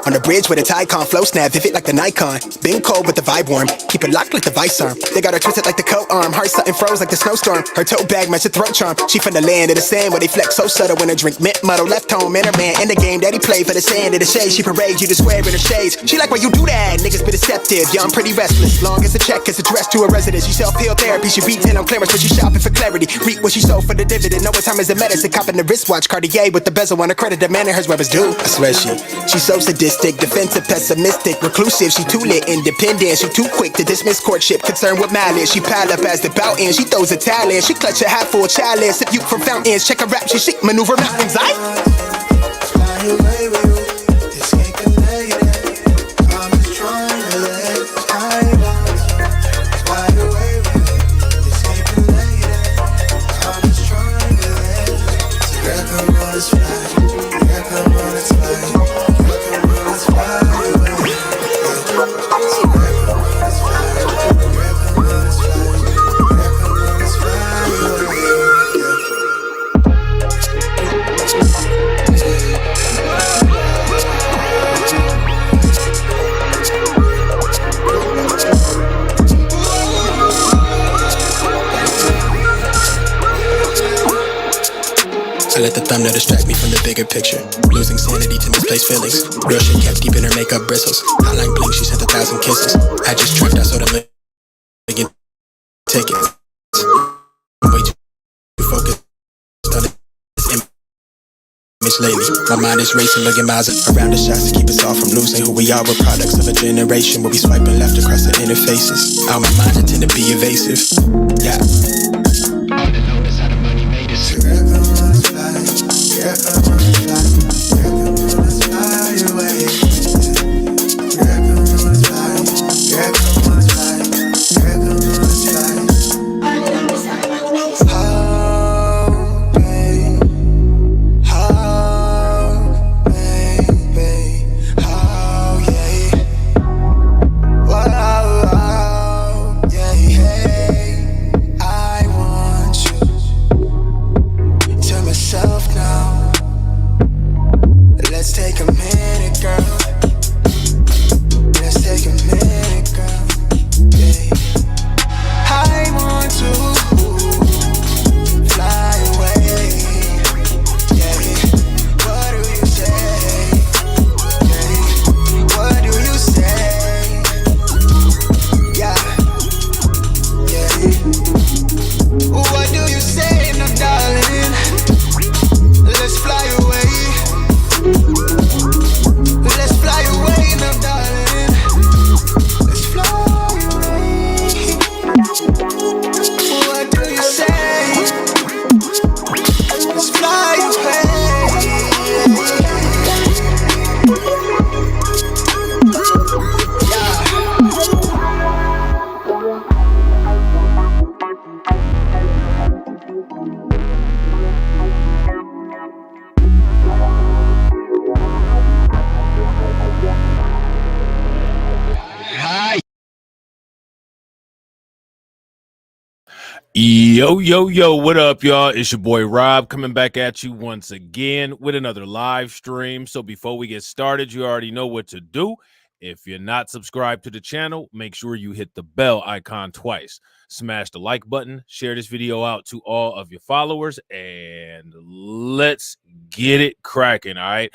On the bridge with a Tycon flow snap, vivid like the Nikon. Been cold with the vibe warm, keep it locked like the vice arm. They got her twisted like the coat arm, heart something froze like the snowstorm. Her tote bag match her throat charm. She from the land of the sand where they flex so subtle when her drink mint muddle. Left home and her man in the game that he played for the sand of the shade. She parades you the square in her shades. She like why you do that, niggas be deceptive. Yeah, I'm pretty restless, long as a check is addressed to a residence. She self-heal therapy, she retail on clearance, but she shopping for clarity. Reap what she sold for the dividend. Know what time is the medicine, copping the wristwatch. Cartier with the bezel on her credit, the manner hers where it's due. I swear she's so sadistic, defensive, pessimistic, reclusive. She too lit, independent. She too quick to dismiss courtship, concerned with malice. She pile up as the bout ends. She throws a talent. She clutch a hat full chalice. Sip you from fountains. Check her rap. She chic, maneuver mountains. Fly away with you. Escape the negative. I'm just trying to let time out. Fly away with you. Escape the negative. I'm just trying to let. So girl, come on, let's fly. Girl, come on, let's fly. I let the thumbnail distract me from the bigger picture. Losing sanity to misplaced feelings. Real shit kept deep in her makeup bristles. Hotline blink, she sent 1,000 kisses. I just tripped, I saw the million tickets. news lately. My mind is racing, looking miles around the shots to keep us all from losing who we are. We're products of a generation where we swiping left across the interfaces. All my minds tend to be evasive. Yeah. All the notice how the money made us. Yo, what up, y'all? It's your boy Rob coming back at you once again with another live stream. So before we get started, you already know what to do. If you're not subscribed to the channel, make sure you hit the bell icon twice. Smash the like button, share this video out to all of your followers, and let's get it cracking, all right?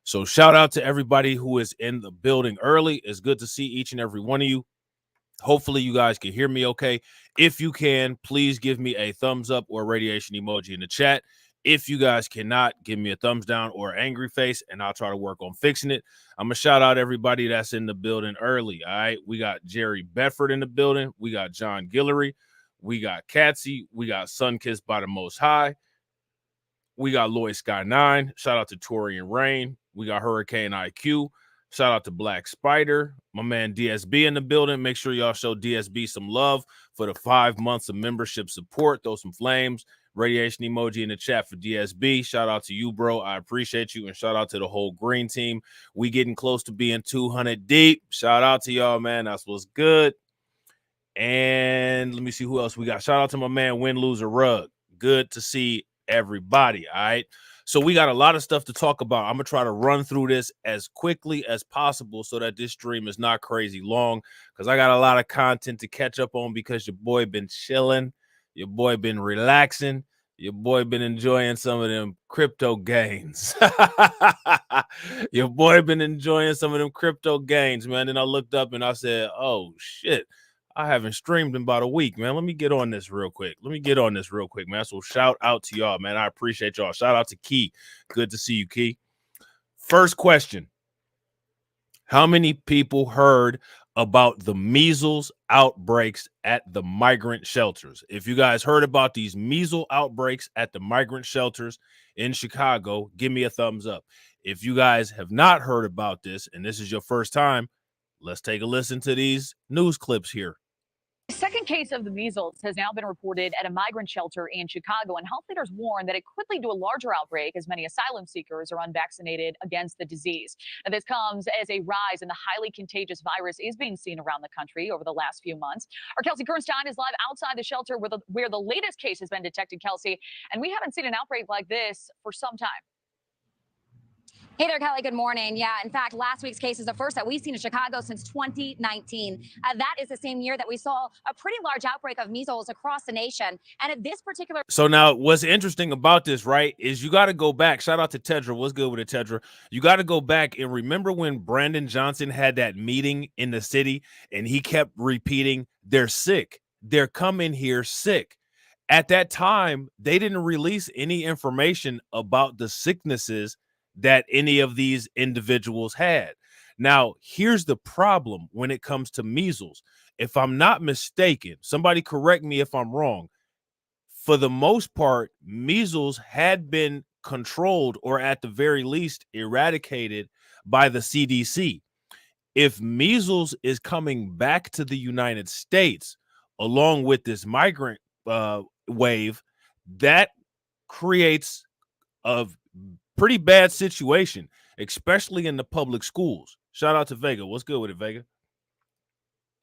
So shout out to everybody who is in the building early. It's good to see each and every one of you. Hopefully you guys can hear me okay. If you can, please give me a thumbs up or radiation emoji in the chat. If you guys cannot, give me a thumbs down or angry face, and I'll try to work on fixing it. I'm going to shout out everybody that's in the building early, all right? We got Jerry Bedford in the building. We got John Guillory. We got Katsy. We got Sunkissed by the Most High. We got Lloyd Sky 9. Shout out to Tori and Rain. We got Hurricane IQ. Shout out to Black Spider, my man DSB in the building. Make sure y'all show DSB some love for the 5 months of membership support. Throw some flames, radiation emoji in the chat for DSB. Shout out to you, bro. I appreciate you. And shout out to the whole green team. We getting close to being 200 deep. Shout out to y'all, man. That's what's good. And let me see who else we got. Shout out to my man Win Loser Rug. Good to see everybody, all right? So we got a lot of stuff to talk about. I'm going to try to run through this as quickly as possible so that this stream is not crazy long, because I got a lot of content to catch up on because your boy been chilling. Your boy been relaxing. Your boy been enjoying some of them crypto gains. Your boy been enjoying some of them crypto gains, man. Then I looked up and I said, oh, shit. I haven't streamed in about a week, man. Let me get on this real quick. Man. So shout out to y'all, man. I appreciate y'all. Shout out to Key. Good to see you, Key. First question. How many people heard about the measles outbreaks at the migrant shelters? If you guys heard about these measles outbreaks at the migrant shelters in Chicago, give me a thumbs up. If you guys have not heard about this and this is your first time, let's take a listen to these news clips here. The second case of the measles has now been reported at a migrant shelter in Chicago, and health leaders warn that it could lead to a larger outbreak as many asylum seekers are unvaccinated against the disease. Now, this comes as a rise in the highly contagious virus is being seen around the country over the last few months. Our Kelsey Kernstein is live outside the shelter where the latest case has been detected, Kelsey, and we haven't seen an outbreak like this for some time. Hey there, Kelly. Good morning. Yeah, in fact, last week's case is the first that we've seen in Chicago since 2019. That is the same year that we saw a pretty large outbreak of measles across the nation. And at this particular... So now what's interesting about this, right, is you got to go back. Shout out to Tedra. What's good with it, Tedra? You got to go back and remember when Brandon Johnson had that meeting in the city and he kept repeating, they're sick. They're coming here sick. At that time, they didn't release any information about the sicknesses that any of these individuals had. Now, here's the problem when it comes to measles. If I'm not mistaken, somebody correct me if I'm wrong. For the most part, measles had been controlled or at the very least eradicated by the CDC. If measles is coming back to the United States along with this migrant wave, that creates a pretty bad situation, especially in the public schools. Shout out to Vega. What's good with it, Vega?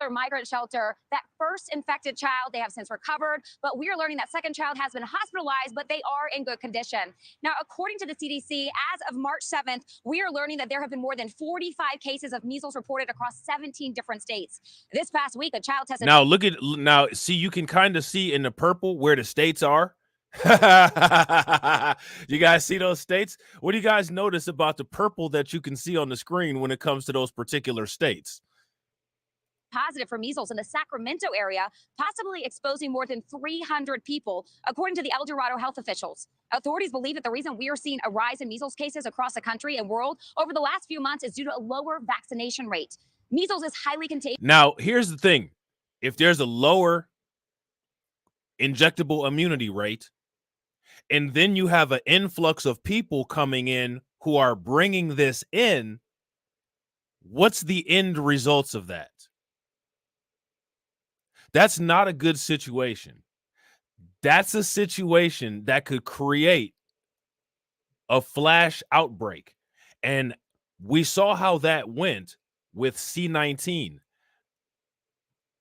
Migrant shelter, that first infected child, they have since recovered, but we are learning that second child has been hospitalized, but they are in good condition. Now, according to the CDC, as of March 7th, we are learning that there have been more than 45 cases of measles reported across 17 different states. This past week, a child tested. Now, see, you can kind of see in the purple where the states are. You guys see those states? What do you guys notice about the purple that you can see on the screen when it comes to those particular states? Positive for measles in the Sacramento area, possibly exposing more than 300 people, according to the El Dorado health officials. Authorities believe that the reason we are seeing a rise in measles cases across the country and world over the last few months is due to a lower vaccination rate. Measles is highly contagious. Now, here's the thing. If there's a lower injectable immunity rate, and then you have an influx of people coming in who are bringing this in, what's the end results of that? That's not a good situation. That's a situation that could create a flash outbreak. And we saw how that went with C-19.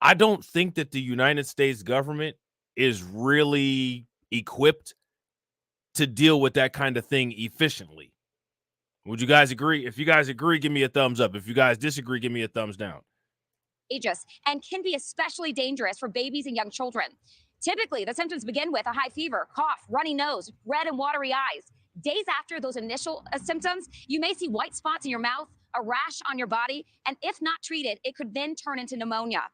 I don't think that the United States government is really equipped to deal with that kind of thing efficiently. Would you guys agree? If you guys agree, give me a thumbs up. If you guys disagree, give me a thumbs down. And can be especially dangerous for babies and young children. Typically, the symptoms begin with a high fever, cough, runny nose, red and watery eyes. Days after those initial symptoms, you may see white spots in your mouth, a rash on your body, and if not treated, it could then turn into pneumonia.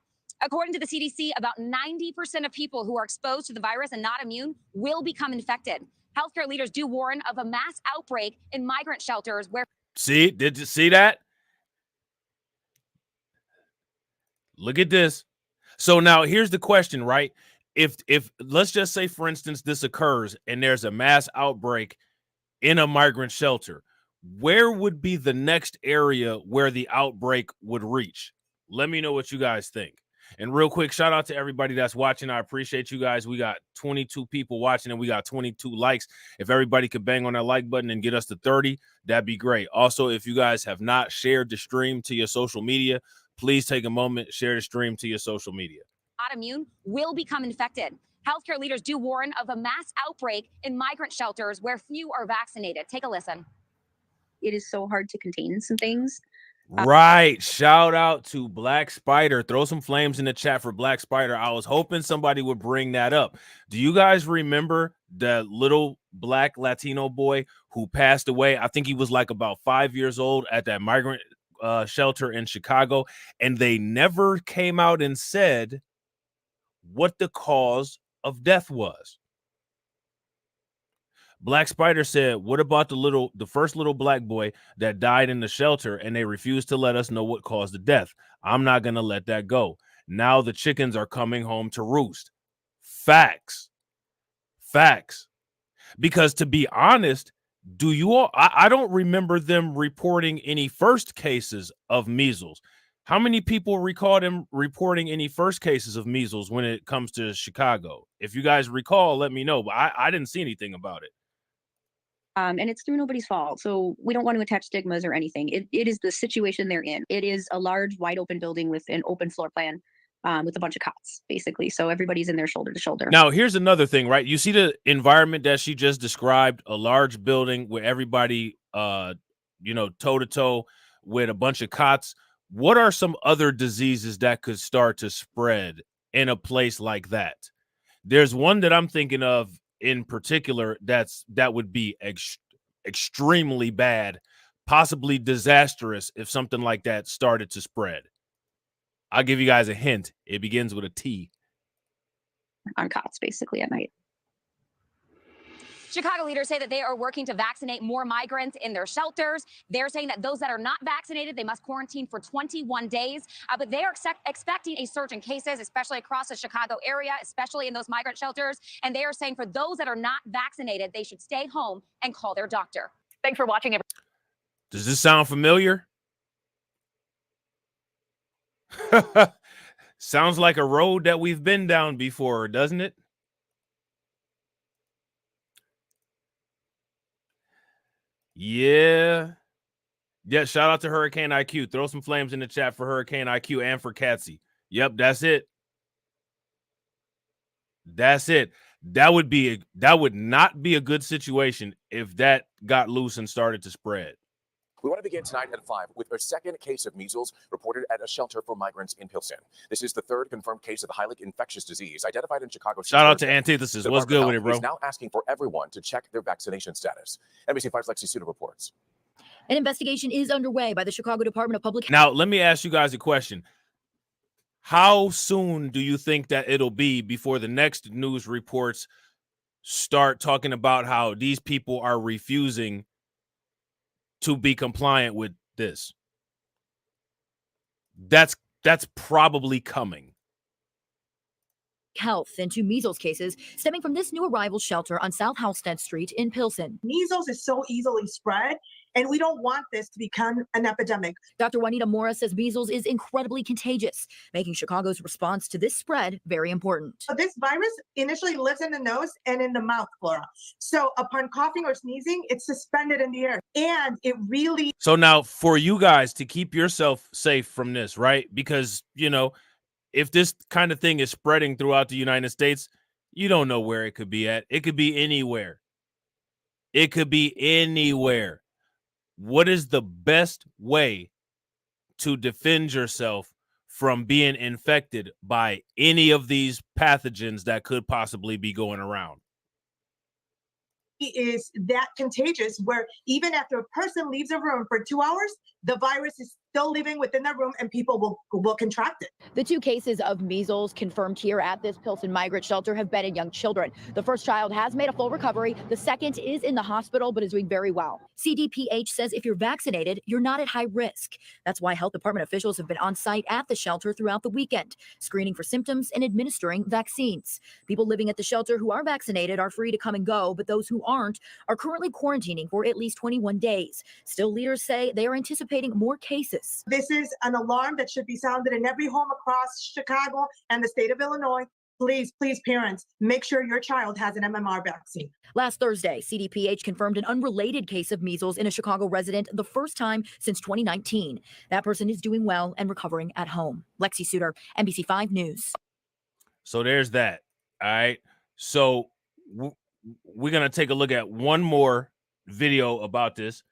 According to the CDC, about 90% of people who are exposed to the virus and not immune will become infected. Healthcare leaders do warn of a mass outbreak in migrant shelters where... See, did you see that? Look at this. So now here's the question, right? If let's just say, for instance, this occurs and there's a mass outbreak in a migrant shelter, where would be the next area where the outbreak would reach? Let me know what you guys think. And real quick, shout out to everybody that's watching. I appreciate you guys. We got 22 people watching and we got 22 likes. If everybody could bang on that like button and get us to 30, that'd be great. Also, if you guys have not shared the stream to your social media, please take a moment, share the stream to your social media. Not immune will become infected. Healthcare leaders do warn of a mass outbreak in migrant shelters where few are vaccinated. Take a listen. It is so hard to contain some things. Right. Shout out to Black Spider. Throw some flames in the chat for Black Spider. I was hoping somebody would bring that up. Do you guys remember the little black Latino boy who passed away? I think he was like about 5 years old at that migrant shelter in Chicago, and they never came out and said what the cause of death was. Black Spider said, what about the first little black boy that died in the shelter and they refused to let us know what caused the death? I'm not going to let that go. Now the chickens are coming home to roost. Facts. Facts. Because to be honest, do you all, I don't remember them reporting any first cases of measles. How many people recall them reporting any first cases of measles when it comes to Chicago? If you guys recall, let me know. But I didn't see anything about it. And it's through nobody's fault. So we don't want to attach stigmas or anything. It is the situation they're in. It is a large, wide open building with an open floor plan with a bunch of cots, basically. So everybody's in there shoulder to shoulder. Now, here's another thing, right? You see the environment that she just described, a large building where everybody, toe to toe with a bunch of cots. What are some other diseases that could start to spread in a place like that? There's one that I'm thinking of in particular that would be extremely bad, possibly disastrous if something like that started to spread. I'll give you guys a hint. It begins with a T. On cots, basically, at night. Chicago leaders say that they are working to vaccinate more migrants in their shelters. They're saying that those that are not vaccinated, they must quarantine for 21 days. But they are expecting a surge in cases, especially across the Chicago area, especially in those migrant shelters. And they are saying for those that are not vaccinated, they should stay home and call their doctor. Thanks for watching. Does this sound familiar? Sounds like a road that we've been down before, doesn't it? Yeah. Yeah, shout out to Hurricane IQ. Throw some flames in the chat for Hurricane IQ and for Catsy. Yep, that's it. That's it. That would not be a good situation if that got loose and started to spread. We want to begin tonight at 5 with a second case of measles reported at a shelter for migrants in Pilsen. This is the third confirmed case of the highly infectious disease identified in Chicago. Shout out to Antithesis. What's good with it, bro? Is now asking for everyone to check their vaccination status. NBC5's Lexi Suda reports. An investigation is underway by the Chicago Department of Public Health. Now, let me ask you guys a question. How soon do you think that it'll be before the next news reports start talking about how these people are refusing to be compliant with this? That's probably coming. Health into measles cases stemming from this new arrival shelter on South Halstead Street in Pilsen. Measles is so easily spread, and we don't want this to become an epidemic. Dr. Juanita Morris says measles is incredibly contagious, making Chicago's response to this spread very important. So this virus initially lives in the nose and in the mouth flora. So upon coughing or sneezing, it's suspended in the air, and it really... So now for you guys to keep yourself safe from this, right? Because, you know, if this kind of thing is spreading throughout the United States, you don't know where it could be at. It could be anywhere. It could be anywhere. What is the best way to defend yourself from being infected by any of these pathogens that could possibly be going around? Is that contagious where even after a person leaves a room for 2 hours, the virus is still living within that room and people will contract it. The two cases of measles confirmed here at this Pilsen migrant shelter have been in young children. The first child has made a full recovery. The second is in the hospital but is doing very well. CDPH says if you're vaccinated, you're not at high risk. That's why health department officials have been on site at the shelter throughout the weekend, screening for symptoms and administering vaccines. People living at the shelter who are vaccinated are free to come and go, but those who aren't are currently quarantining for at least 21 days. Still, leaders say they are anticipating more cases. This is an alarm that should be sounded in every home across Chicago and the state of Illinois. Please, parents, make sure your child has an MMR vaccine. Last Thursday, CDPH confirmed an unrelated case of measles in a Chicago resident, the first time since 2019. That person is doing well and recovering at home. Lexi Suter, NBC5 News. So there's that. All right. So we're going to take a look at one more video about this,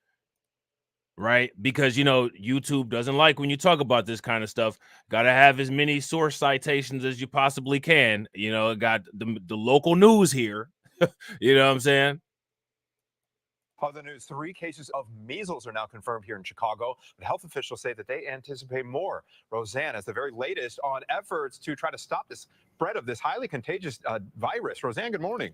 right? Because, you know, YouTube doesn't like when you talk about this kind of stuff. Got to have as many source citations as you possibly can. You know, got the local news here. You know what I'm saying? Other news, 3 cases of measles are now confirmed here in Chicago, but health officials say that they anticipate more. Roseanne has the very latest on efforts to try to stop the spread of this highly contagious virus. Roseanne, good morning.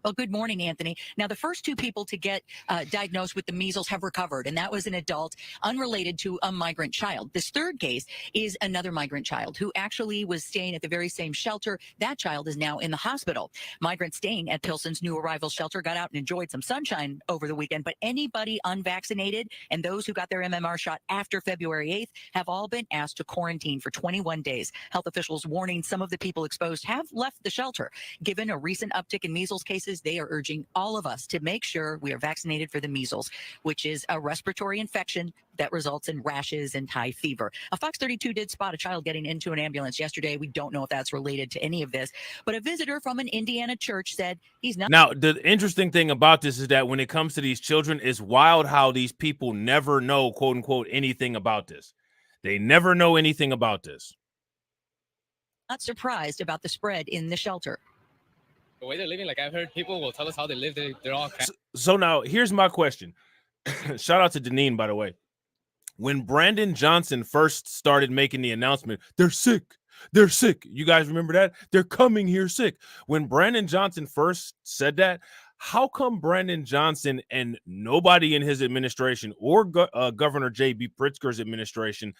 Well, good morning, Anthony. Now, the first 2 people to get diagnosed with the measles have recovered, and that was an adult unrelated to a migrant child. This third case is another migrant child who actually was staying at the very same shelter. That child is now in the hospital. Migrants staying at Pilsen's new arrival shelter got out and enjoyed some sunshine over the weekend, but anybody unvaccinated and those who got their MMR shot after February 8th have all been asked to quarantine for 21 days. Health officials warning some of the people exposed have left the shelter. Given a recent uptick in measles cases, they are urging all of us to make sure we are vaccinated for the measles, which is a respiratory infection that results in rashes and high fever. A Fox 32 did spot a child getting into an ambulance yesterday. We don't know if that's related to any of this, but a visitor from an Indiana church said he's not. Now, the interesting thing about this is that when it comes to these children, it's wild how these people never know, quote unquote, anything about this. They never know anything about this. Not surprised about the spread in the shelter. The way they're living, like I've heard people will tell us how they live. They're all. So now here's my question. Shout out to Deneen, by the way. When Brandon Johnson first started making the announcement, they're sick. They're sick. You guys remember that? They're coming here sick. When Brandon Johnson first said that, How come Brandon Johnson and nobody in his administration or Governor J.B. Pritzker's administration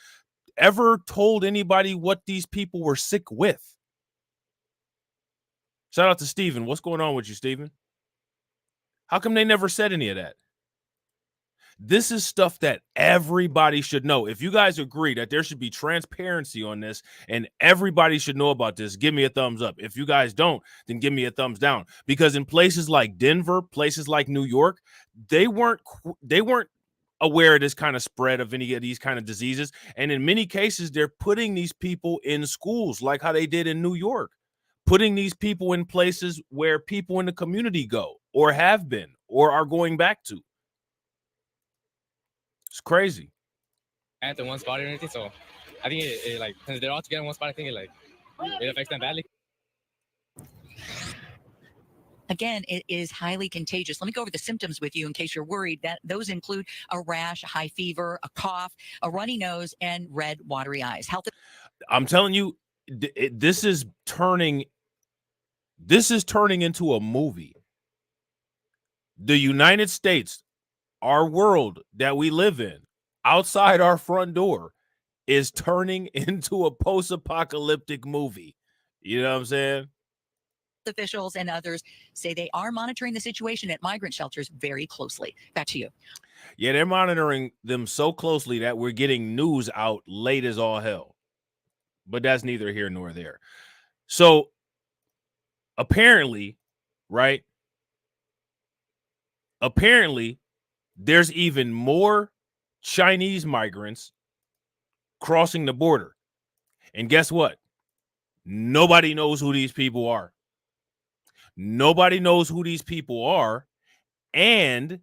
ever told anybody what these people were sick with? Shout out to Steven. What's going on with you, Steven? How come they never said any of that? This is stuff that everybody should know. If you guys agree that there should be transparency on this and everybody should know about this, give me a thumbs up. If you guys don't, then give me a thumbs down. Because in places like Denver, places like New York, they weren't aware of this kind of spread of any of these kind of diseases. And in many cases, they're putting these people in schools like how they did in New York, putting these people in places where people in the community go or have been or are going back to. It's crazy. At the one spot or anything, so I think it like, since they're all together in one spot, I think it affects them badly. Again, it is highly contagious. Let me go over the symptoms with you in case you're worried. That those include a rash, a high fever, a cough, a runny nose, and red, watery eyes. I'm telling you, this is turning into a movie. The United States, our world that we live in, outside our front door, is turning into a post-apocalyptic movie. You know what I'm saying? Officials and others say they are monitoring the situation at migrant shelters very closely. Back to you. Yeah, they're monitoring them so closely that we're getting news out late as all hell. But that's neither here nor there. So apparently, right? Apparently, there's even more Chinese migrants crossing the border. And guess what? Nobody knows who these people are. Nobody knows who these people are. And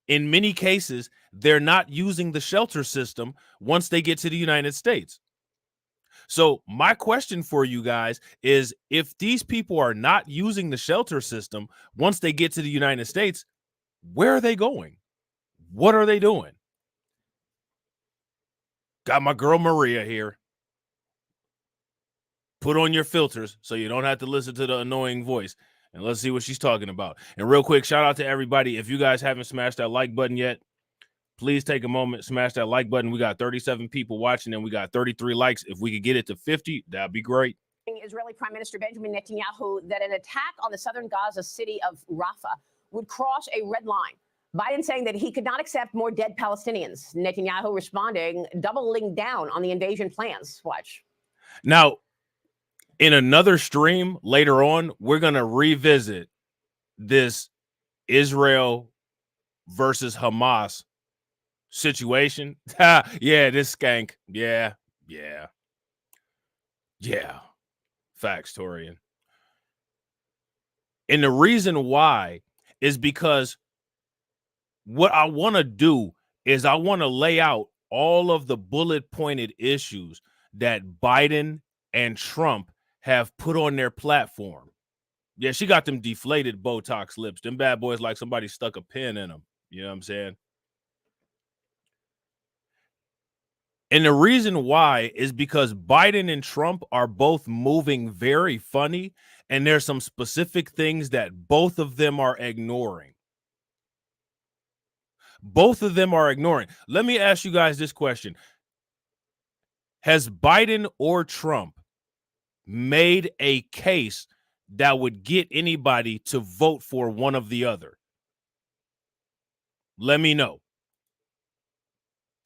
in many cases, they're not using the shelter system once they get to the United States. So my question for you guys is, if these people are not using the shelter system once they get to the United States, where are they going? What are they doing? Got my girl Maria here. Put on your filters so you don't have to listen to the annoying voice. And let's see what she's talking about. And real quick, shout out to everybody. If you guys haven't smashed that like button yet, please take a moment, smash that like button. We got 37 people watching and we got 33 likes. If we could get it to 50, that'd be great. Israeli Prime Minister Benjamin Netanyahu that an attack on the southern Gaza city of Rafah would cross a red line. Biden saying that he could not accept more dead Palestinians. Netanyahu responding, doubling down on the invasion plans. Watch. Now, in another stream later on, we're going to revisit this Israel versus Hamas situation. Yeah, this skank. Yeah. Facts, Torian. And the reason why is because what I want to do is I want to lay out all of the bullet-pointed issues that Biden and Trump have put on their platform. Yeah, she got them deflated Botox lips. Them bad boys like somebody stuck a pin in them. You know what I'm saying? And the reason why is because Biden and Trump are both moving very funny, and there's some specific things that both of them are ignoring. Both of them are ignoring. Let me ask you guys this question. Has Biden or Trump made a case that would get anybody to vote for one of the other? Let me know.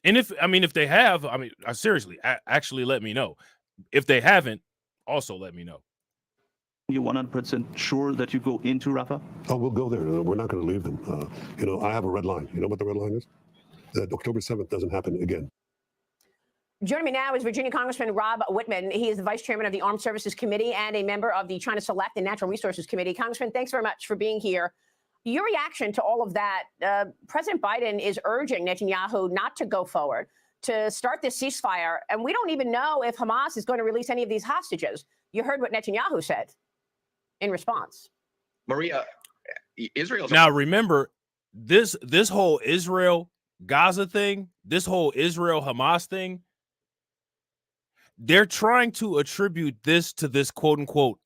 And if they have, seriously, actually let me know. If they haven't, also let me know. You 100% sure that you go into Rafah? Oh, we'll go there. We're not going to leave them. I have a red line. You know what the red line is? That October 7th doesn't happen again. Joining me now is Virginia Congressman Rob Whitman. He is the vice chairman of the Armed Services Committee and a member of the China Select and Natural Resources Committee. Congressman, thanks very much for being here. Your reaction to all of that, President Biden is urging Netanyahu not to go forward, to start this ceasefire. And we don't even know if Hamas is going to release any of these hostages. You heard what Netanyahu said in response. Maria, Israel's... Now, remember, this whole Israel-Gaza thing, this whole Israel-Hamas thing, they're trying to attribute this to this quote-unquote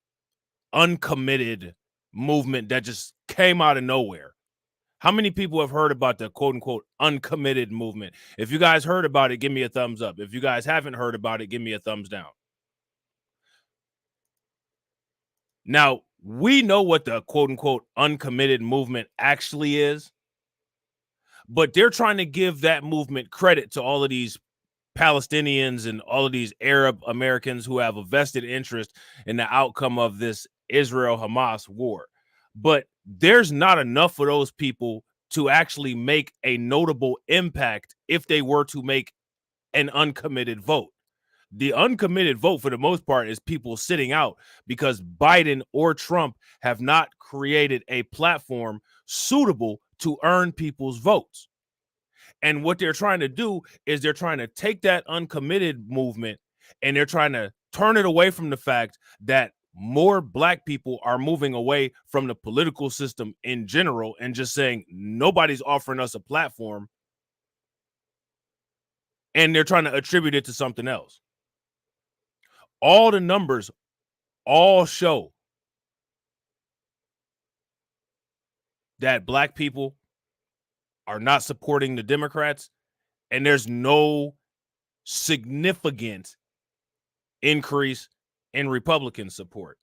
uncommitted movement that just came out of nowhere? How many people have heard about the quote unquote uncommitted movement? If you guys heard about it, give me a thumbs up. If you guys haven't heard about it, give me a thumbs down. Now, we know what the quote unquote uncommitted movement actually is, but they're trying to give that movement credit to all of these Palestinians and all of these Arab Americans who have a vested interest in the outcome of this Israel-Hamas war. But there's not enough of those people to actually make a notable impact if they were to make an uncommitted vote. The uncommitted vote, for the most part, is people sitting out because Biden or Trump have not created a platform suitable to earn people's votes. And what they're trying to do is they're trying to take that uncommitted movement and they're trying to turn it away from the fact that more Black people are moving away from the political system in general and just saying nobody's offering us a platform. And they're trying to attribute it to something else. All the numbers all show that Black people are not supporting the Democrats, and there's no significant increase in Republican support.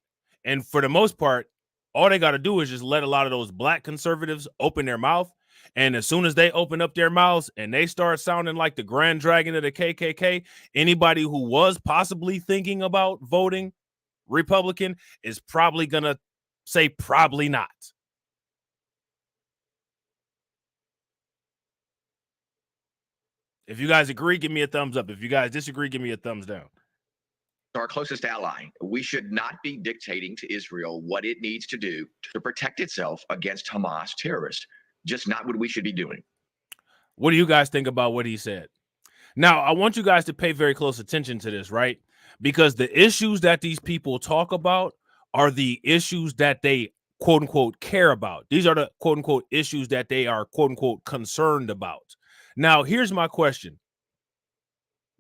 And for the most part, all they got to do is just let a lot of those Black conservatives open their mouth. And as soon as they open up their mouths and they start sounding like the Grand Dragon of the KKK, anybody who was possibly thinking about voting Republican is probably going to say probably not. If you guys agree, give me a thumbs up. If you guys disagree, give me a thumbs down. Our closest ally. We should not be dictating to Israel what it needs to do to protect itself against Hamas terrorists. Just not what we should be doing. What do you guys think about what he said? Now, I want you guys to pay very close attention to this, right? Because the issues that these people talk about are the issues that they quote unquote care about. These are the quote unquote issues that they are quote unquote concerned about. Now, here's my question.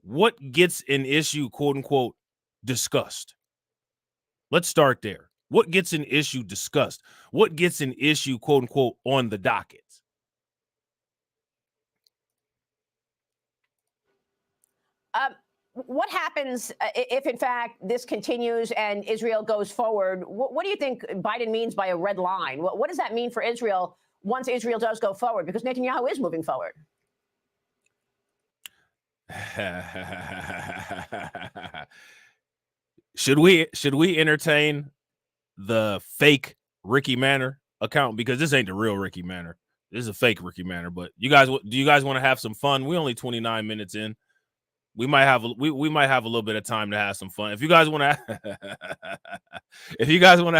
What gets an issue quote unquote discussed? Let's start there. What gets an issue discussed? What gets an issue quote unquote on the docket? What happens if, in fact, this continues and Israel goes forward? What do you think Biden means by a red line? What does that mean for Israel once Israel does go forward? Because Netanyahu is moving forward. Should we entertain the fake Ricky Manor account? Because this ain't the real Ricky Manor. This is a fake Ricky Manor. But do you guys want to have some fun? We only 29 minutes in. We might have a little bit of time to have some fun. If you guys want to,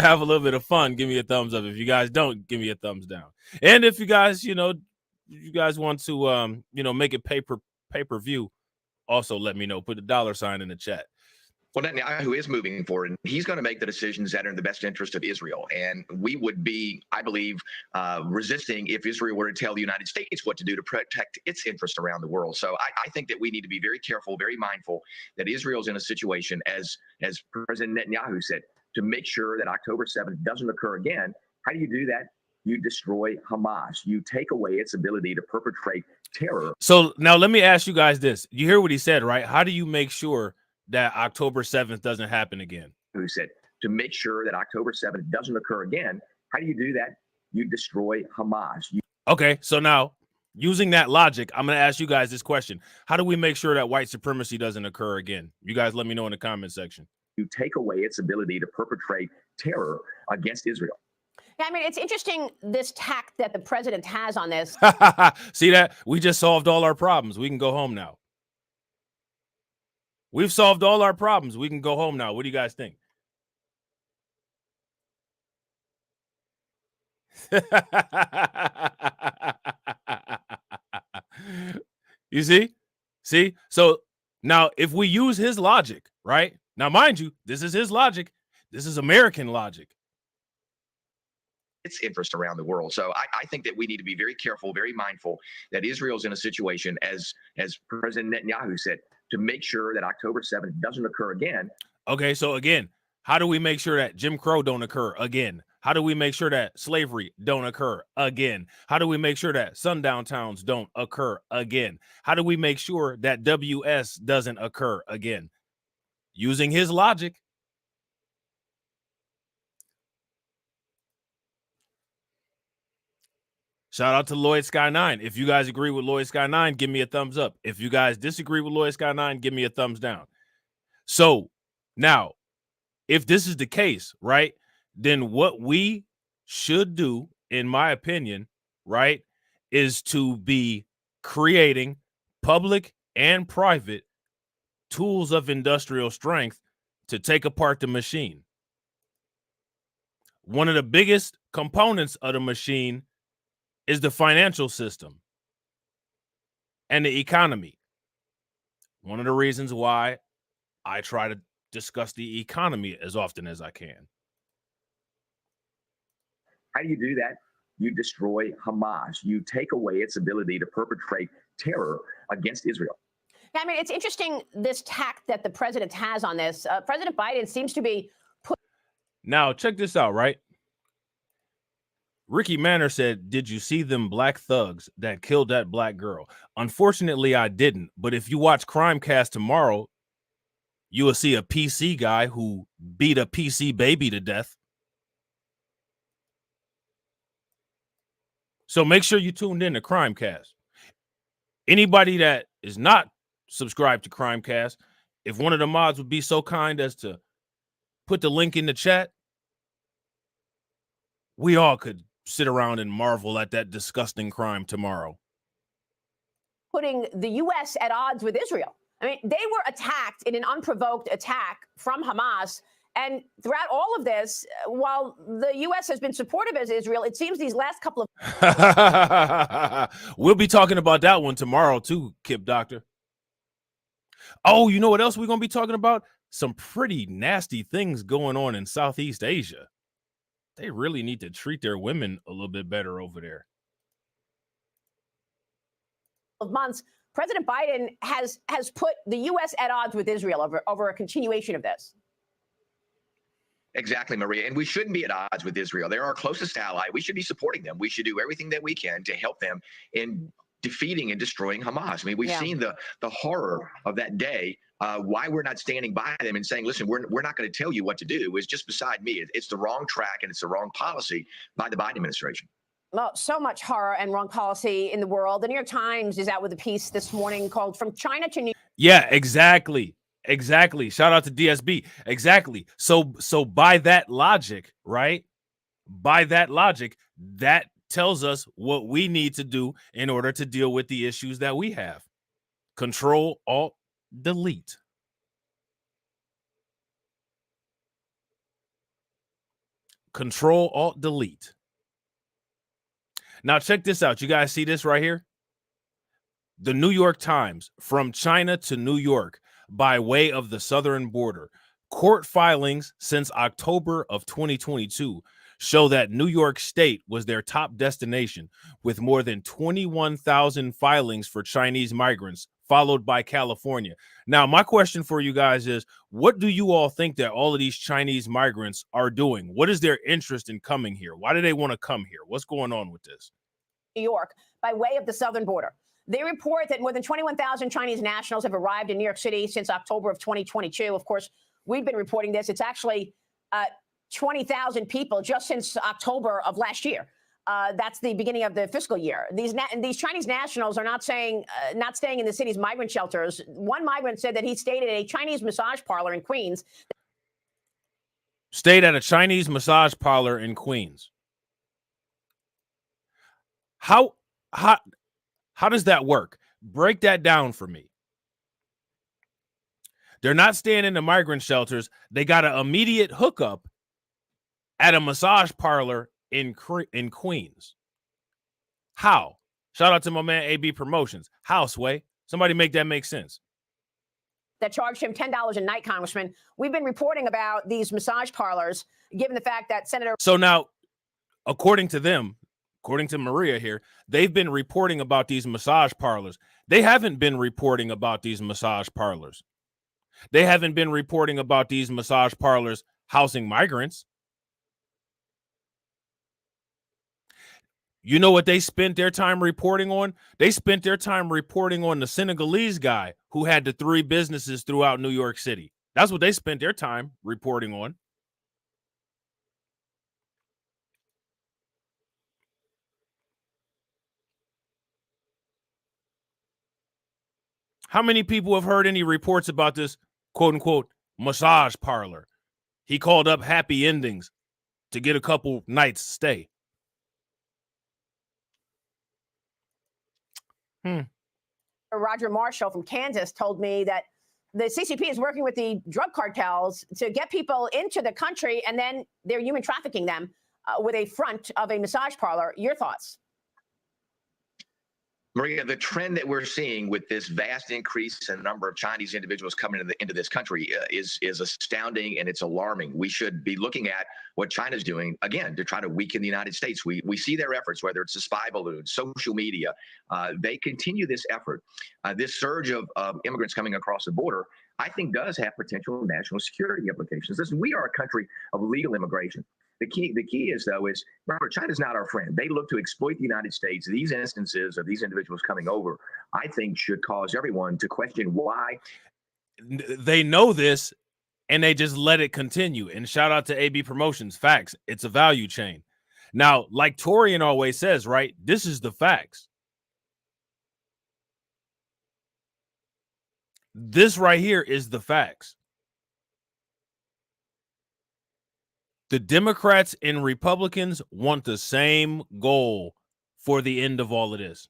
have a little bit of fun, give me a thumbs up. If you guys don't, give me a thumbs down. And if you guys, want to, make it pay-per-view, also let me know. Put the $sign in the chat. Well, Netanyahu is moving forward, and he's going to make the decisions that are in the best interest of Israel. And we would be, I believe, resisting if Israel were to tell the United States what to do to protect its interests around the world. So I think that we need to be very careful, very mindful that Israel's in a situation, as President Netanyahu said, to make sure that October 7th doesn't occur again. How do you do that? You destroy Hamas. You take away its ability to perpetrate terror. So now let me ask you guys this. You hear what he said, right? How do you make sure that October 7th doesn't happen again? Who said to make sure that October 7th doesn't occur again? How do you do that? You destroy Hamas. Okay, so now using that logic, I'm going to ask you guys this question. How do we make sure that white supremacy doesn't occur again? You guys let me know in the comment section. You take away its ability to perpetrate terror against Israel. Yeah, I mean, it's interesting, this tact that the president has on this. See that? We just solved all our problems. We can go home now. We've solved all our problems. We can go home now. What do you guys think? You see? See? So now if we use his logic, right? Now, mind you, this is his logic. This is American logic. Its interest around the world. So I think that we need to be very careful, very mindful that Israel's in a situation, as President Netanyahu said, to make sure that October 7th doesn't occur again. Okay, so again, how do we make sure that Jim Crow don't occur again? How do we make sure that slavery don't occur again? How do we make sure that sundown towns don't occur again? How do we make sure that WS doesn't occur again? Using his logic. Shout out to Lloyd Sky 9. If you guys agree with Lloyd Sky 9, give me a thumbs up. If you guys disagree with Lloyd Sky 9, give me a thumbs down. So now, if this is the case, right, then what we should do, in my opinion, right, is to be creating public and private tools of industrial strength to take apart the machine. One of the biggest components of the machine is the financial system and the economy. One of the reasons why I try to discuss the economy as often as I can. How do you do that? You destroy Hamas. You take away its ability to perpetrate terror against Israel. I mean, it's interesting, this tact that the president has on this. President Biden seems to be Now, check this out, right? Ricky Manor said, "Did you see them black thugs that killed that black girl?" Unfortunately, I didn't. But if you watch Crimecast tomorrow, you will see a PC guy who beat a PC baby to death. So make sure you tuned in to Crimecast. Anybody that is not subscribed to Crimecast, if one of the mods would be so kind as to put the link in the chat, we all could sit around and marvel at that disgusting crime tomorrow. putting the U.S. at odds with Israel. I mean, they were attacked in an unprovoked attack from Hamas. And throughout all of this, while the U.S. has been supportive of Israel, it seems these last couple of... We'll be talking about that one tomorrow too, Kip Doctor. Oh, you know what else we're going to be talking about? Some pretty nasty things going on in Southeast Asia. They really need to treat their women a little bit better over there. Of months, President Biden has put the U.S. at odds with Israel over a continuation of this. Exactly, Maria. And we shouldn't be at odds with Israel. They're our closest ally. We should be supporting them. We should do everything that we can to help them in defeating and destroying Hamas. I mean, we've seen the horror of that day. Why we're not standing by them and saying, listen, we're not going to tell you what to do is just beside me. It's the wrong track and it's the wrong policy by the Biden administration. Well, so much horror and wrong policy in the world. The New York Times is out with a piece this morning called From China to New York. Yeah, exactly. Exactly. Shout out to DSB. Exactly. So by that logic, right? By that logic, that tells us what we need to do in order to deal with the issues that we have. Control, Alt, Delete. Control, Alt, Delete. Now check this out. You guys see this right here? The New York Times, From China to New York by way of the southern border. Court filings since October of 2022 show that New York State was their top destination, with more than 21,000 filings for Chinese migrants, followed by California. Now, my question for you guys is, what do you all think that all of these Chinese migrants are doing? What is their interest in coming here? Why do they want to come here? What's going on with this? New York by way of the southern border. They report that more than 21,000 Chinese nationals have arrived in New York City since October of 2022. Of course, we've been reporting this. It's actually 20,000 people just since October of last year. That's the beginning of the fiscal year. These Chinese nationals are not staying in the city's migrant shelters. One migrant said that he stayed at a Chinese massage parlor in Queens. Stayed at a Chinese massage parlor in Queens. How does that work? Break that down for me. They're not staying in the migrant shelters. They got an immediate hookup at a massage parlor in Queens. How? Shout out to my man AB Promotions. How, Sway? Somebody make that make sense. That charged him $10 a night, Congressman. We've been reporting about these massage parlors, given the fact that Senator... So now, according to them, according to Maria here, they've been reporting about these massage parlors. They haven't been reporting about these massage parlors. They haven't been reporting about these massage parlors housing migrants. You know what they spent their time reporting on? They spent their time reporting on the Senegalese guy who had the 3 businesses throughout New York City. That's what they spent their time reporting on. How many people have heard any reports about this quote unquote massage parlor? He called up Happy Endings to get a couple nights stay. Roger Marshall from Kansas told me that the CCP is working with the drug cartels to get people into the country, and then they're human trafficking them with a front of a massage parlor. Your thoughts? Maria, the trend that we're seeing with this vast increase in the number of Chinese individuals coming into this country is astounding, and it's alarming. We should be looking at what China's doing, again, to try to weaken the United States. We see their efforts, whether it's the spy balloon, social media. They continue this effort. This surge of immigrants coming across the border, I think, does have potential national security implications. Listen, we are a country of legal immigration. The key is, though, is remember, China's not our friend. They look to exploit the United States. These instances of these individuals coming over, I think, should cause everyone to question why. They know this, and they just let it continue. And shout out to AB Promotions. Facts. It's a value chain. Now, like Torian always says, right? This is the facts. This right here is the facts. The Democrats and Republicans want the same goal for the end of all of this.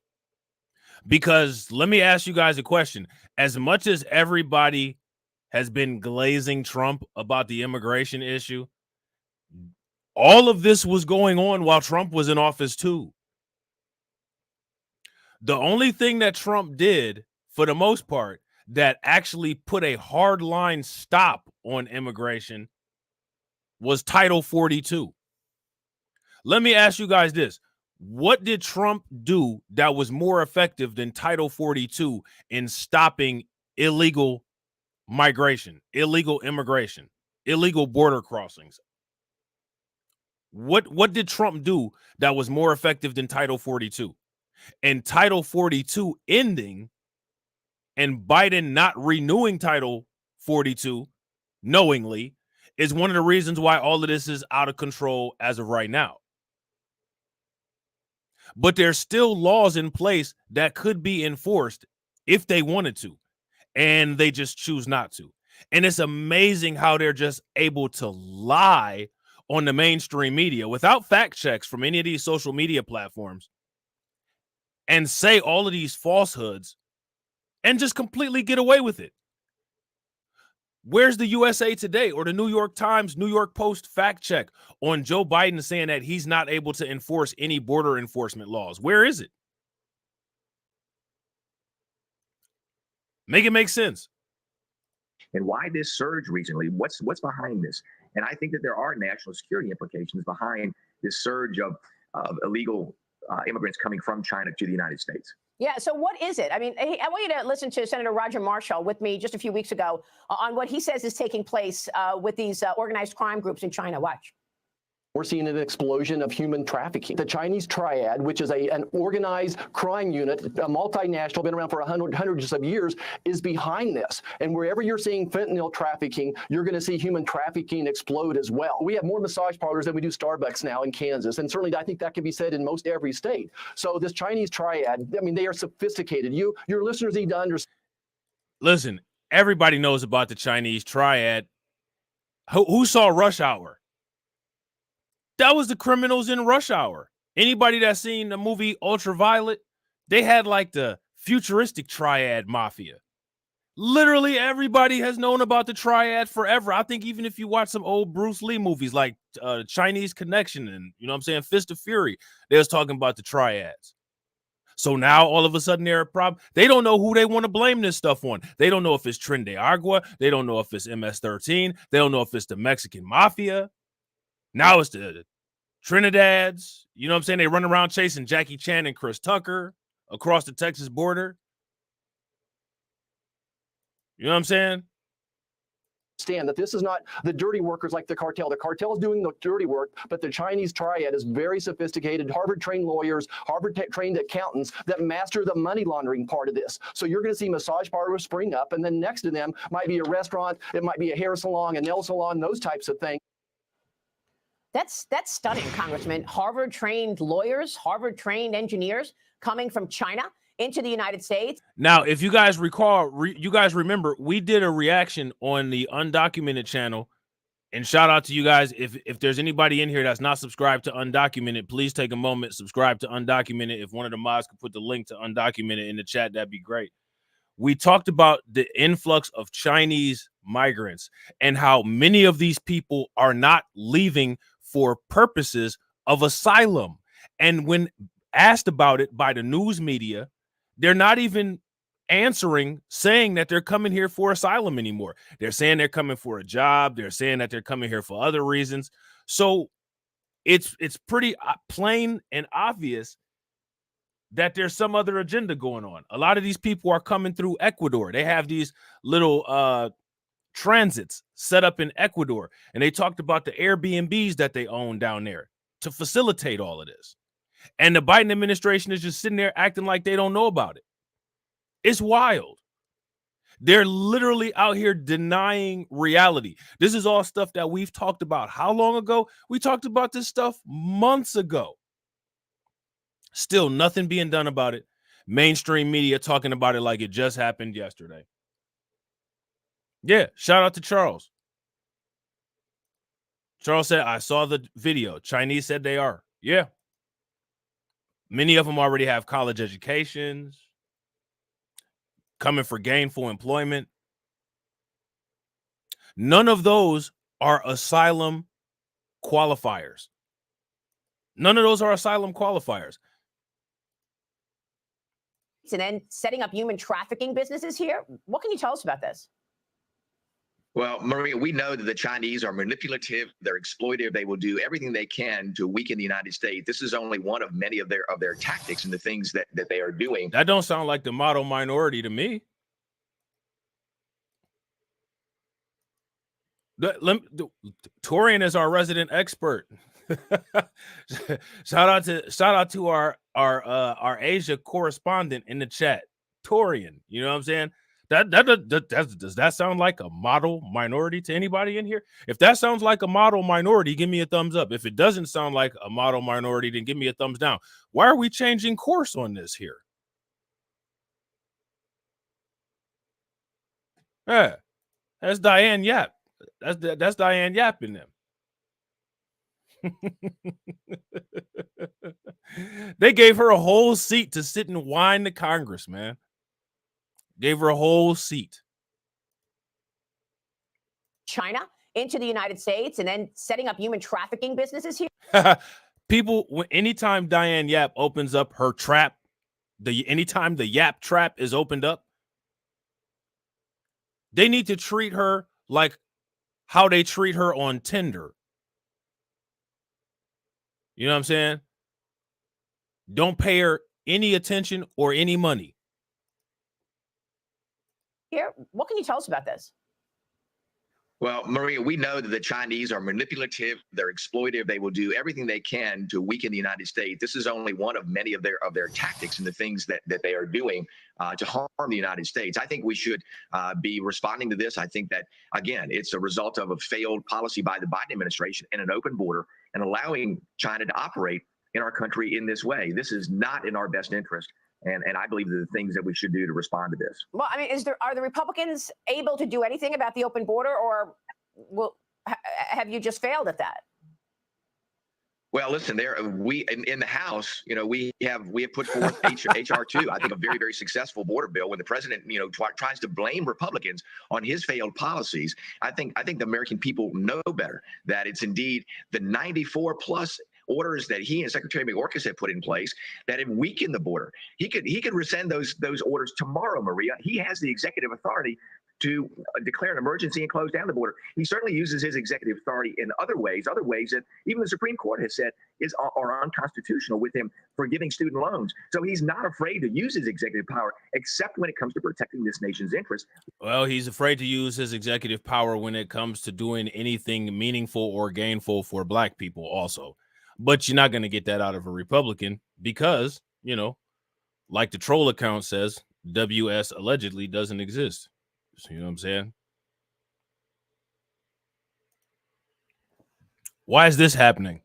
Because let me ask you guys a question. As much as everybody has been glazing Trump about the immigration issue, all of this was going on while Trump was in office too. The only thing that Trump did, for the most part, that actually put a hard line stop on immigration was Title 42. Let me ask you guys this. What did Trump do that was more effective than Title 42 in stopping illegal migration, illegal immigration, illegal border crossings? What did Trump do that was more effective than Title 42? And Title 42 ending and Biden not renewing Title 42 knowingly is one of the reasons why all of this is out of control as of right now. But there's still laws in place that could be enforced if they wanted to, and they just choose not to. And it's amazing how they're just able to lie on the mainstream media without fact checks from any of these social media platforms and say all of these falsehoods and just completely get away with it. Where's the USA Today or the New York Times, New York Post fact check on Joe Biden saying that he's not able to enforce any border enforcement laws? Where is it? Make it make sense. And why this surge recently? What's behind this? And I think that there are national security implications behind this surge of illegal immigrants coming from China to the United States. Yeah, so what is it? I mean, I want you to listen to Senator Roger Marshall with me just a few weeks ago on what he says is taking place with these organized crime groups in China. Watch. We're seeing an explosion of human trafficking. The Chinese Triad, which is an organized crime unit, a multinational, been around for hundreds of years, is behind this. And wherever you're seeing fentanyl trafficking, you're going to see human trafficking explode as well. We have more massage parlors than we do Starbucks now in Kansas. And certainly I think that can be said in most every state. So this Chinese Triad, I mean, they are sophisticated. Your listeners need to understand. Listen, everybody knows about the Chinese Triad. Who saw Rush Hour? That was the criminals in Rush Hour. Anybody that's seen the movie Ultraviolet, they had like the futuristic Triad mafia. Literally everybody has known about the Triad forever. I think even if you watch some old Bruce Lee movies like Chinese Connection and, you know what I'm saying, Fist of Fury, they was talking about the Triads. So now all of a sudden they're a problem. They don't know who they want to blame this stuff on. They don't know if it's Tren de Agua. They don't know if it's MS-13. They don't know if it's the Mexican Mafia. Now it's the Trinidads. You know what I'm saying? They run around chasing Jackie Chan and Chris Tucker across the Texas border. You know what I'm saying? Understand that this is not the dirty workers like the cartel. The cartel is doing the dirty work, but the Chinese triad is very sophisticated, Harvard-trained lawyers, Harvard-trained accountants that master the money laundering part of this. So you're going to see massage parlors spring up, and then next to them might be a restaurant, it might be a hair salon, a nail salon, those types of things. That's stunning, Congressman. Harvard-trained lawyers, Harvard-trained engineers coming from China into the United States. Now, if you guys recall, you guys remember, we did a reaction on the Undocumented channel, and shout out to you guys. If there's anybody in here that's not subscribed to Undocumented, please take a moment, subscribe to Undocumented. If one of the mods could put the link to Undocumented in the chat, that'd be great. We talked about the influx of Chinese migrants and how many of these people are not leaving for purposes of asylum. And when asked about it by the news media, they're not even answering, saying that they're coming here for asylum anymore. They're saying they're coming for a job. They're saying that they're coming here for other reasons. So it's pretty plain and obvious that there's some other agenda going on. A lot of these people are coming through Ecuador. They have these little transits set up in Ecuador, and they talked about the Airbnbs that they own down there to facilitate all of this. And the Biden administration is just sitting there acting like they don't know about it. It's wild. They're literally out here denying reality. This is all stuff that we've talked about. How long ago? We talked about this stuff months ago. Still nothing being done about it. Mainstream media talking about it like it just happened yesterday. Yeah, shout out to Charles. Charles said, I saw the video. Chinese said they are. Yeah. Many of them already have college educations, coming for gainful employment. None of those are asylum qualifiers. None of those are asylum qualifiers. And then setting up human trafficking businesses here. What can you tell us about this? Well, Maria, we know that the Chinese are manipulative. They're exploitive. They will do everything they can to weaken the United States. This is only one of many of their tactics and the things that they are doing. That don't sound like the model minority to me. Torian is our resident expert. shout out to our Asia correspondent in the chat, Torian. You know what I'm saying? Does that sound like a model minority to anybody in here? If that sounds like a model minority, give me a thumbs up. If it doesn't sound like a model minority, then give me a thumbs down. Why are we changing course on this here? Yeah, that's Diane Yap. That's Diane Yap in them. They gave her a whole seat to sit and whine to Congress, man. Gave her a whole seat. China into the United States and then setting up human trafficking businesses here. People, anytime Diane Yap opens up her trap, anytime the Yap trap is opened up, they need to treat her like how they treat her on Tinder. You know what I'm saying? Don't pay her any attention or any money. Here, what can you tell us about this? Well, Maria, we know that the Chinese are manipulative. They're exploitive. They will do everything they can to weaken the United States. This is only one of many of their tactics and the things that they are doing to harm the United States. I think we should be responding to this. I think that, again, it's a result of a failed policy by the Biden administration and an open border and allowing China to operate in our country in this way. This is not in our best interest. And I believe the things that we should do to respond to this. Well, I mean, are the Republicans able to do anything about the open border, or have you just failed at that? Well, listen, we in the House, we have put forth HR2, I think a very, very successful border bill. When the president, tries to blame Republicans on his failed policies, I think the American people know better that it's indeed the 94 plus orders that he and Secretary Mayorkas have put in place that have weakened the border. He could rescind those orders tomorrow, Maria. He has the executive authority to declare an emergency and close down the border. He certainly uses his executive authority in other ways that even the Supreme Court has said are unconstitutional with him for giving student loans. So he's not afraid to use his executive power, except when it comes to protecting this nation's interests. Well, he's afraid to use his executive power when it comes to doing anything meaningful or gainful for black people also. But you're not going to get that out of a Republican because, you know, like the troll account says, WS allegedly doesn't exist. You know what I'm saying? Why is this happening?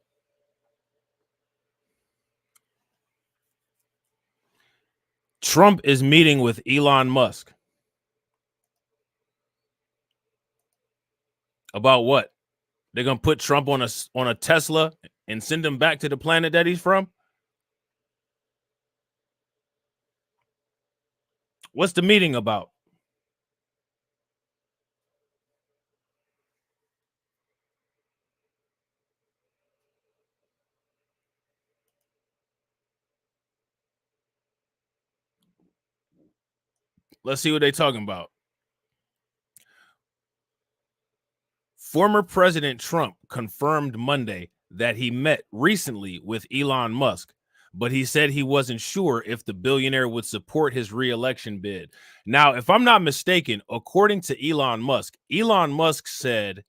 Trump is meeting with Elon Musk. About what? They're going to put Trump on a Tesla and send him back to the planet that he's from? What's the meeting about? Let's see what they're talking about. Former President Trump confirmed Monday that he met recently with Elon Musk, but he said he wasn't sure if the billionaire would support his re-election bid. Now, if I'm not mistaken, according to Elon Musk said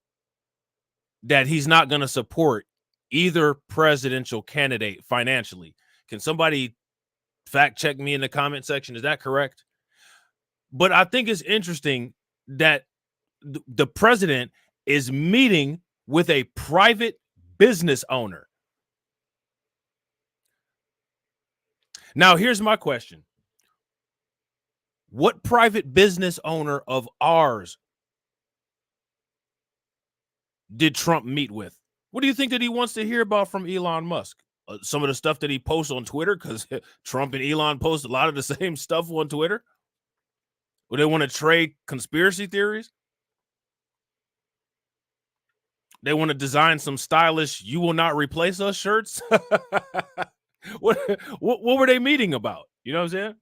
that he's not going to support either presidential candidate financially. Can somebody fact check me in the comment section? Is that correct? But I think it's interesting that the president is meeting with a private business owner. Now, here's my question. What private business owner of ours did Trump meet with? What do you think that he wants to hear about from Elon Musk? Some of the stuff that he posts on Twitter, because Trump and Elon post a lot of the same stuff on Twitter. Would they want to trade conspiracy theories? They want to design some stylish "You will not replace us" shirts. What were they meeting about? You know what I'm saying?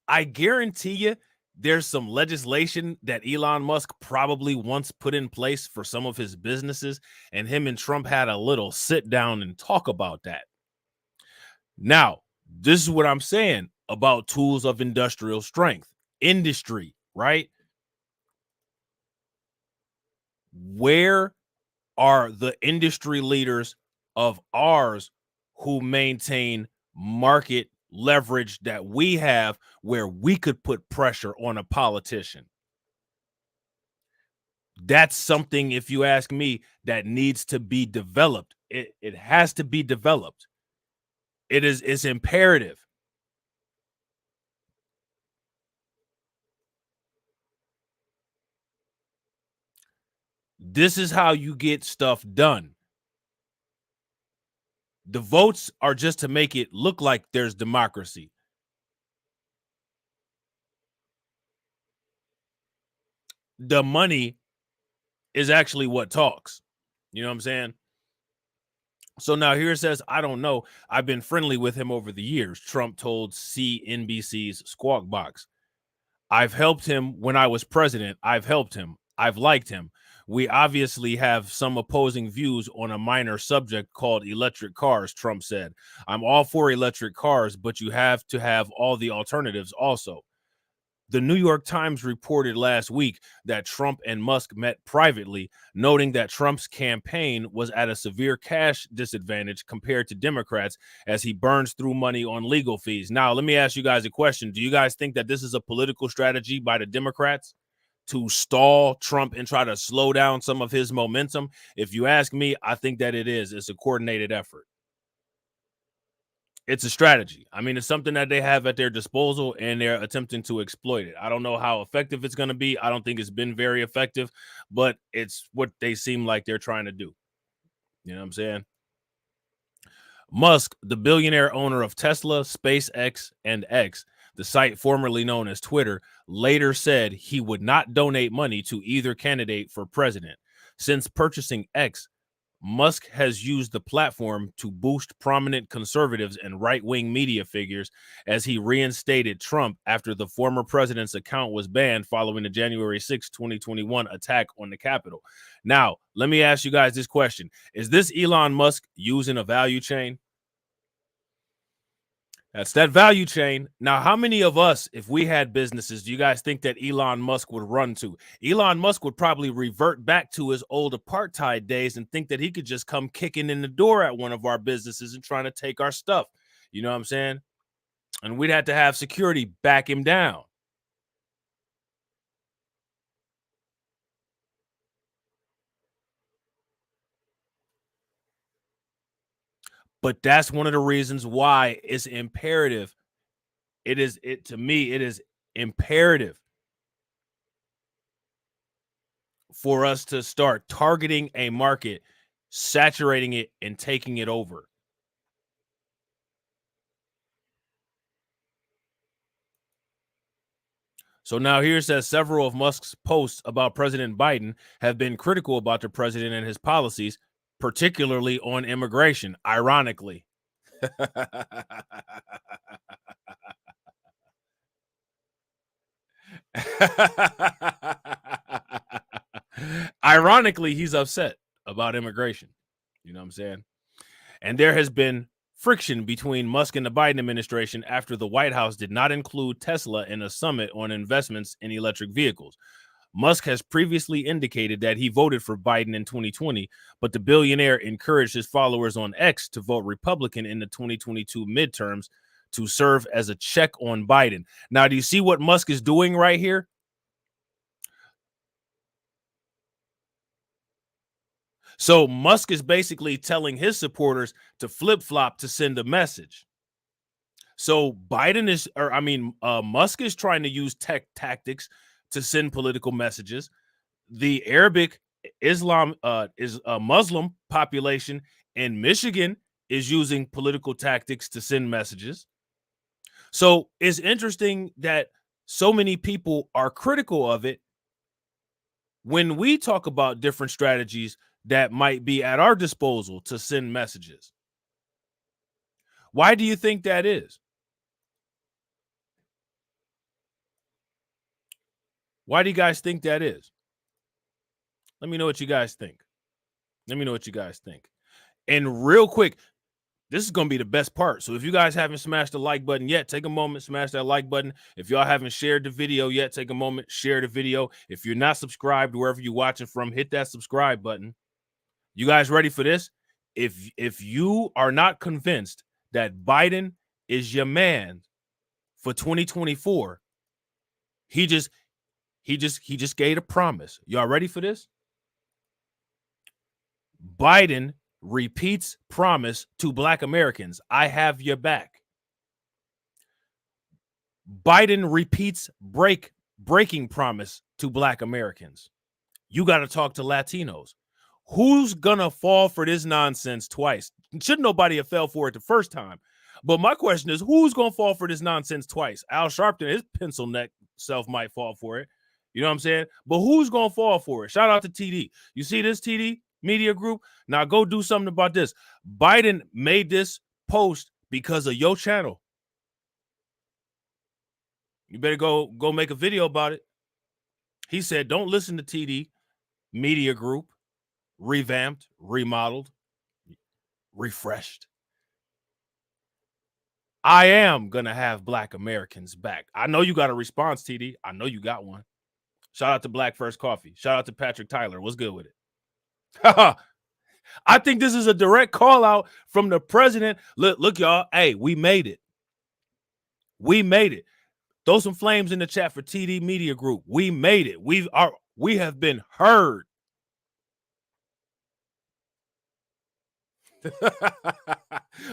I guarantee you there's some legislation that Elon Musk probably once put in place for some of his businesses, and him and Trump had a little sit down and talk about that. Now, this is what I'm saying about tools of industrial strength, industry, right? Where are the industry leaders of ours who maintain market leverage that we have where we could put pressure on a politician? That's something, if you ask me, that needs to be developed. It has to be developed. It's imperative. This is how you get stuff done. The votes are just to make it look like there's democracy. The money is actually what talks. You know what I'm saying? So now here it says, I don't know. I've been friendly with him over the years, Trump told CNBC's Squawk Box. I've helped him when I was president. I've helped him. I've liked him. We obviously have some opposing views on a minor subject called electric cars, Trump said. I'm all for electric cars, but you have to have all the alternatives also. The New York Times reported last week that Trump and Musk met privately, noting that Trump's campaign was at a severe cash disadvantage compared to Democrats as he burns through money on legal fees. Now, let me ask you guys a question. Do you guys think that this is a political strategy by the Democrats to stall Trump and try to slow down some of his momentum? If you ask me, I think that it is. It's a coordinated effort. It's a strategy. I mean, it's something that they have at their disposal and they're attempting to exploit it. I don't know how effective it's going to be. I don't think it's been very effective, but it's what they seem like they're trying to do. You know what I'm saying? Musk, the billionaire owner of Tesla, SpaceX, and X, the site formerly known as Twitter, later said he would not donate money to either candidate for president. Since purchasing X Musk has used the platform to boost prominent conservatives and right-wing media figures as he reinstated Trump after the former president's account was banned following the January 6, 2021 attack on the Capitol. Now, let me ask you guys this question. Is this Elon Musk using a value chain? That's that value chain. Now, how many of us, if we had businesses, do you guys think that Elon Musk would run to? Elon Musk would probably revert back to his old apartheid days and think that he could just come kicking in the door at one of our businesses and trying to take our stuff. You know what I'm saying? And we'd have to have security back him down. But that's one of the reasons why it's imperative. To me, it is imperative for us to start targeting a market, saturating it, and taking it over. So now here says several of Musk's posts about President Biden have been critical about the president and his policies, particularly on immigration, ironically. Ironically, he's upset about immigration. You know what I'm saying? And there has been friction between Musk and the Biden administration after the White House did not include Tesla in a summit on investments in electric vehicles. Musk has previously indicated that he voted for Biden in 2020, but the billionaire encouraged his followers on X to vote Republican in the 2022 midterms to serve as a check on Biden. Now, do you see what Musk is doing right here? So Musk is basically telling his supporters to flip-flop to send a message. So Musk is trying to use tech tactics to send political messages. The Arabic Muslim population in Michigan is using political tactics to send messages. So it's interesting that so many people are critical of it when we talk about different strategies that might be at our disposal to send messages. Why do you think that is? Why do you guys think that is? Let me know what you guys think. And real quick, this is going to be the best part. So if you guys haven't smashed the like button yet, take a moment, smash that like button. If y'all haven't shared the video yet, take a moment, share the video. If you're not subscribed, wherever you're watching from, hit that subscribe button. You guys ready for this? If you are not convinced that Biden is your man for 2024, he just gave a promise. Y'all ready for this? Biden repeats promise to Black Americans. I have your back. Biden repeats breaking promise to Black Americans. You got to talk to Latinos. Who's gonna fall for this nonsense twice? Shouldn't nobody have fell for it the first time. But my question is, who's gonna fall for this nonsense twice? Al Sharpton, his pencil neck self might fall for it. You know what I'm saying? But who's gonna fall for it? Shout out to TD. You see this, TD Media Group? Now go do something about this. Biden made this post because of your channel. You better go make a video about it. He said, don't listen to TD Media Group. Revamped, remodeled, refreshed. I am going to have Black Americans back. I know you got a response, TD. I know you got one. Shout out to Black First Coffee. Shout out to Patrick Tyler. What's good with it? I think this is a direct call out from the president. Look, y'all. Hey, we made it. We made it. Throw some flames in the chat for TD Media Group. We made it. We have been heard.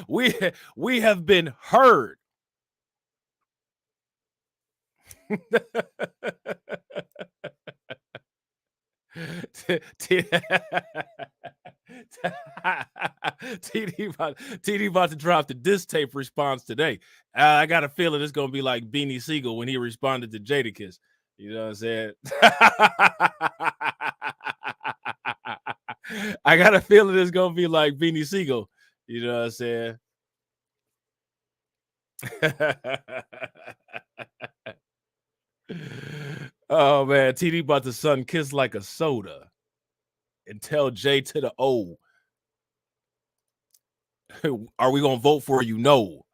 we have been heard. TD about to drop the diss tape response today. I got a feeling it's gonna be like Beanie Siegel when he responded to Jadakiss. You know what I'm saying? I got a feeling it's gonna be like Beanie Siegel. You know what I'm saying? Oh man, TD about the son kiss like a soda and tell J to the O. Are we gonna vote for you? No.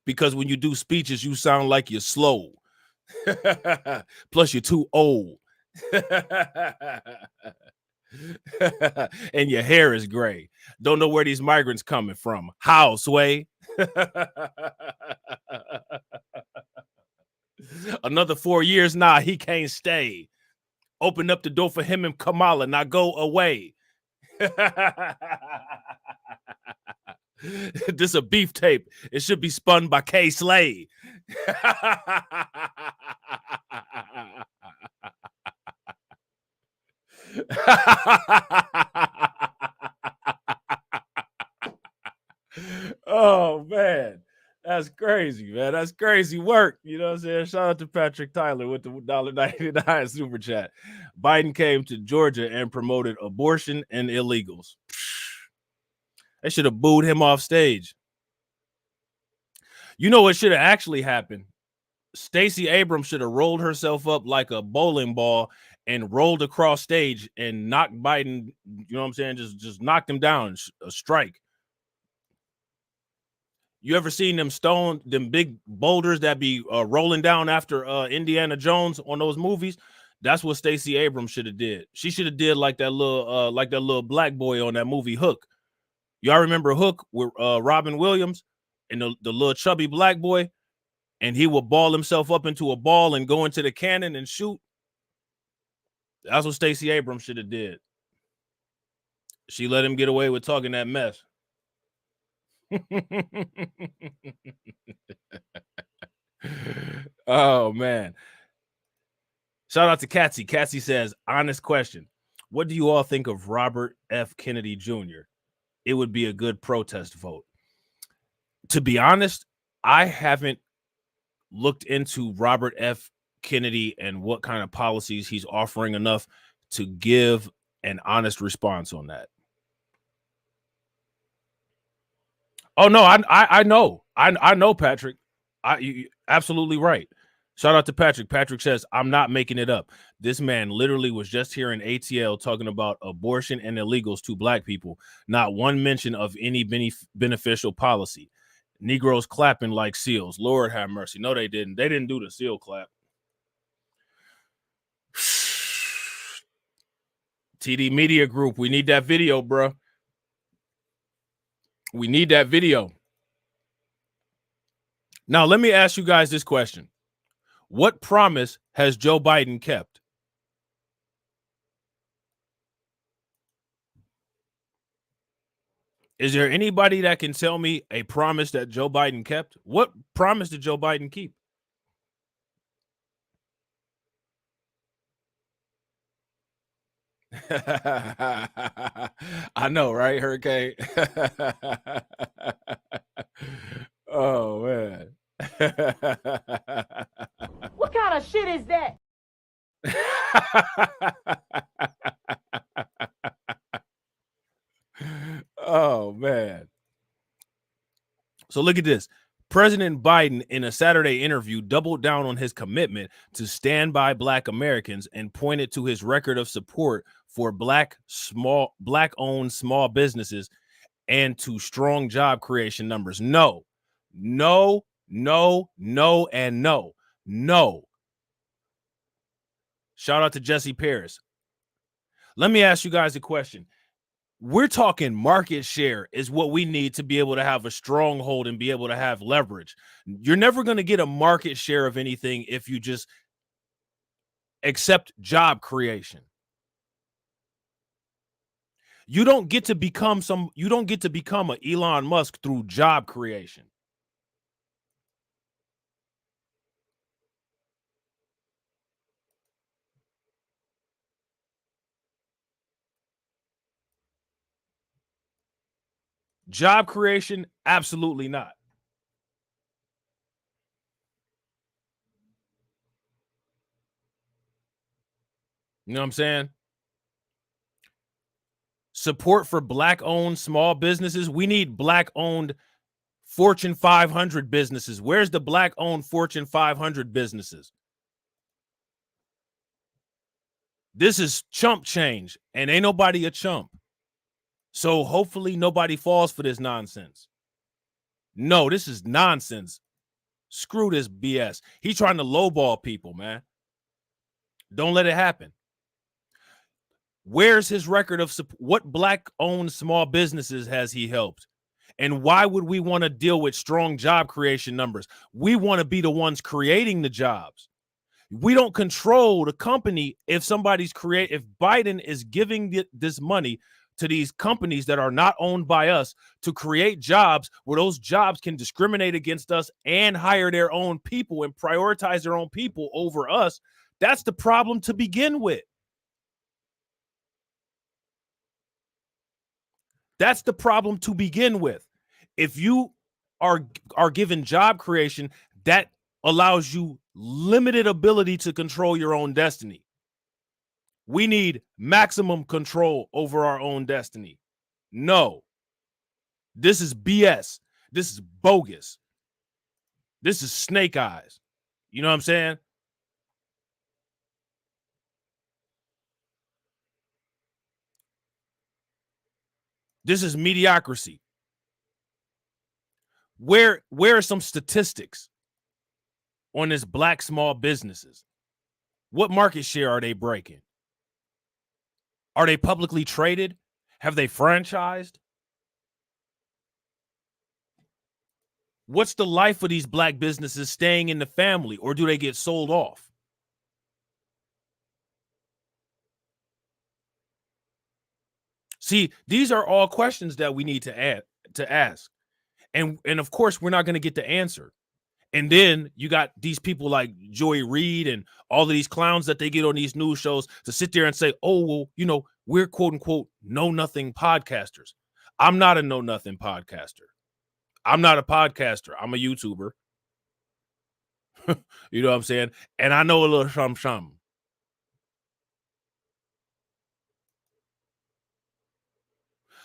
Because when you do speeches, you sound like you're slow. Plus, you're too old. And your hair is gray. Don't know where these migrants coming from. How, Sway? Another 4 years? Nah, he can't stay. Open up the door for him and Kamala. Now go away. This a beef tape. It should be spun by K. Slay. Oh man, that's crazy, man. That's crazy work. You know what I'm saying? Shout out to Patrick Tyler with the $1.99 super chat. Biden came to Georgia and promoted abortion and illegals. They should have booed him off stage. You know what should have actually happened? Stacey Abrams should have rolled herself up like a bowling ball and rolled across stage and knocked Biden, you know what I'm saying? Just knocked him down, a strike. You ever seen them big boulders that be rolling down after Indiana Jones on those movies? That's what Stacey Abrams should have did. She should have did like that little black boy on that movie Hook. Y'all remember Hook with Robin Williams and the little chubby black boy? And he would ball himself up into a ball and go into the cannon and shoot. That's what Stacey Abrams should have did. She let him get away with talking that mess. Oh, man. Shout out to Catsy. Catsy says, honest question. What do you all think of Robert F. Kennedy Jr.? It would be a good protest vote. To be honest, I haven't looked into Robert F. Kennedy and what kind of policies he's offering enough to give an honest response on that. Oh no, I know. I know, Patrick. You absolutely right. Shout out to Patrick. Patrick says, I'm not making it up. This man literally was just here in ATL talking about abortion and illegals to black people. Not one mention of any beneficial policy. Negroes clapping like seals. Lord have mercy. No, they didn't. They didn't do the seal clap. TD Media Group, we need that video, bro. We need that video. Now, let me ask you guys this question. What promise has Joe Biden kept? Is there anybody that can tell me a promise that Joe Biden kept? What promise did Joe Biden keep? I know, right, Hurricane? Oh, man. What kind of shit is that? Oh, man. So look at this. President Biden, in a Saturday interview, doubled down on his commitment to stand by Black Americans and pointed to his record of support for Black-owned small businesses and to strong job creation numbers. No, no, no, no, and no, no. Shout out to Jesse Paris. Let me ask you guys a question. We're talking market share is what we need to be able to have a stronghold and be able to have leverage. You're never going to get a market share of anything if you just accept job creation. You don't get to become an Elon Musk through job creation. Job creation, absolutely not. You know what I'm saying? support for black-owned small businesses. We need black-owned Fortune 500 businesses. Where's the black-owned Fortune 500 businesses? This is chump change, and ain't nobody a chump. So hopefully nobody falls for this nonsense. No, this is nonsense. Screw this BS. He's trying to lowball people, man. Don't let it happen. Where's his record of what black-owned small businesses has he helped? And why would we want to deal with strong job creation numbers? We want to be the ones creating the jobs. We don't control the company. If somebody's if Biden is giving this money to these companies that are not owned by us to create jobs where those jobs can discriminate against us and hire their own people and prioritize their own people over us, that's the problem to begin with. That's the problem to begin with. If you are given job creation, that allows you limited ability to control your own destiny. We need maximum control over our own destiny. No. This is BS. This is bogus. This is snake eyes. You know what I'm saying? This is mediocrity. Where are some statistics on this black small businesses? What market share are they breaking? Are they publicly traded? Have they franchised? What's the life of these black businesses staying in the family, or do they get sold off? See, these are all questions that we need to ask. And of course, we're not going to get the answer. And then you got these people like Joy Reid and all of these clowns that they get on these news shows to sit there and say, oh, well, you know, we're quote unquote know-nothing podcasters. I'm not a know-nothing podcaster. I'm not a podcaster. I'm a YouTuber. You know what I'm saying? And I know a little something.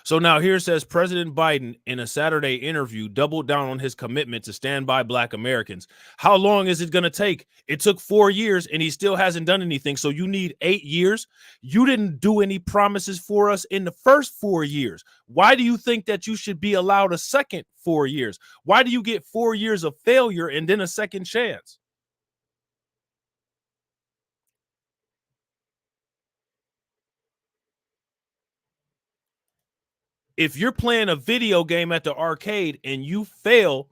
So now here says President Biden in a Saturday interview doubled down on his commitment to stand by black Americans. How long is it going to take? It took 4 years and he still hasn't done anything. So you need 8 years. You didn't do any promises for us in the first 4 years. Why do you think that you should be allowed a second 4 years? Why do you get 4 years of failure and then a second chance? If you're playing a video game at the arcade and you fail,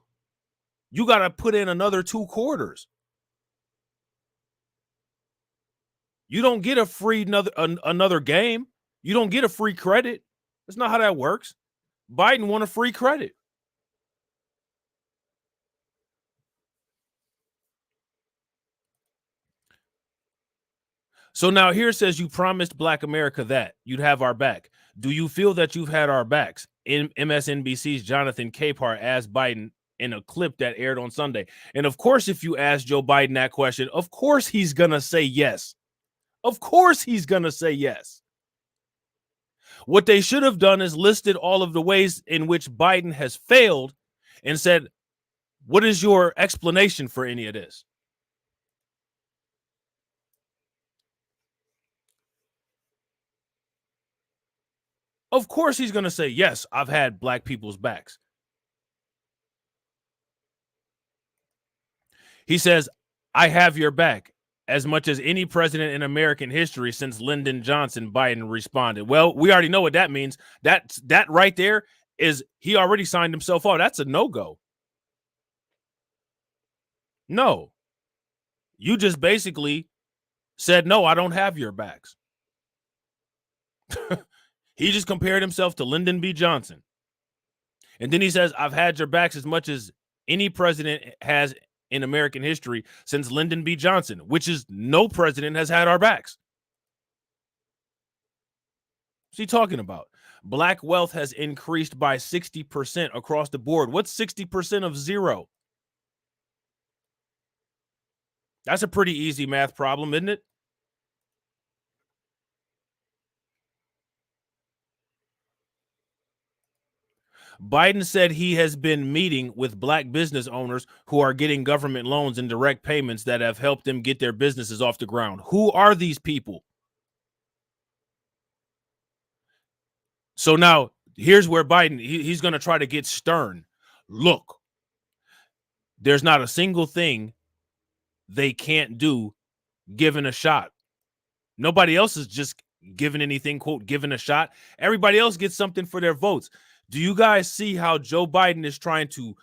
you got to put in another 2 quarters. You don't get a free another game. You don't get a free credit. That's not how that works. Biden won a free credit. So now here says you promised Black America that you'd have our back. Do you feel that you've had our backs? In MSNBC's Jonathan Capehart asked Biden in a clip that aired on Sunday. And of course, if you ask Joe Biden that question, of course he's going to say yes. Of course he's going to say yes. What they should have done is listed all of the ways in which Biden has failed and said, what is your explanation for any of this? Of course he's going to say, yes, I've had black people's backs. He says, I have your back as much as any president in American history since Lyndon Johnson, Biden responded. Well, we already know what that means. That right there is he already signed himself off. That's a no-go. No. You just basically said, no, I don't have your backs. He just compared himself to Lyndon B. Johnson. And then he says, I've had your backs as much as any president has in American history since Lyndon B. Johnson, which is no president has had our backs. What's he talking about? Black wealth has increased by 60% across the board. What's 60% of zero? That's a pretty easy math problem, isn't it? Biden said he has been meeting with black business owners who are getting government loans and direct payments that have helped them get their businesses off the ground. Who are these people? So now here's where Biden, he's going to try to get stern. Look, there's not a single thing they can't do given a shot. Nobody else is just given anything, quote, given a shot. Everybody else gets something for their votes. Do you guys see how Joe Biden is trying to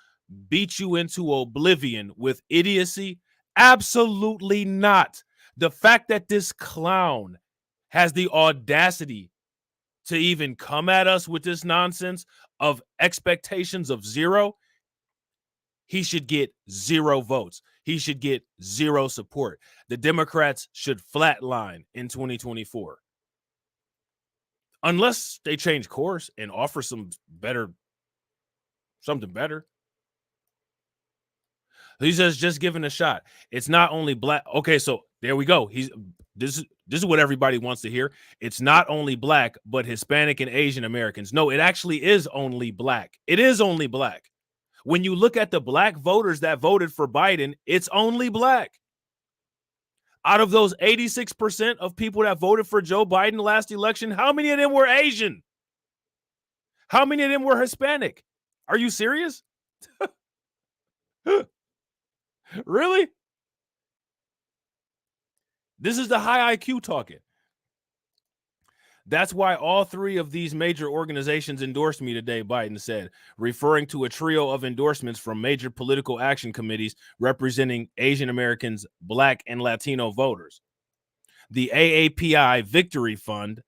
beat you into oblivion with idiocy? Absolutely not. The fact that this clown has the audacity to even come at us with this nonsense of expectations of zero, he should get 0 votes. He should get 0 support. The Democrats should flatline in 2024. Unless they change course and offer something better. He says just giving a shot. It's not only black. Okay, so there we go. This is what everybody wants to hear. It's not only black, but Hispanic and Asian Americans. No, it actually is only black. It is only black. When you look at the black voters that voted for Biden, it's only black. Out of those 86% of people that voted for Joe Biden last election, how many of them were Asian? How many of them were Hispanic? Are you serious? Really? This is the high IQ talking. That's why all 3 of these major organizations endorsed me today, Biden said, referring to a trio of endorsements from major political action committees representing Asian Americans, Black, and Latino voters. The AAPI Victory Fund,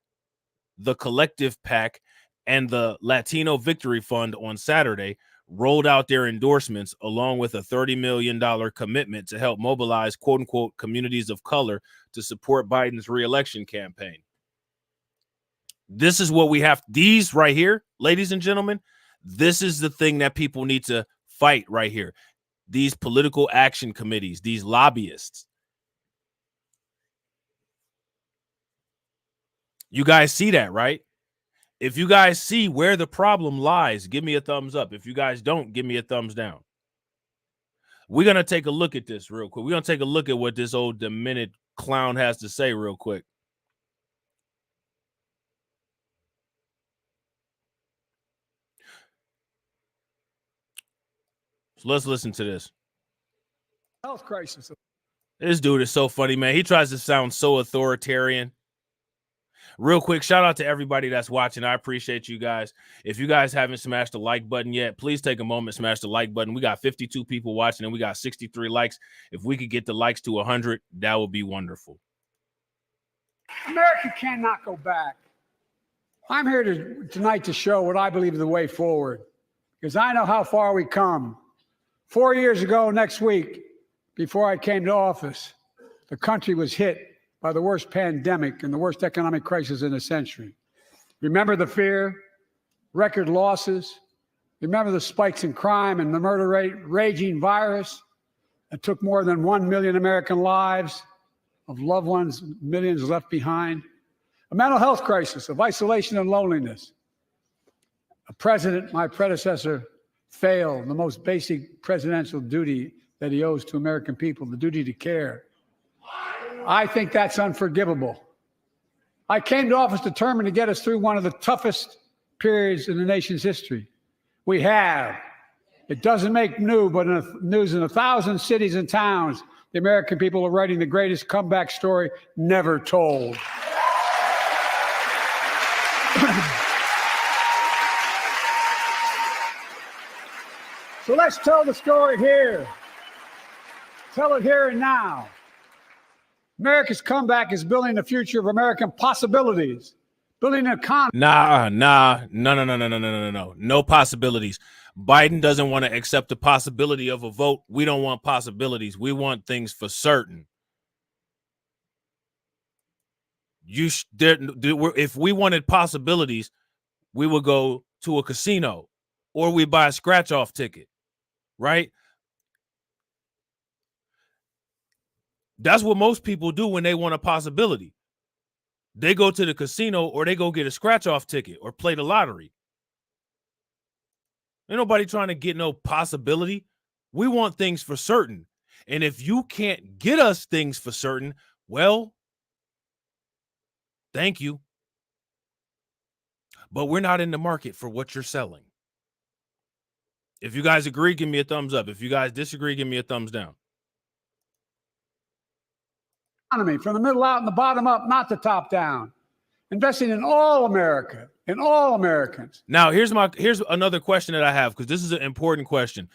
the Collective PAC, and the Latino Victory Fund on Saturday rolled out their endorsements along with a $30 million commitment to help mobilize, quote-unquote, communities of color to support Biden's re-election campaign. This is what we have. These right here, ladies and gentlemen, this is the thing that people need to fight right here. These political action committees, these lobbyists. You guys see that, right? If you guys see where the problem lies, give me a thumbs up. If you guys don't, give me a thumbs down. We're going to take a look at this real quick. We're going to take a look at what this old demented clown has to say real quick. So let's listen to this. Health crisis. This dude is so funny, man. He tries to sound so authoritarian. Real quick, shout out to everybody that's watching. I appreciate you guys. If you guys haven't smashed the like button yet, please take a moment, smash the like button. We got 52 people watching and we got 63 likes. If we could get the likes to 100, that would be wonderful. America cannot go back. I'm here tonight to show what I believe is the way forward, because I know how far we come. 4 years ago next week, before I came to office, the country was hit by the worst pandemic and the worst economic crisis in a century. Remember the fear, record losses. Remember the spikes in crime and the murder rate, raging virus that took more than 1 million American lives of loved ones, millions left behind. A mental health crisis of isolation and loneliness. A president, my predecessor, failed the most basic presidential duty that he owes to American people, the duty to care. I think that's unforgivable. I came to office determined to get us through one of the toughest periods in the nation's history. We have. It doesn't make news in 1,000 cities and towns. The American people are writing the greatest comeback story never told. So let's tell the story here. Tell it here and now. America's comeback is building the future of American possibilities, building an economy. No. No possibilities. Biden doesn't want to accept the possibility of a vote. We don't want possibilities. We want things for certain. If we wanted possibilities, we would go to a casino or we buy a scratch-off ticket, right? That's what most people do when they want a possibility. They go to the casino or they go get a scratch-off ticket or play the lottery. Ain't nobody trying to get no possibility. We want things for certain. And if you can't get us things for certain, well, thank you. But we're not in the market for what you're selling. If you guys agree, give me a thumbs up. If you guys disagree, give me a thumbs down. Economy from the middle out and the bottom up, not the top down. Investing in all America, in all Americans. Now, here's another question that I have, because this is an important question.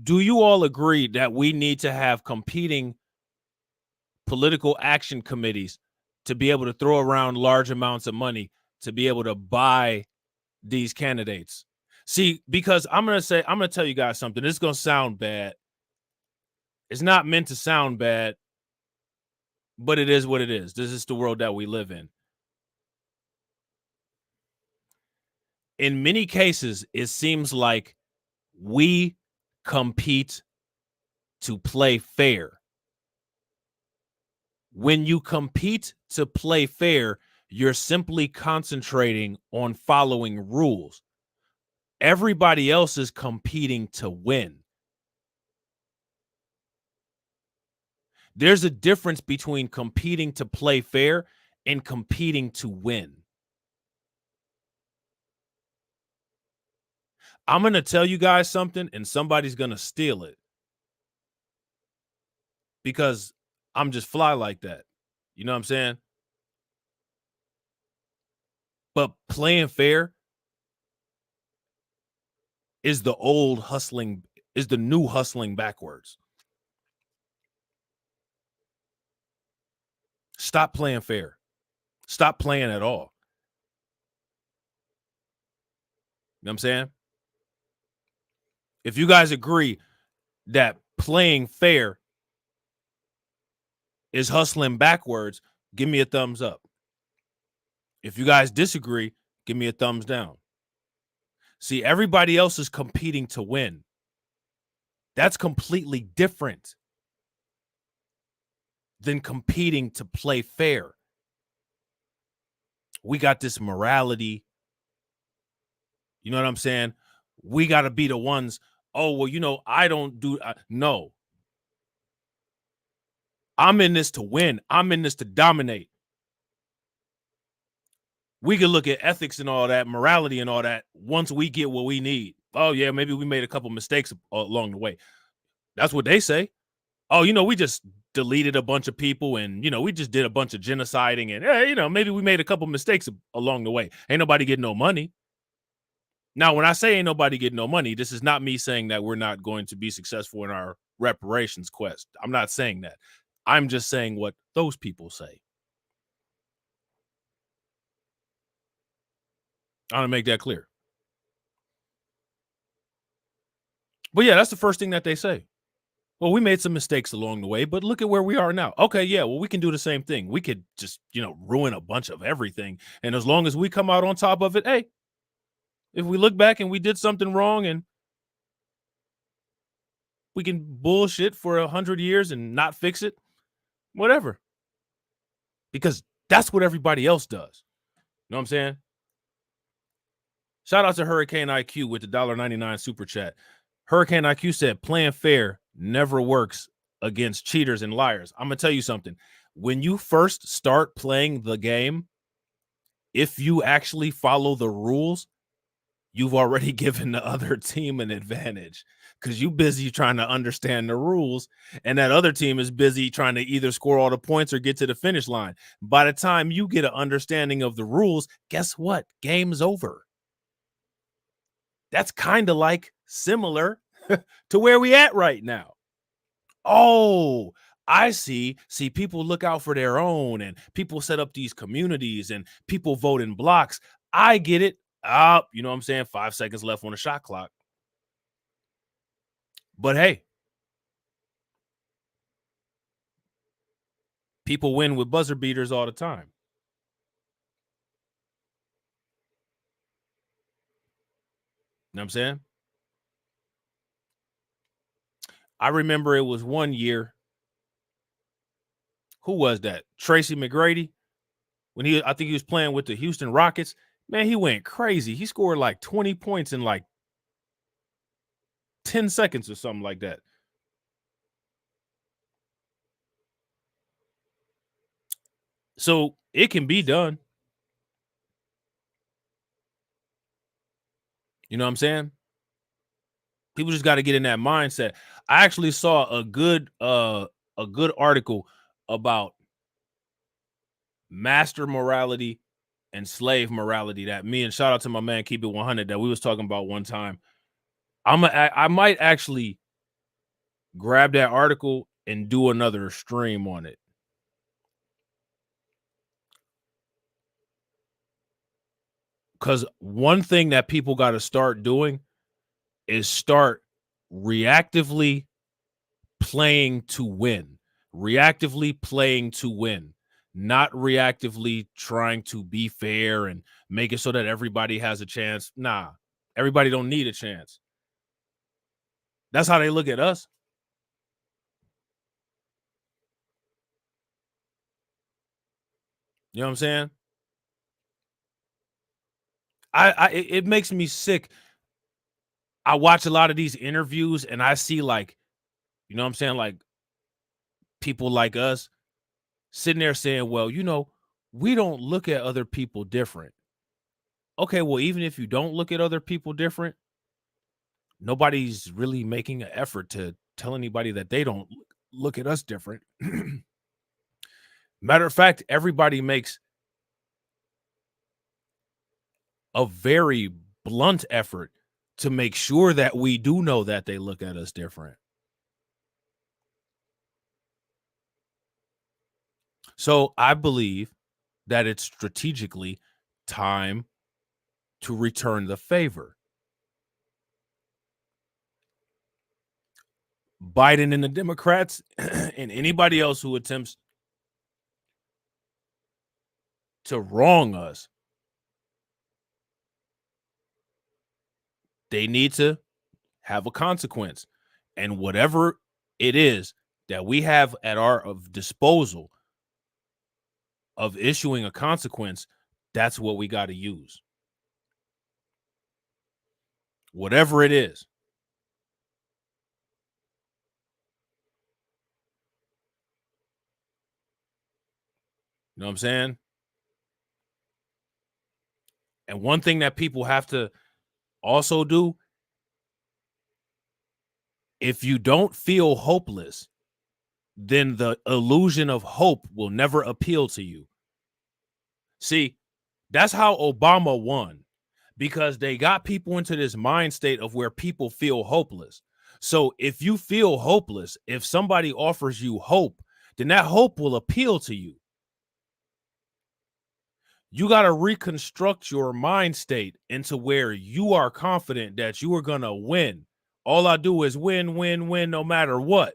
Do you all agree that we need to have competing political action committees to be able to throw around large amounts of money to be able to buy these candidates? See, because I'm going to tell you guys something. This is going to sound bad. It's not meant to sound bad, but it is what it is. This is the world that we live in. In many cases, it seems like we compete to play fair. When you compete to play fair, you're simply concentrating on following rules. Everybody else is competing to win. There's a difference between competing to play fair and competing to win. I'm going to tell you guys something, and somebody's going to steal it, because I'm just fly like that. You know what I'm saying? But playing fair is the old hustling, is the new hustling backwards. Stop playing fair. Stop playing at all. You know what I'm saying? If you guys agree that playing fair is hustling backwards, give me a thumbs up. If you guys disagree, give me a thumbs down. See, everybody else is competing to win. That's completely different than competing to play fair. We got this morality. You know what I'm saying? We got to be the ones. Oh, well, you know, I don't do. No. I'm in this to win. I'm in this to dominate. We can look at ethics and all that, morality and all that, once we get what we need. Oh, yeah, maybe we made a couple mistakes along the way. That's what they say. Oh, you know, we just deleted a bunch of people, and, you know, we just did a bunch of genociding, and, you know, maybe we made a couple mistakes along the way. Ain't nobody getting no money. Now, when I say ain't nobody getting no money, this is not me saying that we're not going to be successful in our reparations quest. I'm not saying that. I'm just saying what those people say. I want to make that clear. But yeah, that's the first thing that they say. Well, we made some mistakes along the way, but look at where we are now. Okay, yeah, well, we can do the same thing. We could just, you know, ruin a bunch of everything. And as long as we come out on top of it, hey, if we look back and we did something wrong and we can bullshit for 100 years and not fix it, whatever. Because that's what everybody else does. You know what I'm saying? Shout out to Hurricane IQ with the $1.99 super chat. Hurricane IQ said, playing fair never works against cheaters and liars. I'm going to tell you something. When you first start playing the game, if you actually follow the rules, you've already given the other team an advantage, because you're busy trying to understand the rules, and that other team is busy trying to either score all the points or get to the finish line. By the time you get an understanding of the rules, guess what? Game's over. That's kind of like similar to where we at right now. Oh, I see. See, people look out for their own, and people set up these communities, and people vote in blocks. I get it. You know what I'm saying? 5 seconds left on the shot clock. But hey, people win with buzzer beaters all the time. You know what I'm saying? I remember it was one year. Who was that? Tracy McGrady. When I think he was playing with the Houston Rockets. Man, he went crazy. He scored like 20 points in like 10 seconds or something like that. So it can be done. You know what I'm saying? People just got to get in that mindset. I actually saw a good article about master morality and slave morality that me and shout out to my man Keep It 100 that we was talking about one time. I might actually grab that article and do another stream on it. Because one thing that people got to start doing is start reactively playing to win. Reactively playing to win. Not reactively trying to be fair and make it so that everybody has a chance. Nah, everybody don't need a chance. That's how they look at us. You know what I'm saying? It makes me sick. I watch a lot of these interviews and I see, like, you know what I'm saying, like people like us sitting there saying, well, you know, we don't look at other people different. Okay, well, even if you don't look at other people different, nobody's really making an effort to tell anybody that they don't look at us different. Matter of fact, everybody makes a very blunt effort to make sure that we do know that they look at us different. So I believe that it's strategically time to return the favor. Biden and the Democrats and anybody else who attempts to wrong us, they need to have a consequence. And whatever it is that we have at our disposal of issuing a consequence, that's what we got to use. Whatever it is. You know what I'm saying? And one thing that people have to also do, if you don't feel hopeless, then the illusion of hope will never appeal to you. See, that's how Obama won, because they got people into this mind state of where people feel hopeless. So if you feel hopeless, if somebody offers you hope, then that hope will appeal to you. You got to reconstruct your mind state into where you are confident that you are going to win. All I do is win, win, win, no matter what.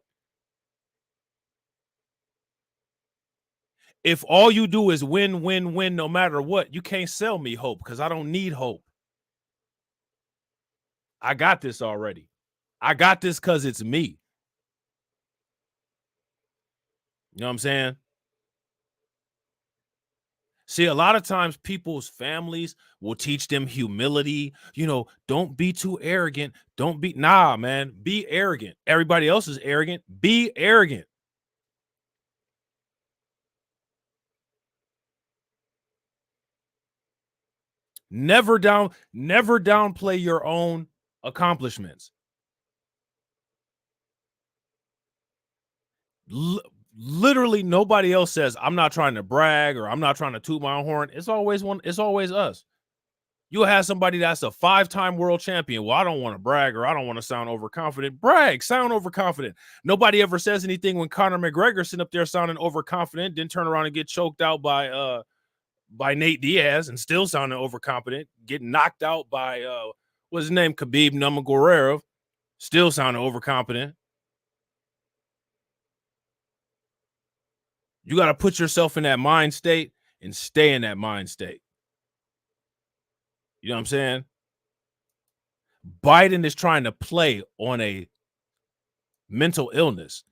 If all you do is win, win, win, no matter what, you can't sell me hope, because I don't need hope. I got this already. I got this because it's me. You know what I'm saying? See, a lot of times people's families will teach them humility. You know, don't be too arrogant. Don't be, nah, man, be arrogant. Everybody else is arrogant. Be arrogant. Never downplay your own accomplishments. Literally nobody else says, I'm not trying to brag or I'm not trying to toot my own horn. It's always us. You'll have somebody that's a 5-time world champion. Well, I don't want to brag or I don't want to sound overconfident. Brag, sound overconfident. Nobody ever says anything when Conor McGregor sitting up there sounding overconfident, then turn around and get choked out by Nate Diaz and still sounding overconfident, getting knocked out by what's his name, Khabib Nurmagomedov, still sounding overconfident. You got to put yourself in that mind state and stay in that mind state. You know what I'm saying? Biden is trying to play on a mental illness.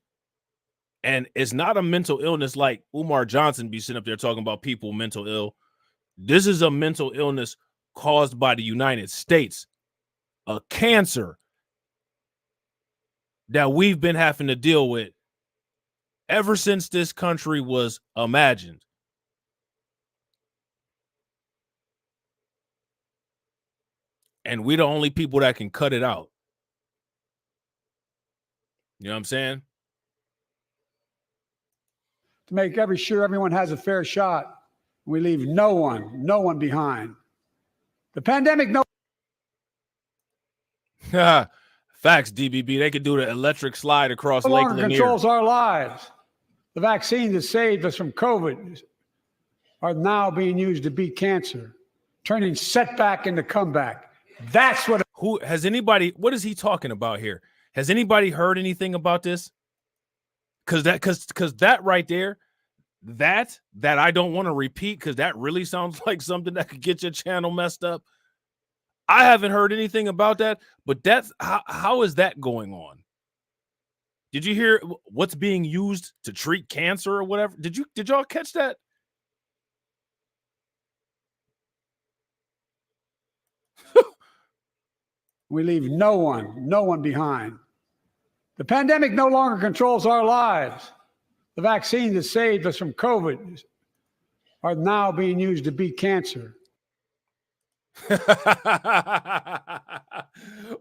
And it's not a mental illness like Umar Johnson be sitting up there talking about people mental ill. This is a mental illness caused by the United States. A cancer that we've been having to deal with ever since this country was imagined. And we're the only people that can cut it out. You know what I'm saying? To make sure everyone has a fair shot. We leave no one behind. The pandemic, Facts, DBB. They could do the electric slide across Lake longer Lanier. controls our lives. The vaccines that saved us from COVID are now being used to beat cancer, turning setback into comeback. That's what. Who has anybody? What is he talking about here? Has anybody heard anything about this? Because that right there, that I don't want to repeat because that really sounds like something that could get your channel messed up. I haven't heard anything about that, but that's how is that going on? Did you hear what's being used to treat cancer or whatever? Did y'all catch that? We leave no one behind. The pandemic no longer controls our lives. The vaccines that saved us from COVID are now being used to beat cancer.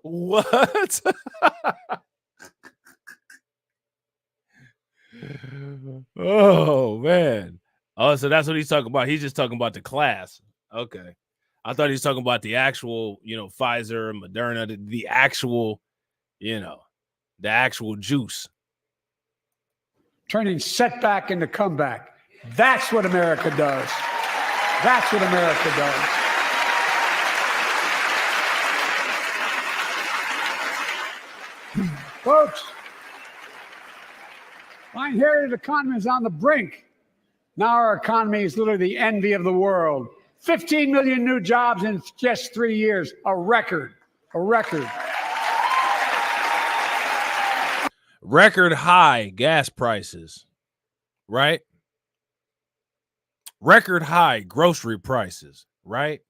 What? Oh, man. Oh, so that's what he's talking about. He's just talking about the class. Okay. I thought he was talking about the actual, Pfizer, Moderna, the actual, the actual juice. Turning setback into comeback. That's what America does. That's what America does. Folks, my inherited economy is on the brink. Now our economy is literally the envy of the world. 15 million new jobs in just 3 years, a record. Record high gas prices, right? Record high grocery prices, right?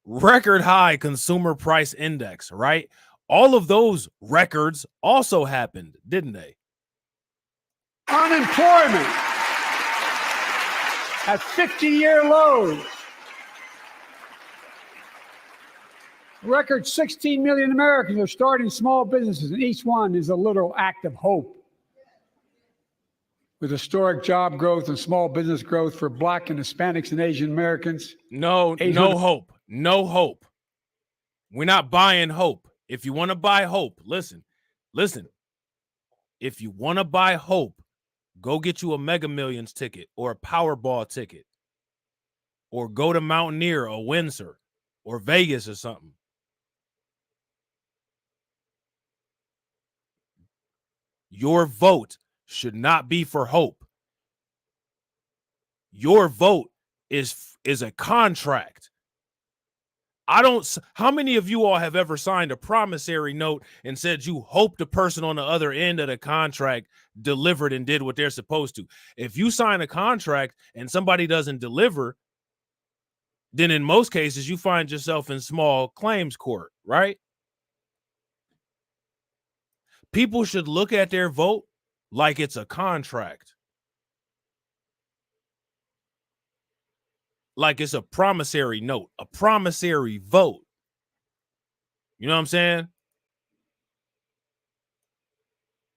Record high consumer price index, right? All of those records also happened, didn't they? Unemployment at 50-year lows. Record 16 million Americans are starting small businesses, and each one is a literal act of hope. With historic job growth and small business growth for Black and Hispanics and Asian Americans. No hope. No hope. We're not buying hope. If you want to buy hope, listen. If you want to buy hope, go get you a Mega Millions ticket or a Powerball ticket, or go to Mountaineer or Windsor or Vegas or something. Your vote should not be for hope. Your vote is a contract. How many of you all have ever signed a promissory note and said you hope the person on the other end of the contract delivered and did what they're supposed to? If you sign a contract and somebody doesn't deliver, then in most cases you find yourself in small claims court, right? People should look at their vote like it's a contract. Like it's a promissory note, a promissory vote. You know what I'm saying?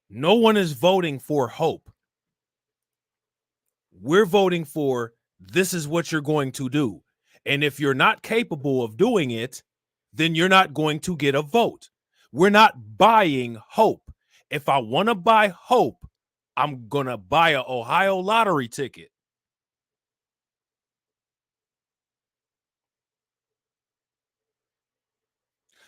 No one is voting for hope. We're voting for this is what you're going to do. And if you're not capable of doing it, then you're not going to get a vote. We're not buying hope. If I want to buy hope, I'm going to buy an Ohio lottery ticket.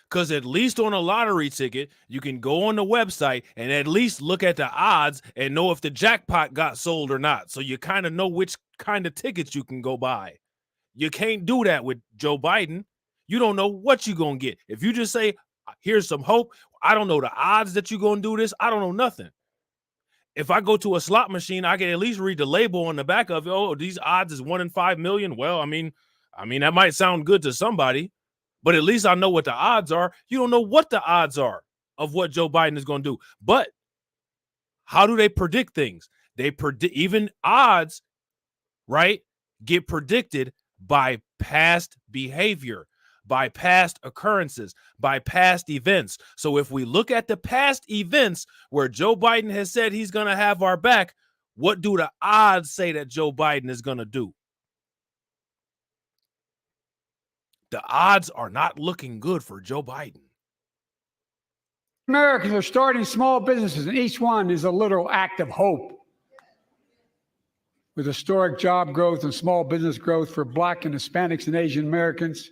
Because at least on a lottery ticket, you can go on the website and at least look at the odds and know if the jackpot got sold or not. So you kind of know which kind of tickets you can go buy. You can't do that with Joe Biden. You don't know what you're going to get. If you just say, here's some hope, I don't know the odds that you're going to do this. I don't know nothing. If I go to a slot machine, I can at least read the label on the back of it. Oh, these odds is 1 in 5 million. Well, I mean, that might sound good to somebody, but at least I know what the odds are. You don't know what the odds are. of what Joe Biden is going to do. But how do they predict things? They predict, even odds, right, get predicted by past behavior, by past occurrences, by past events. So if we look at the past events where Joe Biden has said he's going to have our back, what do the odds say that Joe Biden is going to do? The odds are not looking good for Joe Biden. Americans are starting small businesses, and each one is a literal act of hope. With historic job growth and small business growth for Black and Hispanics and Asian Americans,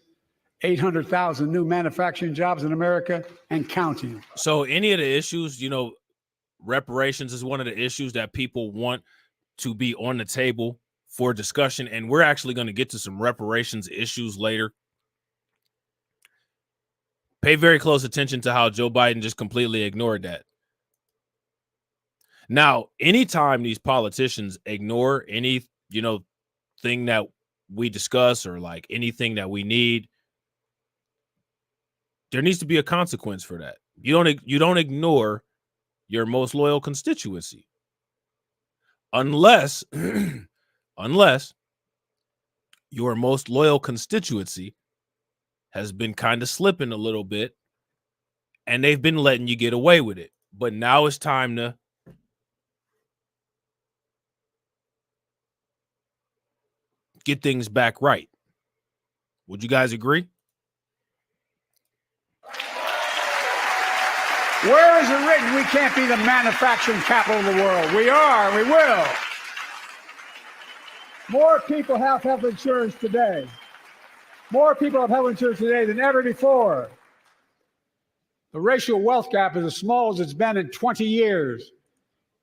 800,000 new manufacturing jobs in America and counting. So any of the issues, you know, reparations is one of the issues that people want to be on the table for discussion, and we're actually going to get to some reparations issues later. Pay very close attention to how Joe Biden just completely ignored that. Now, anytime these politicians ignore any, you know, thing that we discuss or like anything that we need, there needs to be a consequence for that. You don't ignore your most loyal constituency unless your most loyal constituency has been kind of slipping a little bit and they've been letting you get away with it. But now it's time to get things back right. Would you guys agree? Where is it written we can't be the manufacturing capital of the world? We are, we will. More people have health insurance today. More people have health insurance today than ever before. The racial wealth gap is as small as it's been in 20 years.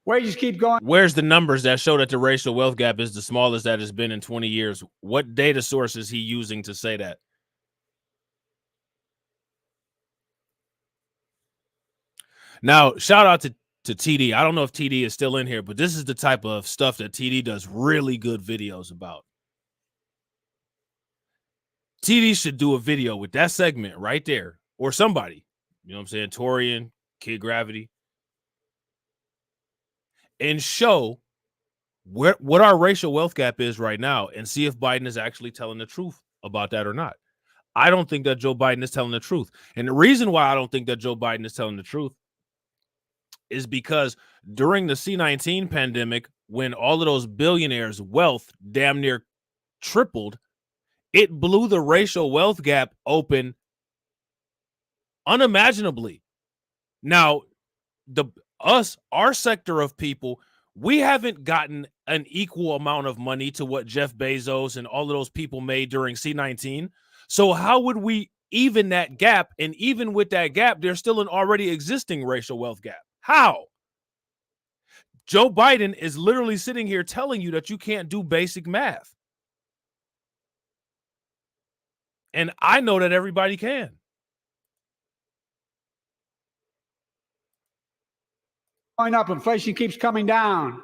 Wages keep going. Where's the numbers that show that the racial wealth gap is the smallest that it's been in 20 years? What data source is he using to say that? Now, shout out to TD. I don't know if TD is still in here, but this is the type of stuff that TD does really good videos about. TD should do a video with that segment right there, or somebody, you know what I'm saying? Torian, Kid Gravity, and show what our racial wealth gap is right now and see if Biden is actually telling the truth about that or not. I don't think that Joe Biden is telling the truth. And the reason why I don't think that Joe Biden is telling the truth is because during the C-19 pandemic, when all of those billionaires' wealth damn near tripled, it blew the racial wealth gap open unimaginably. Now, our sector of people, we haven't gotten an equal amount of money to what Jeff Bezos and all of those people made during C-19. So how would we even that gap? And even with that gap, there's still an already existing racial wealth gap. How? Joe Biden is literally sitting here telling you that you can't do basic math. And I know that everybody can. Going up, inflation keeps coming down.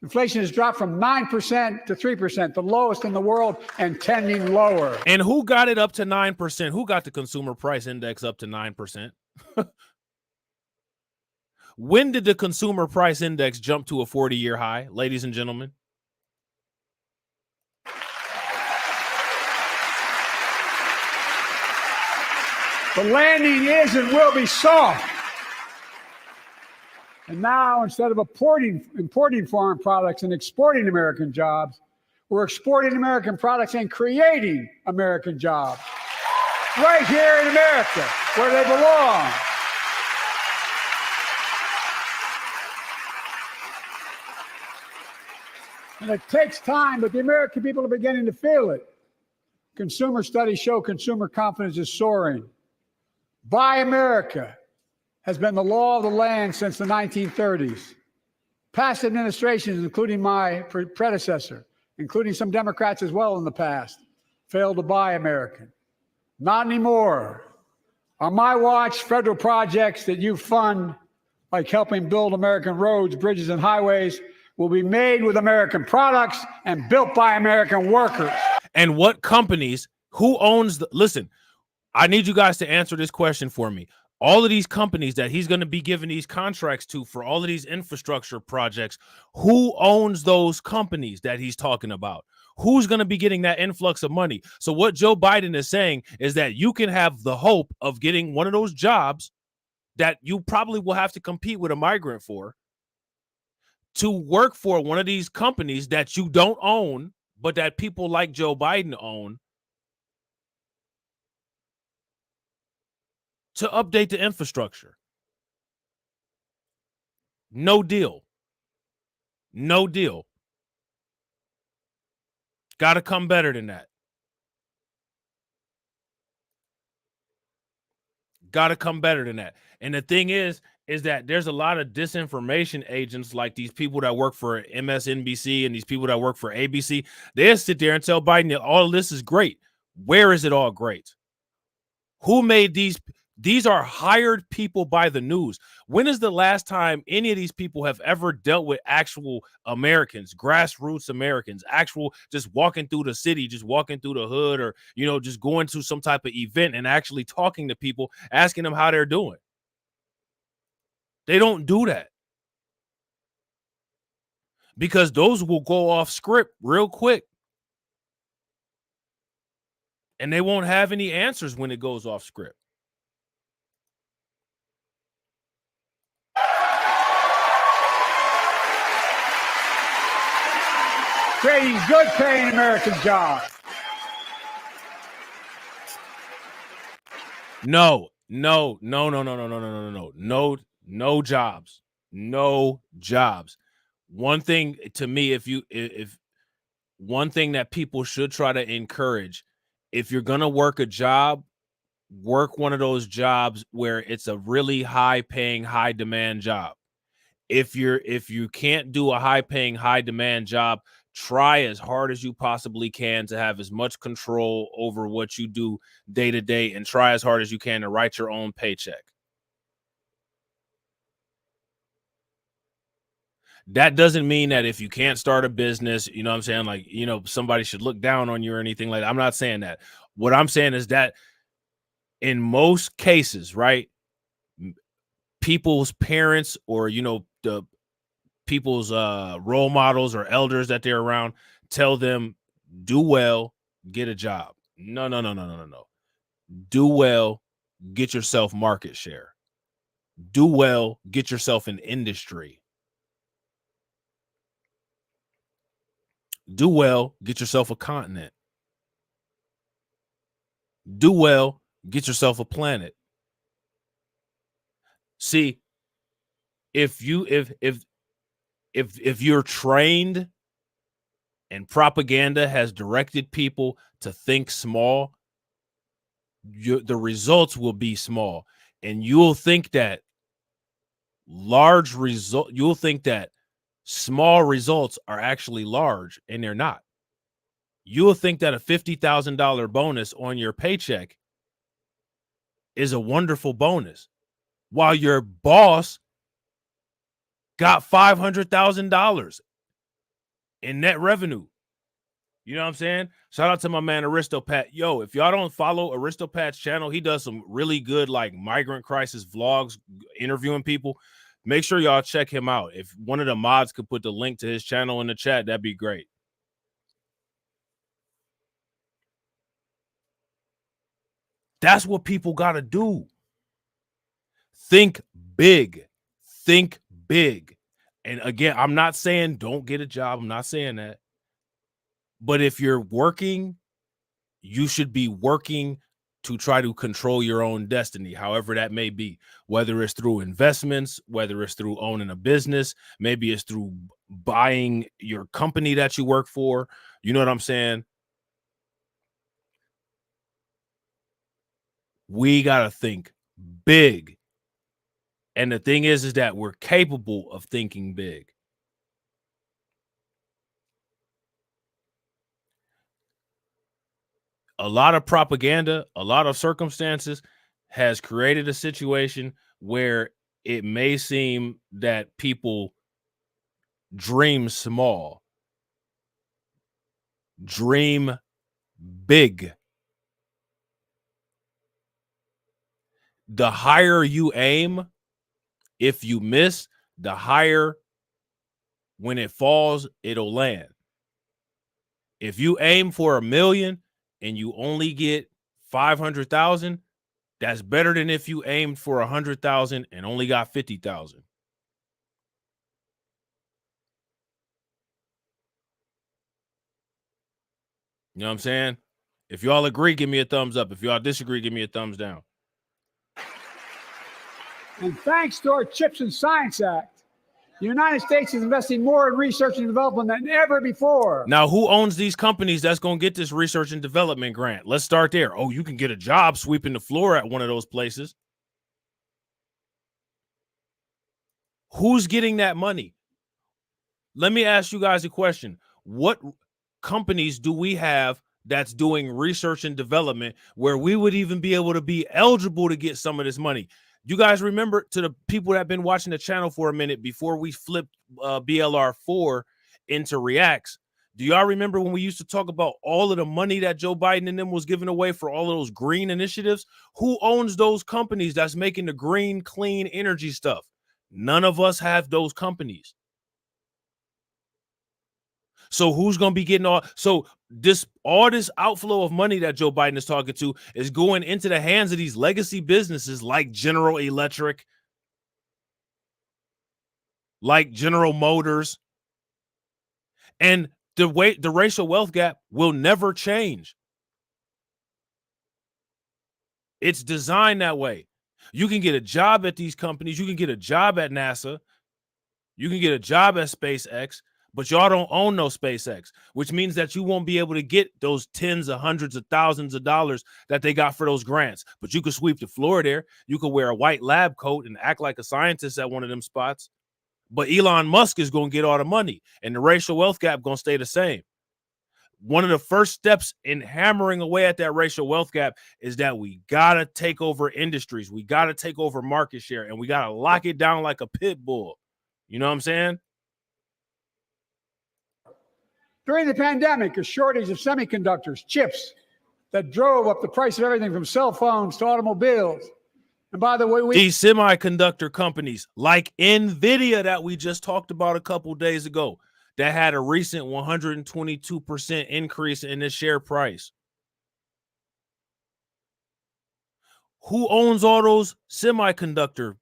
Inflation has dropped from 9% to 3%, the lowest in the world, and tending lower. And who got it up to 9%? Who got the consumer price index up to 9%? When did the consumer price index jump to a 40-year high, ladies and gentlemen? The landing is and will be soft. And now, instead of importing foreign products and exporting American jobs, we're exporting American products and creating American jobs right here in America, where they belong. And it takes time, but the American people are beginning to feel it. Consumer studies show consumer confidence is soaring. Buy America has been the law of the land since the 1930s. Past administrations, including my predecessor, including some Democrats as well in the past, failed to buy American. Not anymore. On my watch, federal projects that you fund, like helping build American roads, bridges, and highways, will be made with American products and built by American workers. And what companies, who owns the, listen, I need you guys to answer this question for me. all of these companies that he's going to be giving these contracts to for all of these infrastructure projects, who owns those companies that he's talking about? Who's going to be getting that influx of money? So what Joe Biden is saying is that you can have the hope of getting one of those jobs that you probably will have to compete with a migrant for, to work for one of these companies that you don't own, but that people like Joe Biden own, to update the infrastructure. No deal. No deal. Got to come better than that. Got to come better than that. And the thing is that there's a lot of disinformation agents like these people that work for MSNBC and these people that work for ABC. They'll sit there and tell Biden that all this is great. Where is it all great? Who made these? These are hired people by the news. When is the last time any of these people have ever dealt with actual Americans, grassroots Americans, actual just walking through the city, just walking through the hood, or, you know, just going to some type of event and actually talking to people, asking them how they're doing? They don't do that because those will go off script real quick. And they won't have any answers when it goes off script. Creating good paying American jobs. No jobs. No jobs. One thing to me, if one thing that people should try to encourage, if you're going to work a job, work one of those jobs where it's a really high paying, high demand job. If you can't do a high paying, high demand job, try as hard as you possibly can to have as much control over what you do day to day, and try as hard as you can to write your own paycheck. That doesn't mean that if you can't start a business, you know what I'm saying, like, you know, somebody should look down on you or anything like that. I'm not saying that. What I'm saying is that in most cases, right, people's parents, or, you know, the people's role models or elders that they're around, tell them, do well, get a job. No. Do well, get yourself market share. Do well, get yourself an industry. Do well, get yourself a continent. Do well, get yourself a planet. See, if you're trained and propaganda has directed people to think small, the results will be small, and you'll think that you'll think that small results are actually large, and they're not. You'll think that a $50,000 bonus on your paycheck is a wonderful bonus, while your boss got $500,000 in net revenue. You know what I'm saying? Shout out to my man Aristopat. Yo, if y'all don't follow Aristopat's channel, he does some really good like migrant crisis vlogs, interviewing people. Make sure y'all check him out. If one of the mods could put the link to his channel in the chat, that'd be great. That's what people got to do. Think big. Think big. And again, I'm not saying don't get a job. I'm not saying that. But if you're working, you should be working to try to control your own destiny, however that may be, whether it's through investments, whether it's through owning a business, maybe it's through buying your company that you work for. You know what I'm saying? We got to think big. And the thing is that we're capable of thinking big. A lot of propaganda, a lot of circumstances has created a situation where it may seem that people dream small. Dream big. the higher you aim, if you miss, the higher when it falls, it'll land. If you aim for 1 million and you only get 500,000, that's better than if you aimed for 100,000 and only got 50,000. You know what I'm saying? If y'all agree, give me a thumbs up. If y'all disagree, give me a thumbs down. And thanks to our CHIPS and Science Act, the United States is investing more in research and development than ever before. Now, who owns these companies that's going to get this research and development grant? Let's start there. Oh, you can get a job sweeping the floor at one of those places. Who's getting that money? Let me ask you guys a question. What companies do we have that's doing research and development where we would even be able to be eligible to get some of this money? You guys remember, to the people that have been watching the channel for a minute before we flipped BLR4 into Reacts, do y'all remember when we used to talk about all of the money that Joe Biden and them was giving away for all of those green initiatives? Who owns those companies that's making the green, clean energy stuff? None of us have those companies. So who's going to be getting all? So all this outflow of money that Joe Biden is talking to is going into the hands of these legacy businesses like General Electric, like General Motors. And the racial wealth gap will never change. It's designed that way. You can get a job at these companies. You can get a job at NASA. You can get a job at SpaceX. But y'all don't own no SpaceX, which means that you won't be able to get those tens of hundreds of thousands of dollars that they got for those grants. But you could sweep the floor there. You could wear a white lab coat and act like a scientist at one of them spots. But Elon Musk is going to get all the money, and the racial wealth gap going to stay the same. One of the first steps in hammering away at that racial wealth gap is that we got to take over industries. We got to take over market share, and we got to lock it down like a pit bull. You know what I'm saying? During the pandemic, a shortage of semiconductors, chips, that drove up the price of everything from cell phones to automobiles. And by the way, these semiconductor companies like NVIDIA that we just talked about a couple days ago, that had a recent 122% increase in its share price. Who owns all those semiconductor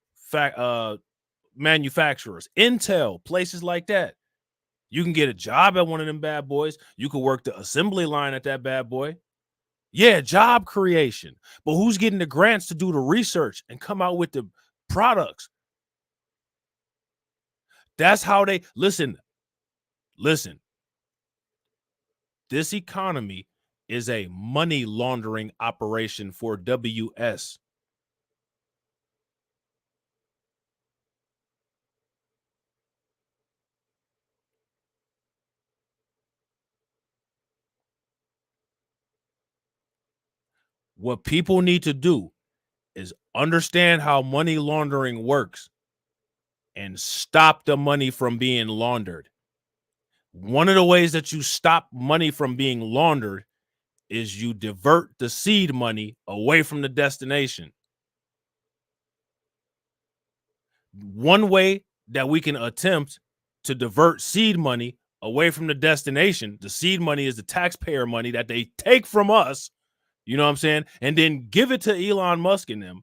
manufacturers? Intel, places like that. You can get a job at one of them bad boys. You could work the assembly line at that bad boy. Yeah, job creation. But who's getting the grants to do the research and come out with the products? That's how they listen. This economy is a money laundering operation for WS. What people need to do is understand how money laundering works and stop the money from being laundered. One of the ways that you stop money from being laundered is you divert the seed money away from the destination. One way that we can attempt to divert seed money away from the destination, the seed money is the taxpayer money that they take from us, you know what I'm saying, and then give it to Elon Musk and them,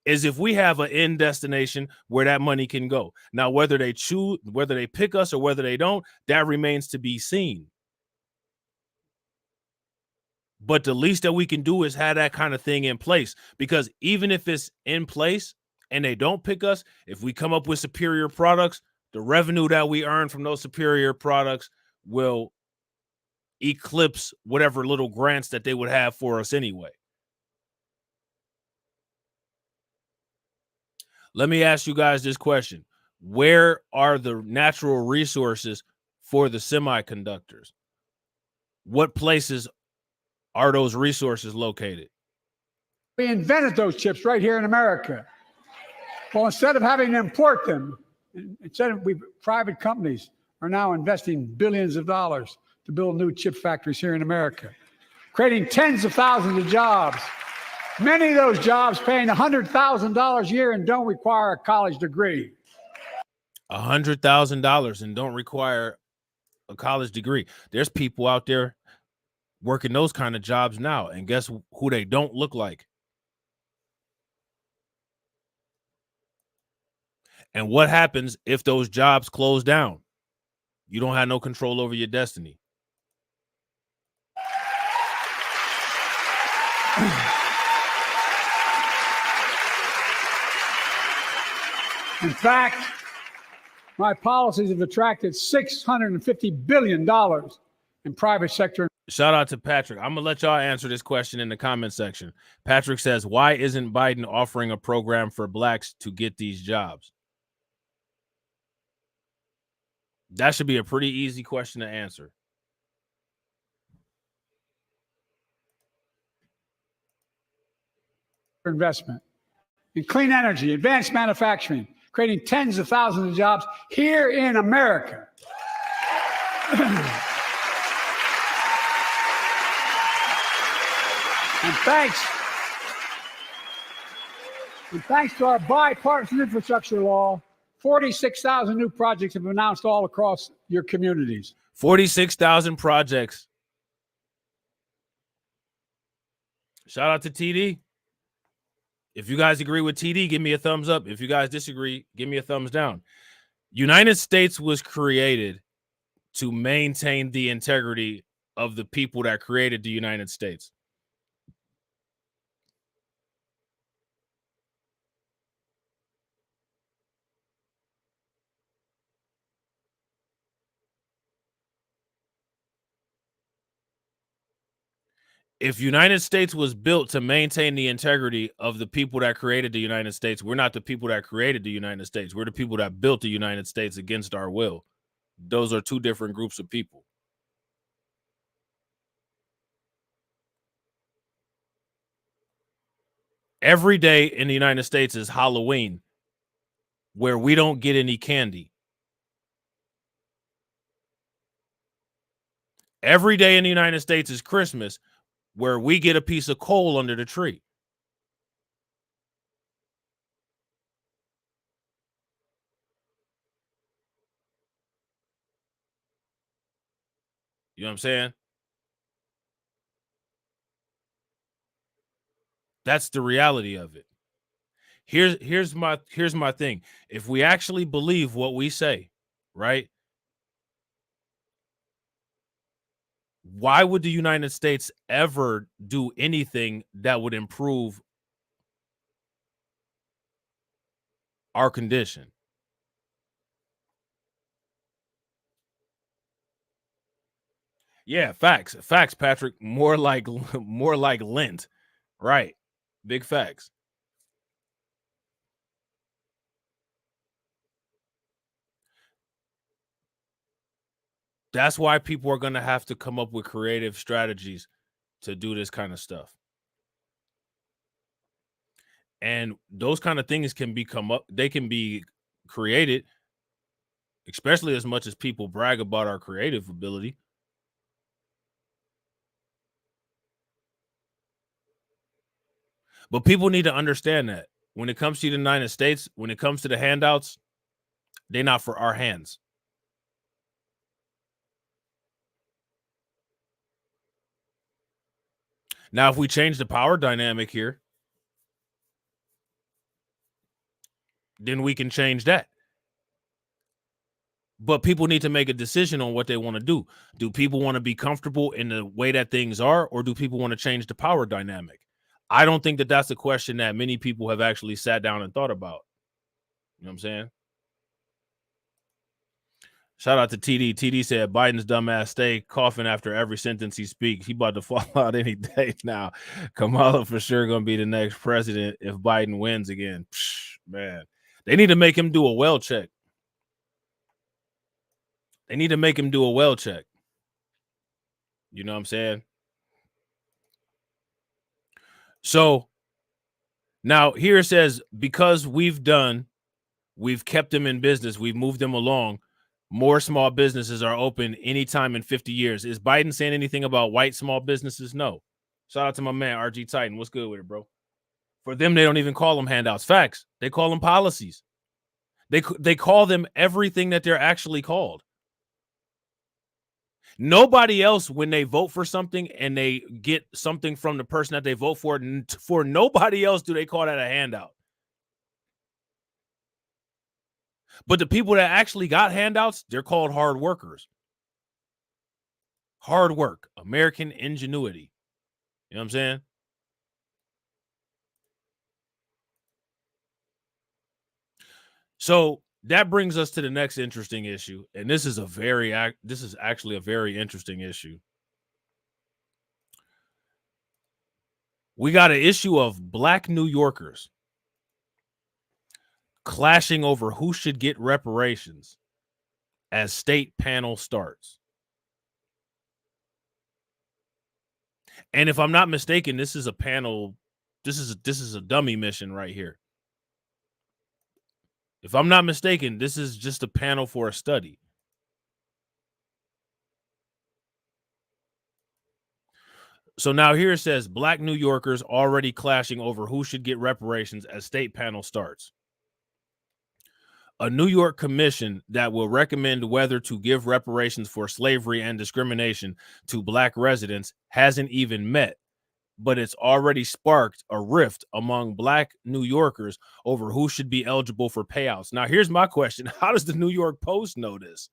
is if we have an end destination where that money can go. Now, whether they choose, whether they pick us or whether they don't, that remains to be seen. But the least that we can do is have that kind of thing in place, because even if it's in place and they don't pick us, if we come up with superior products, the revenue that we earn from those superior products will eclipse whatever little grants that they would have for us anyway. Let me ask you guys this question. Where are the natural resources for the semiconductors? What places are those resources located? We invented those chips right here in America. Well, instead of having to import them, private companies are now investing billions of dollars to build new chip factories here in America, creating tens of thousands of jobs. Many of those jobs paying $100,000 a year and don't require a college degree. $100,000 and don't require a college degree. There's people out there working those kind of jobs now, and guess who they don't look like? And what happens if those jobs close down? You don't have no control over your destiny. In fact, my policies have attracted $650 billion in private sector. Shout out to Patrick. I'm going to let y'all answer this question in the comment section. Patrick says, why isn't Biden offering a program for blacks to get these jobs? That should be a pretty easy question to answer. Investment in clean energy, advanced manufacturing, creating tens of thousands of jobs here in America. And thanks to our bipartisan infrastructure law, 46,000 new projects have been announced all across your communities. 46,000 projects. Shout out to TD. If you guys agree with TD, give me a thumbs up. If you guys disagree, give me a thumbs down. United States was created to maintain the integrity of the people that created the United States. If United States was built to maintain the integrity of the people that created the United States, we're not the people that created the United States. We're the people that built the United States against our will. Those are two different groups of people. Every day in the United States is Halloween, where we don't get any candy. Every day in the United States is Christmas, where we get a piece of coal under the tree. You know what I'm saying? That's the reality of it. Here's my thing. If we actually believe what we say, right? Why would the United States ever do anything that would improve our condition? Yeah, facts, Patrick. More like lint, right? Big facts. That's why people are going to have to come up with creative strategies to do this kind of stuff. And those kind of things can they can be created, especially as much as people brag about our creative ability. But people need to understand that when it comes to the United States, when it comes to the handouts, they're not for our hands. Now, if we change the power dynamic here, then we can change that. But people need to make a decision on what they want to do. Do people want to be comfortable in the way that things are, or do people want to change the power dynamic? I don't think that that's a question that many people have actually sat down and thought about. You know what I'm saying? Shout out to TD. TD said Biden's dumbass stay coughing after every sentence he speaks. He about to fall out any day now. Kamala for sure going to be the next president if Biden wins again. Psh, man, they need to make him do a well check. They need to make him do a well check. You know what I'm saying? So now here it says, because we've kept them in business, we've moved them along. More small businesses are open anytime in 50 years. Is Biden saying anything about white small businesses? No. Shout out to my man, RG Titan. What's good with it, bro? For them, they don't even call them handouts. Facts. They call them policies. They call them everything that they're actually called. Nobody else, when they vote for something and they get something from the person that they vote for nobody else do they call that a handout. But the people that actually got handouts, they're called hard workers. Hard work, American ingenuity. You know what I'm saying? So that brings us to the next interesting issue, and this is actually a very interesting issue. We got an issue of Black New Yorkers clashing over who should get reparations as state panel starts. And if I'm not mistaken, this is a panel. This is a dummy mission right here. If I'm not mistaken, this is just a panel for a study. So now here it says Black New Yorkers already clashing over who should get reparations as state panel starts. A New York commission that will recommend whether to give reparations for slavery and discrimination to Black residents hasn't even met, but it's already sparked a rift among Black New Yorkers over who should be eligible for payouts. Now, here's my question. How does the New York Post know this?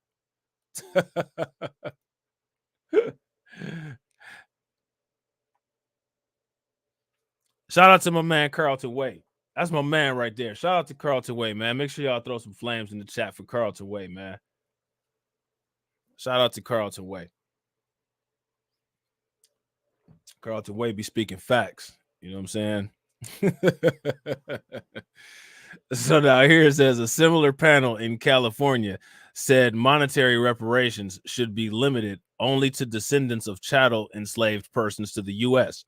Shout out to my man, Carlton Way. That's my man right there. Shout out to Carlton Way, man. Make sure y'all throw some flames in the chat for Carlton Way, man. Shout out to Carlton Way. Carlton Way be speaking facts. You know what I'm saying? So now here it says a similar panel in California said monetary reparations should be limited only to descendants of chattel enslaved persons to the U.S.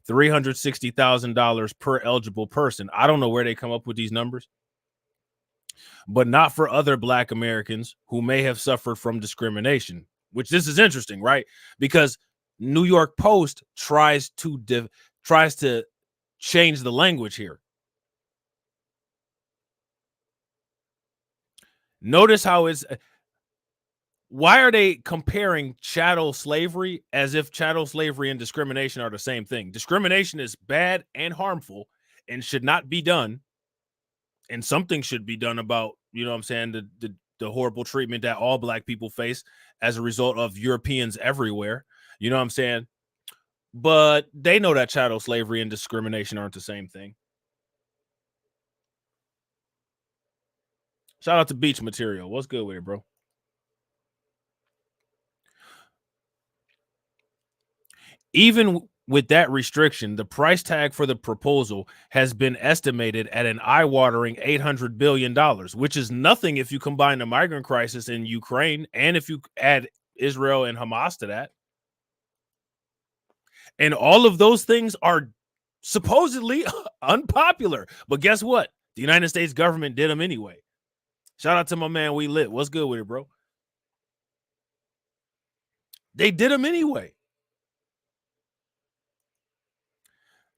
$360,000 per eligible person. I don't know where they come up with these numbers, but not for other Black Americans who may have suffered from discrimination, which this is interesting, right? Because New York Post tries to change the language here. Notice how why are they comparing chattel slavery as if chattel slavery and discrimination are the same thing? Discrimination is bad and harmful and should not be done. And something should be done about, you know what I'm saying, the horrible treatment that all Black people face as a result of Europeans everywhere. You know what I'm saying? But they know that chattel slavery and discrimination aren't the same thing. Shout out to Beach Material. What's good with it, bro? Even with that restriction, the price tag for the proposal has been estimated at an eye-watering $800 billion, which is nothing if you combine the migrant crisis in Ukraine and if you add Israel and Hamas to that. And all of those things are supposedly unpopular. But guess what? The United States government did them anyway. Shout out to my man We Lit. What's good with it, bro? They did them anyway.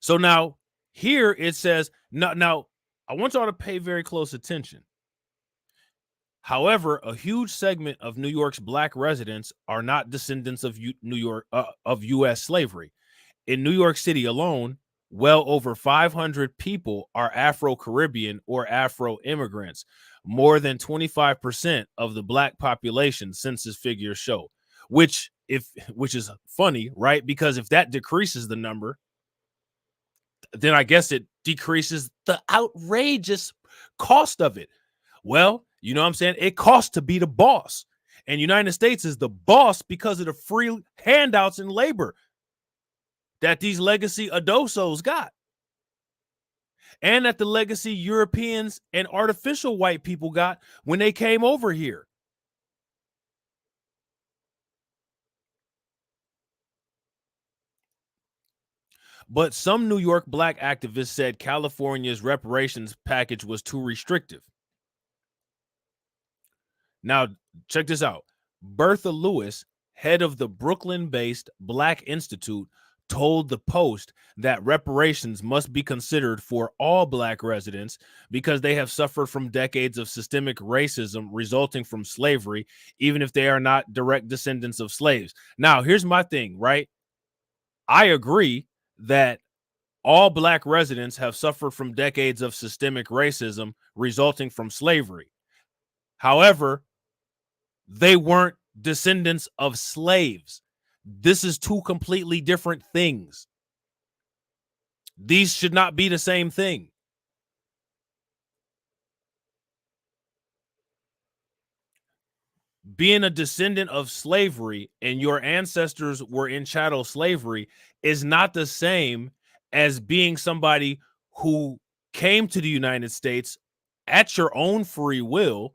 So now here it says, now I want y'all to pay very close attention. However, a huge segment of New York's Black residents are not descendants of U.S. slavery. In New York City alone, well over 500 people are Afro-Caribbean or Afro-immigrants, more than 25% of the Black population, census figures show. Which is funny, right? Because if that decreases the number, then I guess it decreases the outrageous cost of it. Well, you know what I'm saying? It costs to be the boss. And United States is the boss because of the free handouts and labor that these legacy adosos got. And that the legacy Europeans and artificial white people got when they came over here. But some New York Black activists said California's reparations package was too restrictive. Now, check this out. Bertha Lewis, head of the Brooklyn-based Black Institute, told the Post that reparations must be considered for all Black residents because they have suffered from decades of systemic racism resulting from slavery, even if they are not direct descendants of slaves. Now, here's my thing, right? I agree that all Black residents have suffered from decades of systemic racism resulting from slavery. However, they weren't descendants of slaves. This is two completely different things. These should not be the same thing. Being a descendant of slavery and your ancestors were in chattel slavery is not the same as being somebody who came to the United States at your own free will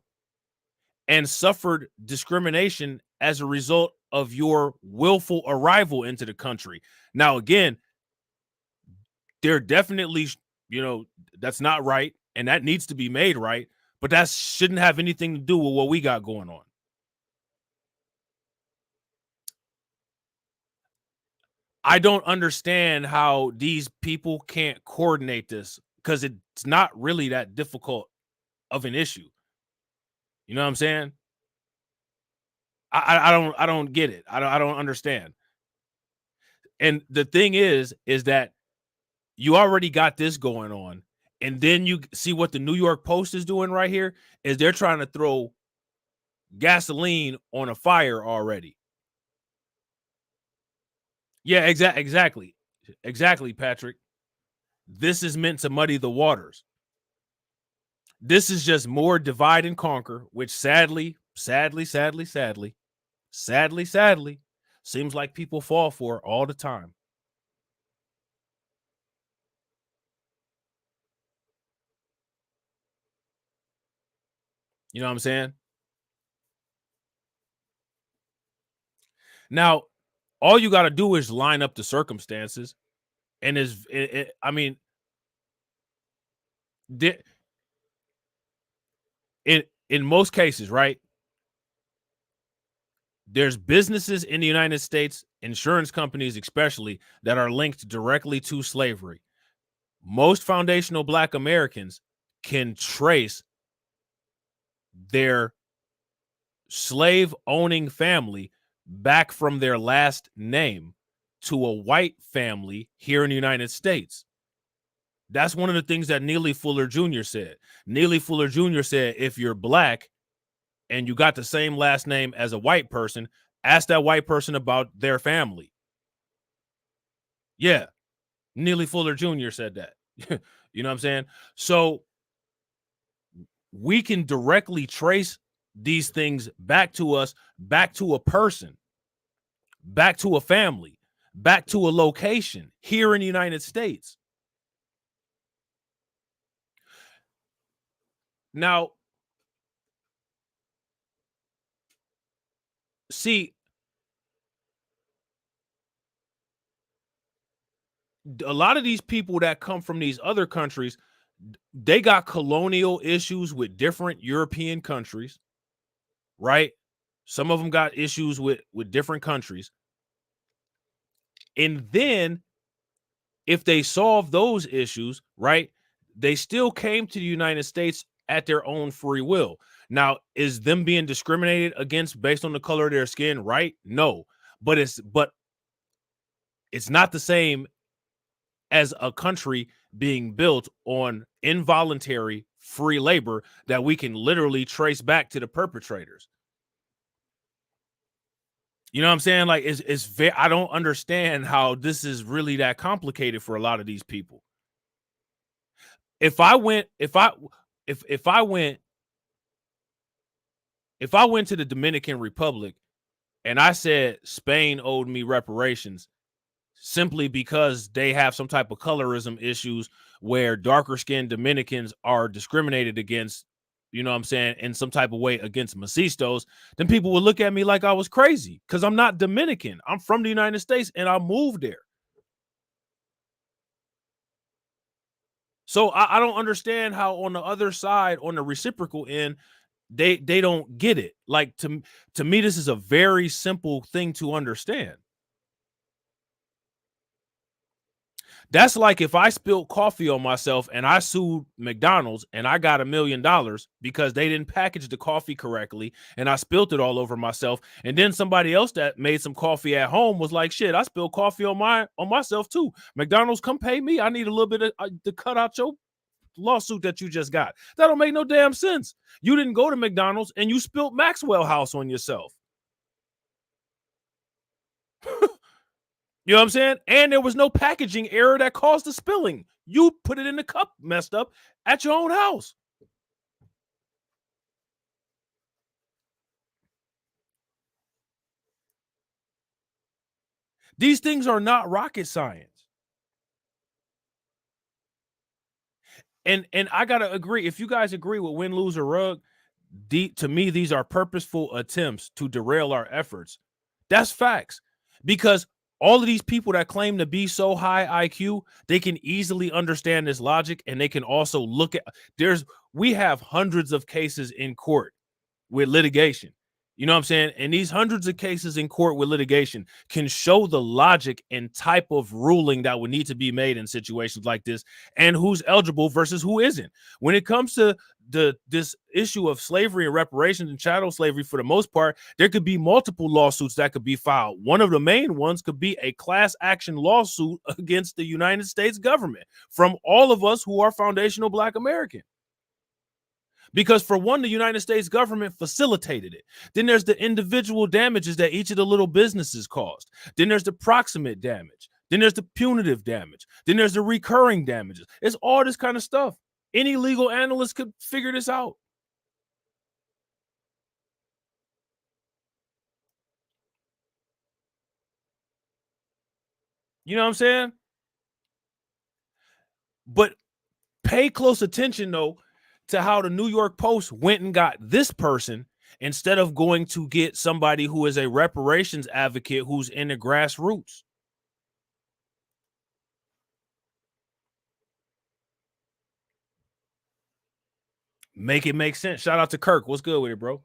and suffered discrimination as a result of your willful arrival into the country. Now, again, they're definitely, that's not right, and that needs to be made right, but that shouldn't have anything to do with what we got going on. I don't understand how these people can't coordinate this, because it's not really that difficult of an issue. You know what I'm saying? I don't get it. I don't understand. And the thing is that you already got this going on, and then you see what the New York Post is doing right here is they're trying to throw gasoline on a fire already. Yeah, exactly, Patrick. This is meant to muddy the waters. This is just more divide and conquer, which sadly, seems like people fall for all the time. You know what I'm saying? Now, all you got to do is line up the circumstances, and I mean, in most cases, right? There's businesses in the United States, insurance companies especially, that are linked directly to slavery. Most foundational Black Americans can trace their slave-owning family back from their last name to a white family here in the United States. That's one of the things that Neely Fuller Jr. said. Neely Fuller Jr. said, if you're Black and you got the same last name as a white person, ask that white person about their family. Yeah, Neely Fuller Jr. said that. You know what I'm saying? So we can directly trace these things back to us, back to a person, back to a family, back to a location here in the United States. Now, see, a lot of these people that come from these other countries, they got colonial issues with different European countries, right? Some of them got issues with different countries. And then if they solve those issues, right, they still came to the United States at their own free will. Now, is them being discriminated against based on the color of their skin right? No, but it's not the same as a country being built on involuntary free labor that we can literally trace back to the perpetrators. You know what I'm saying? Like, it's very, I don't understand how this is really that complicated for a lot of these people. If I went to the Dominican Republic and I said Spain owed me reparations simply because they have some type of colorism issues where darker skinned Dominicans are discriminated against, you know what I'm saying, in some type of way against mestizos, then people would look at me like I was crazy because I'm not Dominican. I'm from the United States and I moved there. So I don't understand how on the other side, on the reciprocal end, they don't get it. Like, to me, this is a very simple thing to understand. That's like if I spilled coffee on myself and I sued McDonald's and I got $1 million because they didn't package the coffee correctly and I spilled it all over myself. And then somebody else that made some coffee at home was like, shit, I spilled coffee on myself too. McDonald's, come pay me. I need a little bit of, to cut out your lawsuit that you just got. That don't make no damn sense. You didn't go to McDonald's and you spilled Maxwell House on yourself. You know what I'm saying? And there was no packaging error that caused the spilling. You put it in the cup messed up at your own house. These things are not rocket science. And I got to agree, if you guys agree with win, lose, or rug, to me, these are purposeful attempts to derail our efforts. That's facts. Because all of these people that claim to be so high IQ, they can easily understand this logic, and they can also look at, we have hundreds of cases in court with litigation. You know what I'm saying? And these hundreds of cases in court with litigation can show the logic and type of ruling that would need to be made in situations like this, and who's eligible versus who isn't. When it comes to this issue of slavery and reparations and chattel slavery, for the most part, there could be multiple lawsuits that could be filed. One of the main ones could be a class action lawsuit against the United States government from all of us who are foundational Black American. Because for one, the United States government facilitated it. Then there's the individual damages that each of the little businesses caused. Then there's the proximate damage. Then there's the punitive damage. Then there's the recurring damages. It's all this kind of stuff. Any legal analyst could figure this out. You know what I'm saying? But pay close attention, though, to how the New York Post went and got this person instead of going to get somebody who is a reparations advocate who's in the grassroots. Make it make sense. Shout out to Kirk. What's good with it, bro?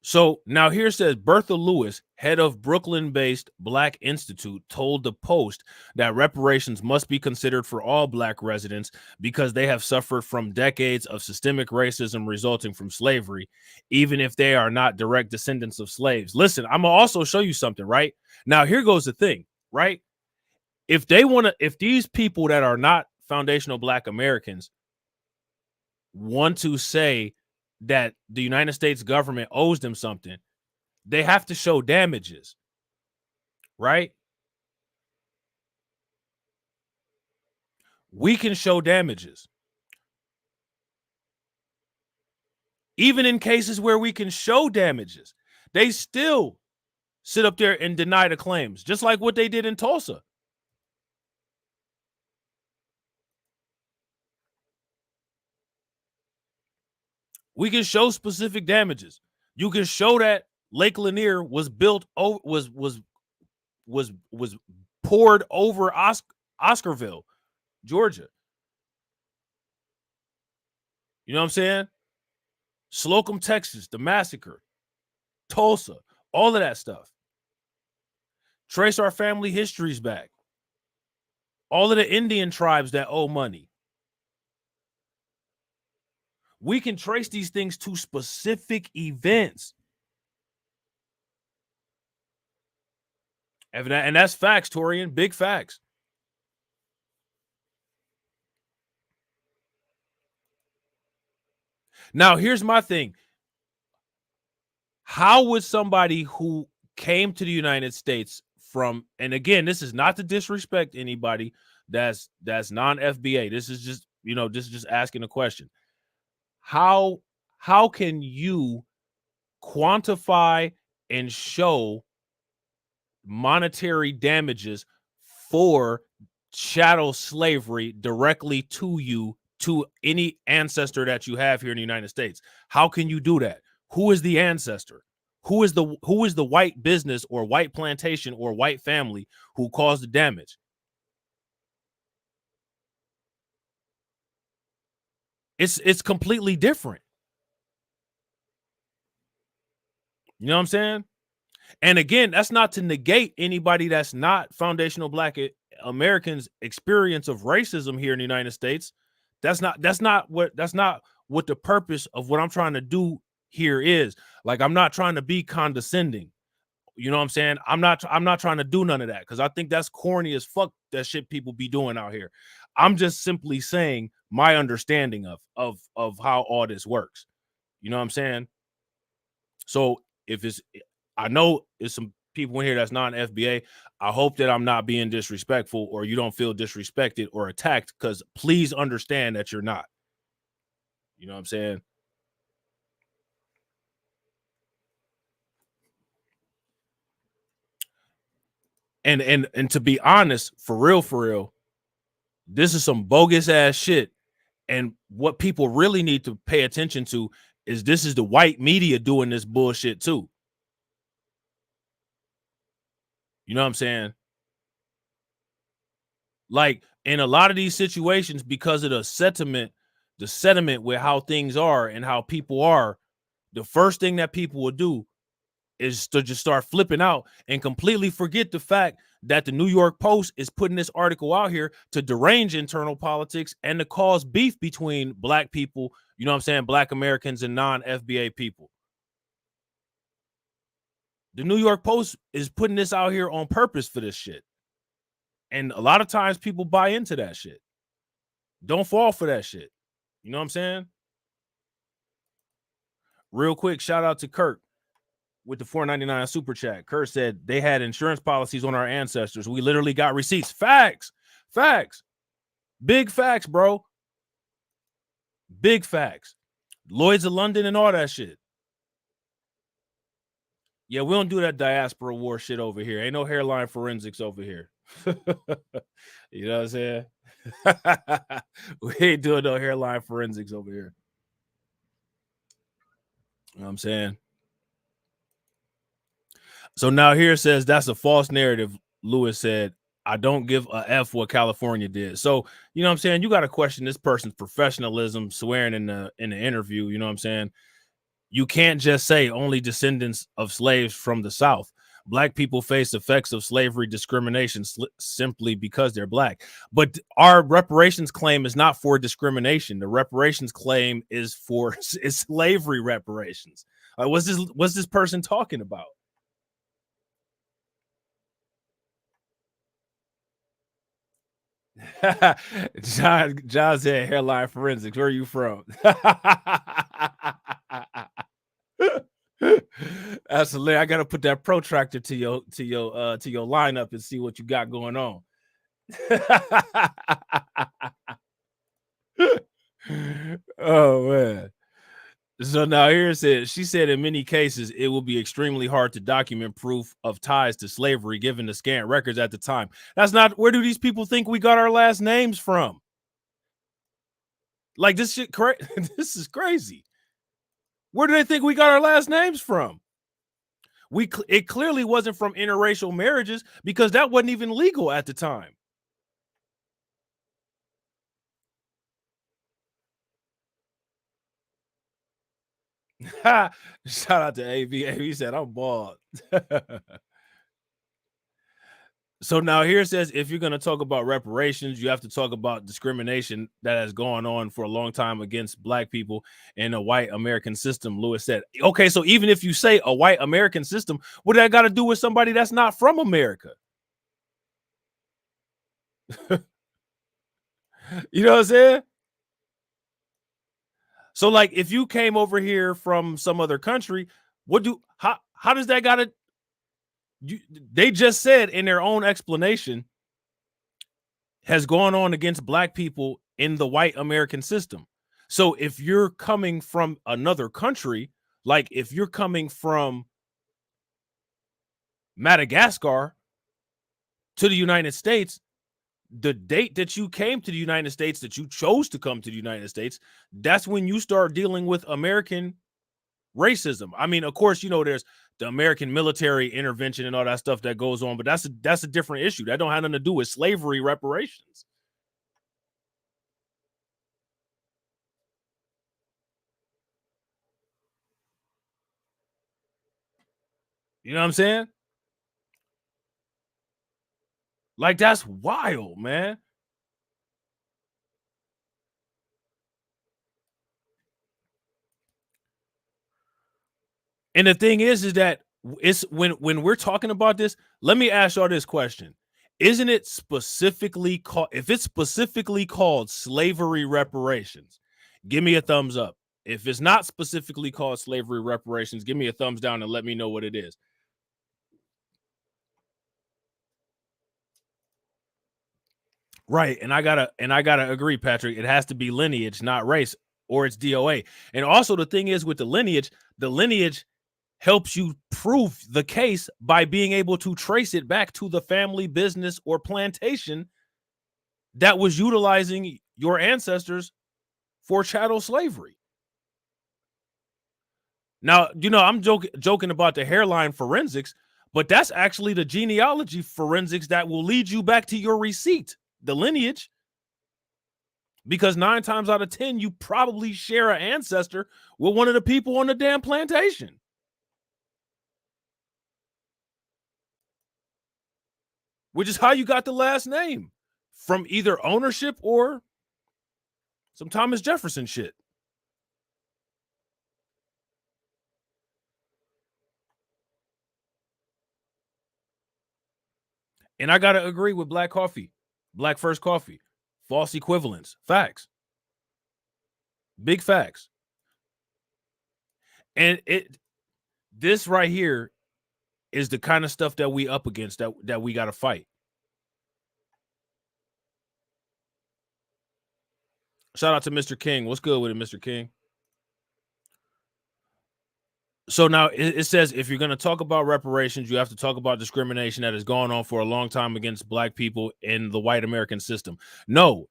So now here says Bertha Lewis, head of Brooklyn-based Black Institute, told the Post that reparations must be considered for all Black residents because they have suffered from decades of systemic racism resulting from slavery, even if they are not direct descendants of slaves. Listen, I'm gonna also show you something, right? Now, here goes the thing, right? If these people that are not foundational Black Americans want to say that the United States government owes them something, they have to show damages, right? We can show damages. Even in cases where we can show damages, they still sit up there and deny the claims, just like what they did in Tulsa. We can show specific damages. You can show that Lake Lanier was built was poured over Oscarville, Georgia. You know what I'm saying? Slocum, Texas, the massacre, Tulsa, all of that stuff. Trace our family histories back. All of the Indian tribes that owe money. We can trace these things to specific events. And that's facts, Torian. Big facts. Now, here's my thing. How would somebody who came to the United States from, and again, this is not to disrespect anybody that's non-FBA. This is just, this is just asking a question. How can you quantify and show monetary damages for chattel slavery directly to you, to any ancestor that you have here in the United States? How can you do that? Who is the ancestor? Who is the white business or white plantation or white family who caused the damage? It's completely different. You know what I'm saying? And again, that's not to negate anybody that's not foundational Black Americans' experience of racism here in the United States. That's not what the purpose of what I'm trying to do here is. Like, I'm not trying to be condescending. You know what I'm saying? I'm not trying to do none of that, because I think that's corny as fuck, that shit people be doing out here. I'm just simply saying my understanding of how all this works. You know what I'm saying? So if it's, I know it's some people in here that's not FBA. I hope that I'm not being disrespectful, or you don't feel disrespected or attacked, because please understand that you're not. You know what I'm saying? And to be honest, for real, this is some bogus ass shit. And what people really need to pay attention to is this is the white media doing this bullshit too. You know what I'm saying? Like, in a lot of these situations, because of the sentiment with how things are and how people are, the first thing that people will do is to just start flipping out and completely forget the fact that the New York Post is putting this article out here to derange internal politics and to cause beef between Black people, you know what I'm saying, Black Americans and non-FBA people. The New York Post is putting this out here on purpose for this shit. And a lot of times people buy into that shit. Don't fall for that shit. You know what I'm saying? Real quick, shout out to Kirk with the $4.99 super chat. Kurt said they had insurance policies on our ancestors. We literally got receipts. Facts. Big facts, bro. Big facts. Lloyd's of London and all that shit. Yeah, we don't do that diaspora war shit over here. Ain't no hairline forensics over here. You know what I'm saying? We ain't doing no hairline forensics over here. You know what I'm saying? So now here it says that's a false narrative. Lewis said, I don't give a F what California did. So, you know what I'm saying? You got to question this person's professionalism, swearing in the interview. You know what I'm saying? You can't just say only descendants of slaves from the South. Black people face effects of slavery discrimination simply because they're Black. But our reparations claim is not for discrimination. The reparations claim is for slavery reparations. What's this person talking about? John said hairline forensics. Where are you from? That's hilarious. I gotta put that protractor to your lineup and see what you got going on. Oh man. So now here it says, she said in many cases it will be extremely hard to document proof of ties to slavery given the scant records at the time. That's not, where do these people think we got our last names from? Like, this shit this is crazy. Where do they think we got our last names from? It clearly wasn't from interracial marriages, because that wasn't even legal at the time. Shout out to AV. He said, I'm bald. So now here it says, if you're going to talk about reparations, you have to talk about discrimination that has gone on for a long time against Black people in a white American system, Lewis said. Okay, so even if you say a white American system, what that got to do with somebody that's not from America? You know what I'm saying? So, like, if you came over here from some other country, how does that got to, they just said in their own explanation, has gone on against Black people in the white American system. So if you're coming from another country, like if you're coming from Madagascar to the United States, the date that you came to the United States, that you chose to come to the United States, that's when you start dealing with American racism. I mean, of course, you know, there's the American military intervention and all that stuff that goes on, but that's a different issue. That don't have nothing to do with slavery reparations. You know what I'm saying? Like, that's wild, man. And the thing is that it's when we're talking about this, let me ask y'all this question. Isn't it specifically called, if it's specifically called slavery reparations, give me a thumbs up. If it's not specifically called slavery reparations, give me a thumbs down and let me know what it is. Right. And I gotta agree, Patrick. It has to be lineage, not race, or it's DOA. And also the thing is with the lineage helps you prove the case by being able to trace it back to the family business or plantation that was utilizing your ancestors for chattel slavery. Now, you know, I'm joking about the hairline forensics, but that's actually the genealogy forensics that will lead you back to your receipt, the lineage. Because 9 times out of 10, you probably share an ancestor with one of the people on the damn plantation. Which is how you got the last name, from either ownership or some Thomas Jefferson shit. And I got to agree with Black Coffee, Black First Coffee, false equivalence, facts, big facts. And this right here is the kind of stuff that we up against, that we got to fight. Shout out to Mr. King. What's good with it, Mr. King? So now it says if you're going to talk about reparations, you have to talk about discrimination that has gone on for a long time against Black people in the white American system. No,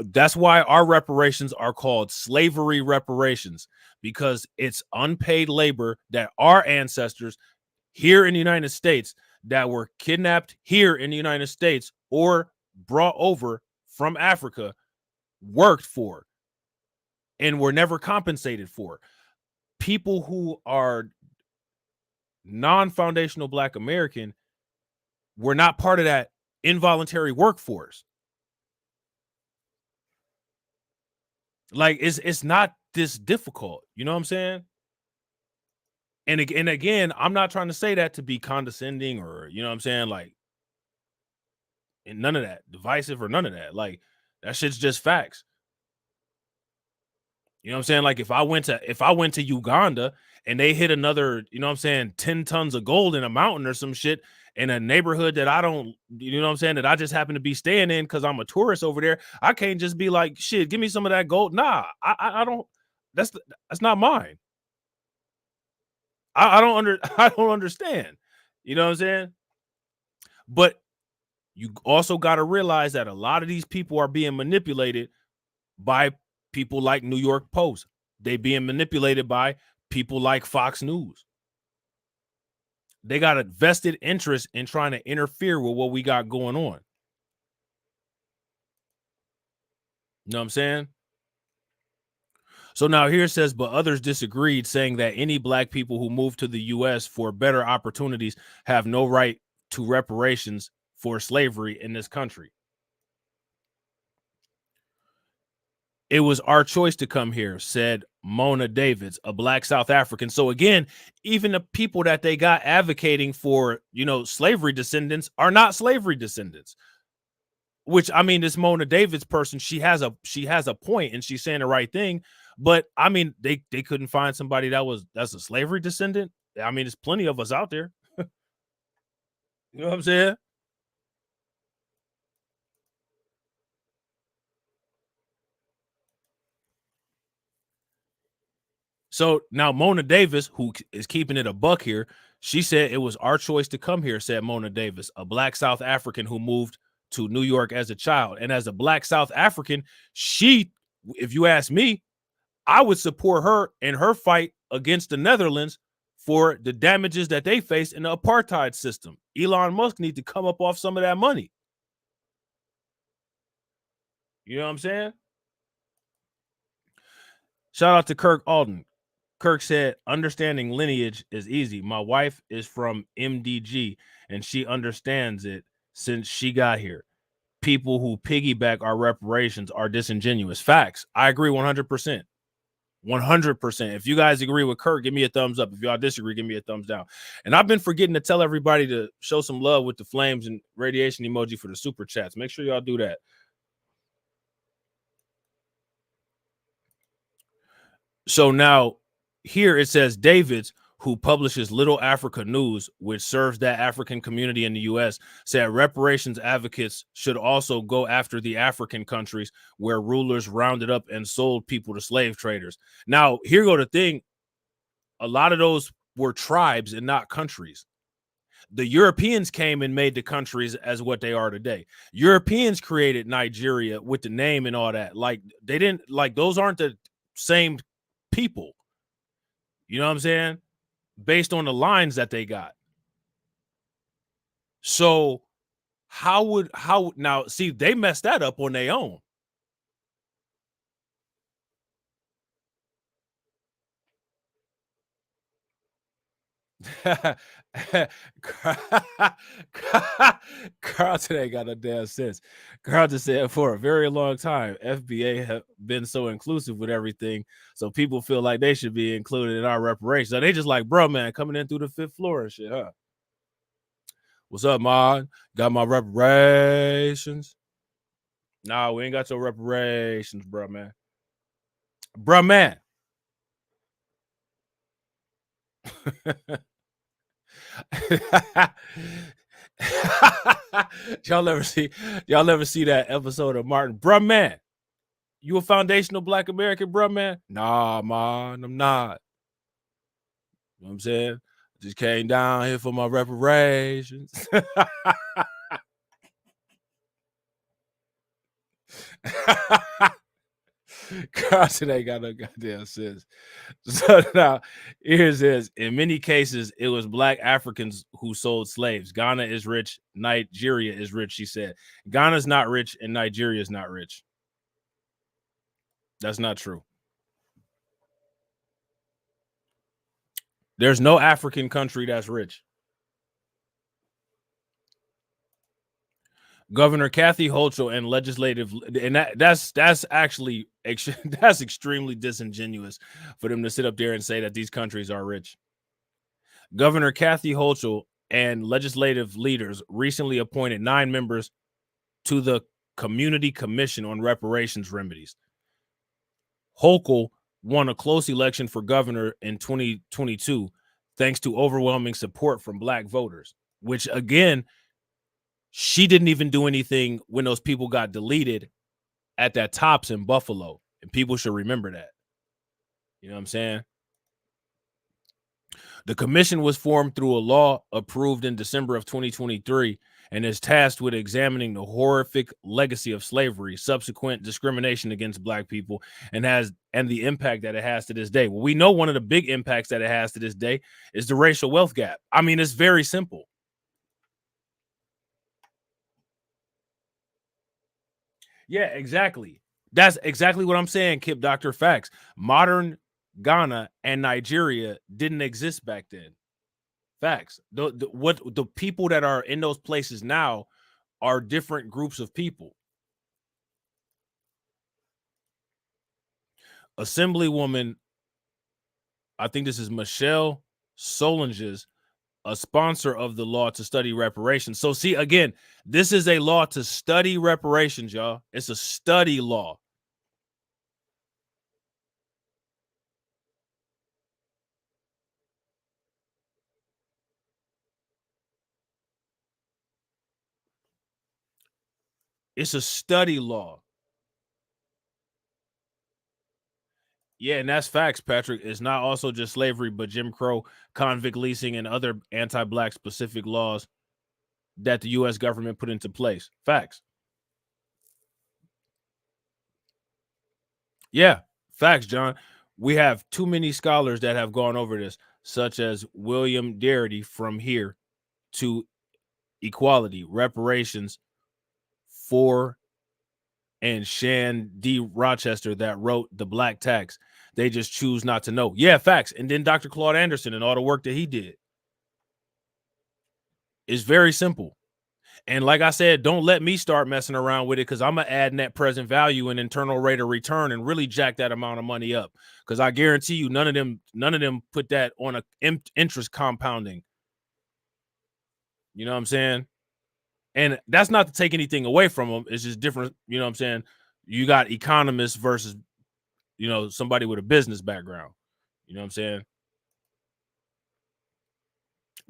that's why our reparations are called slavery reparations, because it's unpaid labor that our ancestors here in the United States that were kidnapped here in the United States or brought over from Africa worked for and were never compensated for. People who are non-foundational Black American were not part of that involuntary workforce. Like, it's not this difficult. You know what I'm saying? And again, I'm not trying to say that to be condescending or, you know what I'm saying, like, and none of that, divisive or none of that. Like, that shit's just facts. You know what I'm saying? Like, if I went to Uganda and they hit another, you know what I'm saying, 10 tons of gold in a mountain or some shit in a neighborhood that I don't, you know what I'm saying, that I just happen to be staying in because I'm a tourist over there, I can't just be like, shit, give me some of that gold. Nah, I don't. That's not mine. I don't understand. You know what I'm saying? But you also got to realize that a lot of these people are being manipulated by people like New York Post. They being manipulated by people like Fox News. They got a vested interest in trying to interfere with what we got going on. You know what I'm saying? So now here it says, but others disagreed, saying that any Black people who moved to the U.S. for better opportunities have no right to reparations for slavery in this country. It was our choice to come here, said Mona Davids, a Black South African. So again, even the people that they got advocating for, you know, slavery descendants are not slavery descendants. Which, I mean, this Mona Davids person, she has a point and she's saying the right thing. But I mean, they couldn't find somebody that's a slavery descendant. I mean, there's plenty of us out there. You know what I'm saying? So now Mona Davis, who is keeping it a buck here, she said it was our choice to come here, said Mona Davis, a Black South African who moved to New York as a child. And as a Black South African, if you ask me, I would support her in her fight against the Netherlands for the damages that they face in the apartheid system. Elon Musk needs to come up off some of that money. You know what I'm saying? Shout out to Kirk Alden. Kirk said, understanding lineage is easy. My wife is from MDG and she understands it since she got here. People who piggyback our reparations are disingenuous. Facts. I agree 100%. 100%. If you guys agree with Kirk, give me a thumbs up. If y'all disagree, give me a thumbs down. And I've been forgetting to tell everybody to show some love with the flames and radiation emoji for the super chats. Make sure y'all do that. So now here it says Davids, who publishes Little Africa News, which serves that African community in the U.S., said reparations advocates should also go after the African countries where rulers rounded up and sold people to slave traders. Now, here go the thing. A lot of those were tribes and not countries. The Europeans came and made the countries as what they are today. Europeans created Nigeria with the name and all that. Like, they didn't, like, those aren't the same people. You know what I'm saying? Based on the lines that they got. So how now see, they messed that up on their own. Carlton ain't got no damn sense. Carlton said for a very long time, FBA have been so inclusive with everything, so people feel like they should be included in our reparations. So they just like, bro, man, coming in through the 5th floor and shit, huh? What's up, Mod? Got my reparations? Nah, we ain't got your reparations, bro, man. Bro, man. y'all ever see that episode of Martin? Bruh, man, you a foundational Black American, bruh, man? Nah, man, I'm not. You know what I'm saying? Just came down here for my reparations. Carson ain't got no goddamn sense. So now, here's this. In many cases, it was Black Africans who sold slaves. Ghana is rich. Nigeria is rich, she said. Ghana's not rich and Nigeria is not rich. That's not true. There's no African country that's rich. Governor Kathy Hochul and legislative, and that's actually that's extremely disingenuous for them to sit up there and say that these countries are rich. Governor Kathy Hochul and legislative leaders recently appointed 9 members to the Community Commission on Reparations Remedies. Hochul won a close election for governor in 2022 thanks to overwhelming support from Black voters, which again, she didn't even do anything when those people got deleted at that Tops in Buffalo. And people should remember that. You know what I'm saying? The commission was formed through a law approved in December of 2023 and is tasked with examining the horrific legacy of slavery, subsequent discrimination against Black people, and the impact that it has to this day. Well, we know one of the big impacts that it has to this day is the racial wealth gap. I mean, it's very simple. Yeah, exactly. That's exactly what I'm saying, Kip Dr. Facts. Modern Ghana and Nigeria didn't exist back then. Facts. The people that are in those places now are different groups of people. Assemblywoman, I think this is Michelle Solanges, a sponsor of the law to study reparations. So see, again, this is a law to study reparations, y'all. It's a study law. It's a study law. Yeah, and that's facts, Patrick. It's not also just slavery, but Jim Crow, convict leasing, and other anti-Black specific laws that the U.S. government put into place. Facts. Yeah, facts, John. We have too many scholars that have gone over this, such as William Darity from Here to Equality, Reparations for, and Shan D. Rochester that wrote The Black Tax. They just choose not to know. Yeah, facts. And then Dr. Claude Anderson and all the work that he did is very simple. And like I said, don't let me start messing around with it, because I'm going to add net present value and internal rate of return and really jack that amount of money up. Because I guarantee you, none of them put that on a interest compounding. You know what I'm saying? And that's not to take anything away from them. It's just different. You know what I'm saying? You got economists versus, somebody with a business background. You know what I'm saying?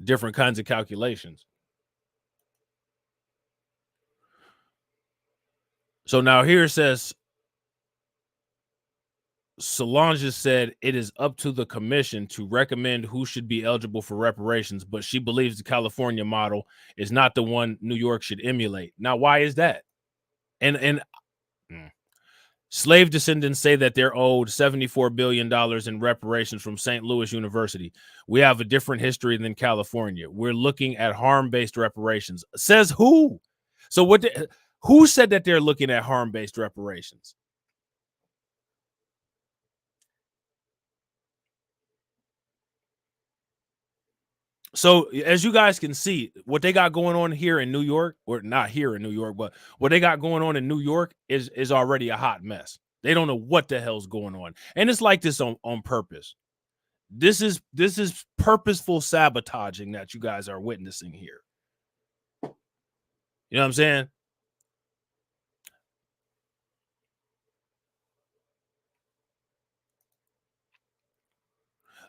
Different kinds of calculations. So now here it says, Solange said it is up to the commission to recommend who should be eligible for reparations, but she believes the California model is not the one New York should emulate. Now, why is that? And slave descendants say that they're owed $74 billion in reparations from St. Louis University. We have a different history than California. We're looking at harm-based reparations. Says who? So who said that they're looking at harm-based reparations? So as you guys can see, what they got going on here in New York, or not here in New York, but what they got going on in New York is already a hot mess. They don't know what the hell's going on. And it's like this on purpose. This is purposeful sabotaging that you guys are witnessing here. You know what I'm saying?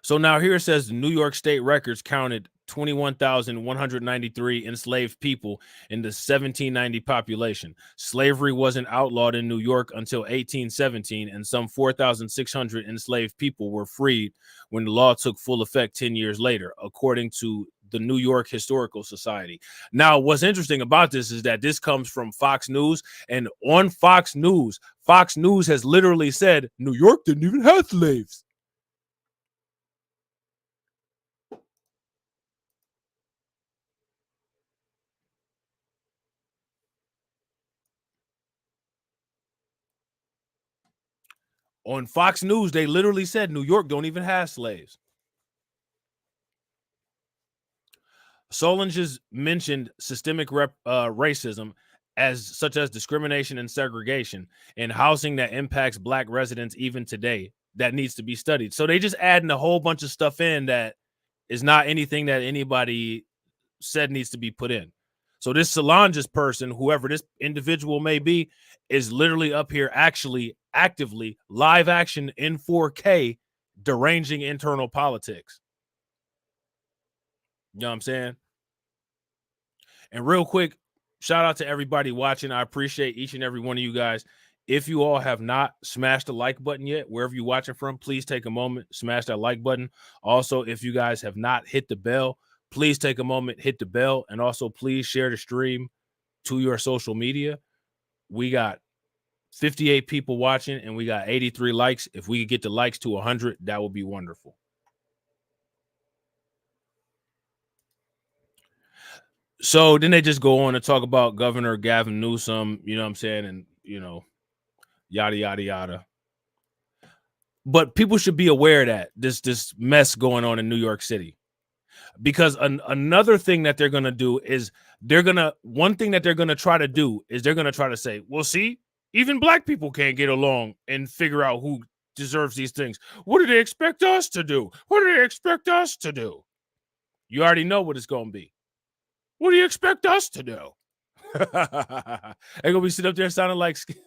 So now here it says the New York State records counted 21,193 enslaved people in the 1790 population. Slavery wasn't outlawed in New York until 1817, and some 4,600 enslaved people were freed when the law took full effect 10 years later, according to the New York Historical Society. Now, what's interesting about this is that this comes from Fox News, and on Fox News has literally said New York didn't even have slaves. On Fox News, they literally said New York don't even have slaves. Solange has mentioned systemic racism such as discrimination and segregation in housing that impacts Black residents even today. That needs to be studied. So they just adding a whole bunch of stuff in that is not anything that anybody said needs to be put in. So this Solange's person, whoever this individual may be, is literally up here actually actively live action in 4K deranging internal politics. You know what I'm saying? And real quick, shout out to everybody watching. I appreciate each and every one of you guys. If you all have not smashed the like button yet, wherever you're watching from, please take a moment, smash that like button. Also, if you guys have not hit the bell, please take a moment, hit the bell, and also please share the stream to your social media. We got 58 people watching and we got 83 likes. If we could get the likes to 100, that would be wonderful. So then they just go on to talk about Governor Gavin Newsom, you know what I'm saying? And, yada, yada, yada. But people should be aware that this mess going on in New York City. Because another thing that they're going to do is one thing that they're going to try to do is they're going to try to say, well, see, even Black people can't get along and figure out who deserves these things. What do they expect us to do? What do they expect us to do? You already know what it's going to be. What do you expect us to do? They're gonna be sitting up there sounding like Skip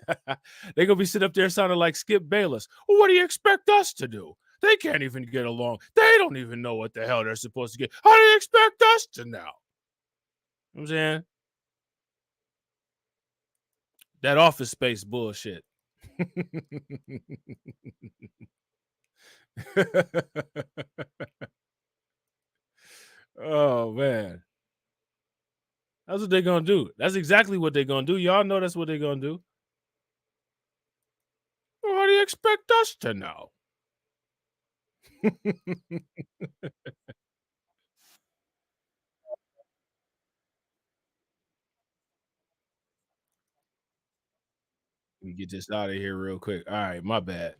Bayless. Well, what do you expect us to do? They can't even get along. They don't even know what the hell they're supposed to get. How do you expect us to know? You know what I'm saying? That Office Space bullshit. Oh man. That's what they're gonna do. That's exactly what they're gonna do. Y'all know that's what they're gonna do. Well, what do you expect us to know? Let me get this out of here real quick. All right, my bad.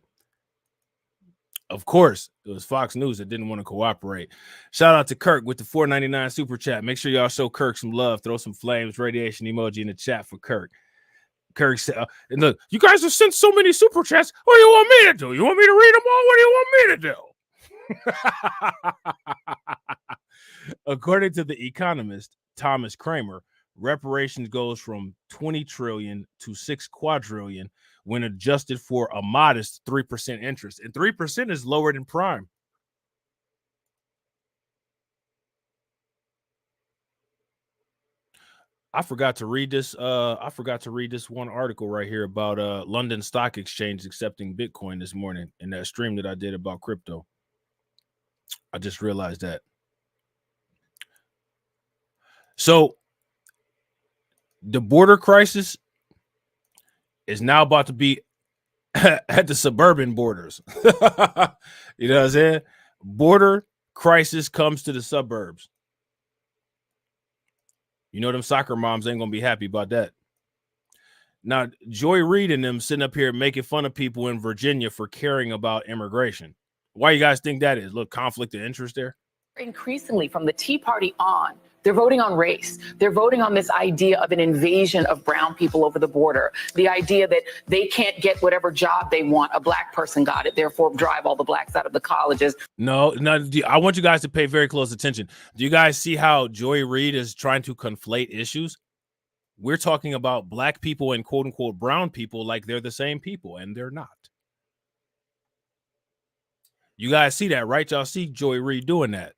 Of course, it was Fox News that didn't want to cooperate. Shout out to Kirk with the $4.99 super chat. Make sure y'all show Kirk some love. Throw some flames, radiation emoji in the chat for Kirk. Kirk said, and look, you guys have sent so many super chats. What do you want me to do? You want me to read them all? What do you want me to do? According to the economist Thomas Kramer, reparations goes from 20 trillion to 6 quadrillion when adjusted for a modest 3% interest. And 3% is lower than prime. I forgot to read this. I forgot to read this one article right here about London Stock Exchange accepting Bitcoin this morning in that stream that I did about crypto. I just realized that. So the border crisis is now about to be at the suburban borders. You know what I'm saying? Border crisis comes to the suburbs. You know them soccer moms ain't gonna be happy about that. Now, Joy Reid and them sitting up here making fun of people in Virginia for caring about immigration. Why you guys think that is? Look, conflict of interest there. Increasingly, from the Tea Party on, they're voting on race. They're voting on this idea of an invasion of brown people over the border. The idea that they can't get whatever job they want. A black person got it, therefore drive all the blacks out of the colleges. No, I want you guys to pay very close attention. Do you guys see how Joy Reid is trying to conflate issues? We're talking about black people and quote unquote brown people like they're the same people, and they're not. You guys see that, right? Y'all see Joy Reid doing that.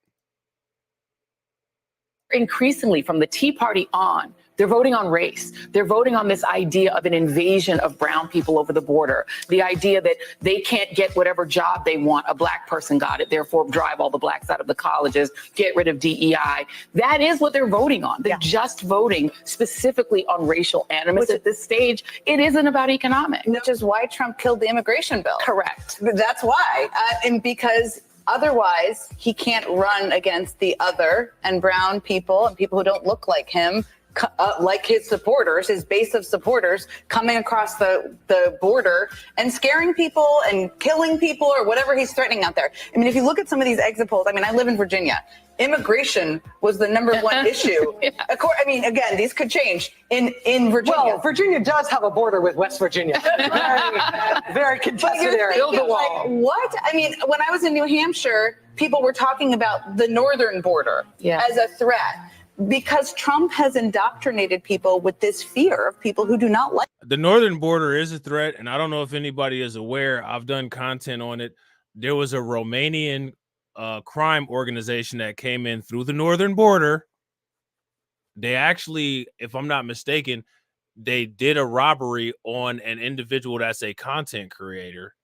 Increasingly, from the Tea Party on, they're voting on race. They're voting on this idea of an invasion of brown people over the border. The idea that they can't get whatever job they want. A black person got it, therefore drive all the blacks out of the colleges, get rid of DEI. That is what they're voting on. They're just voting specifically on racial animus at this stage. It isn't about economics. Which is why Trump killed the immigration bill. Correct. That's why. And because otherwise, he can't run against the other and brown people and people who don't look like him, like his supporters, his base of supporters coming across the border and scaring people and killing people or whatever he's threatening out there. I mean, if you look at some of these exit polls, I mean, I live in Virginia. Immigration was the number one issue. I mean, again, these could change in Virginia. Well, Virginia does have a border with West Virginia. Very contested area. Build a wall. Like, what? I mean, when I was in New Hampshire, people were talking about the northern border as a threat because Trump has indoctrinated people with this fear of people who do not like. The northern border is a threat, and I don't know if anybody is aware. I've done content on it. There was a Romanian crime organization that came in through the northern border. They actually, if I'm not mistaken, they did a robbery on an individual that's a content creator.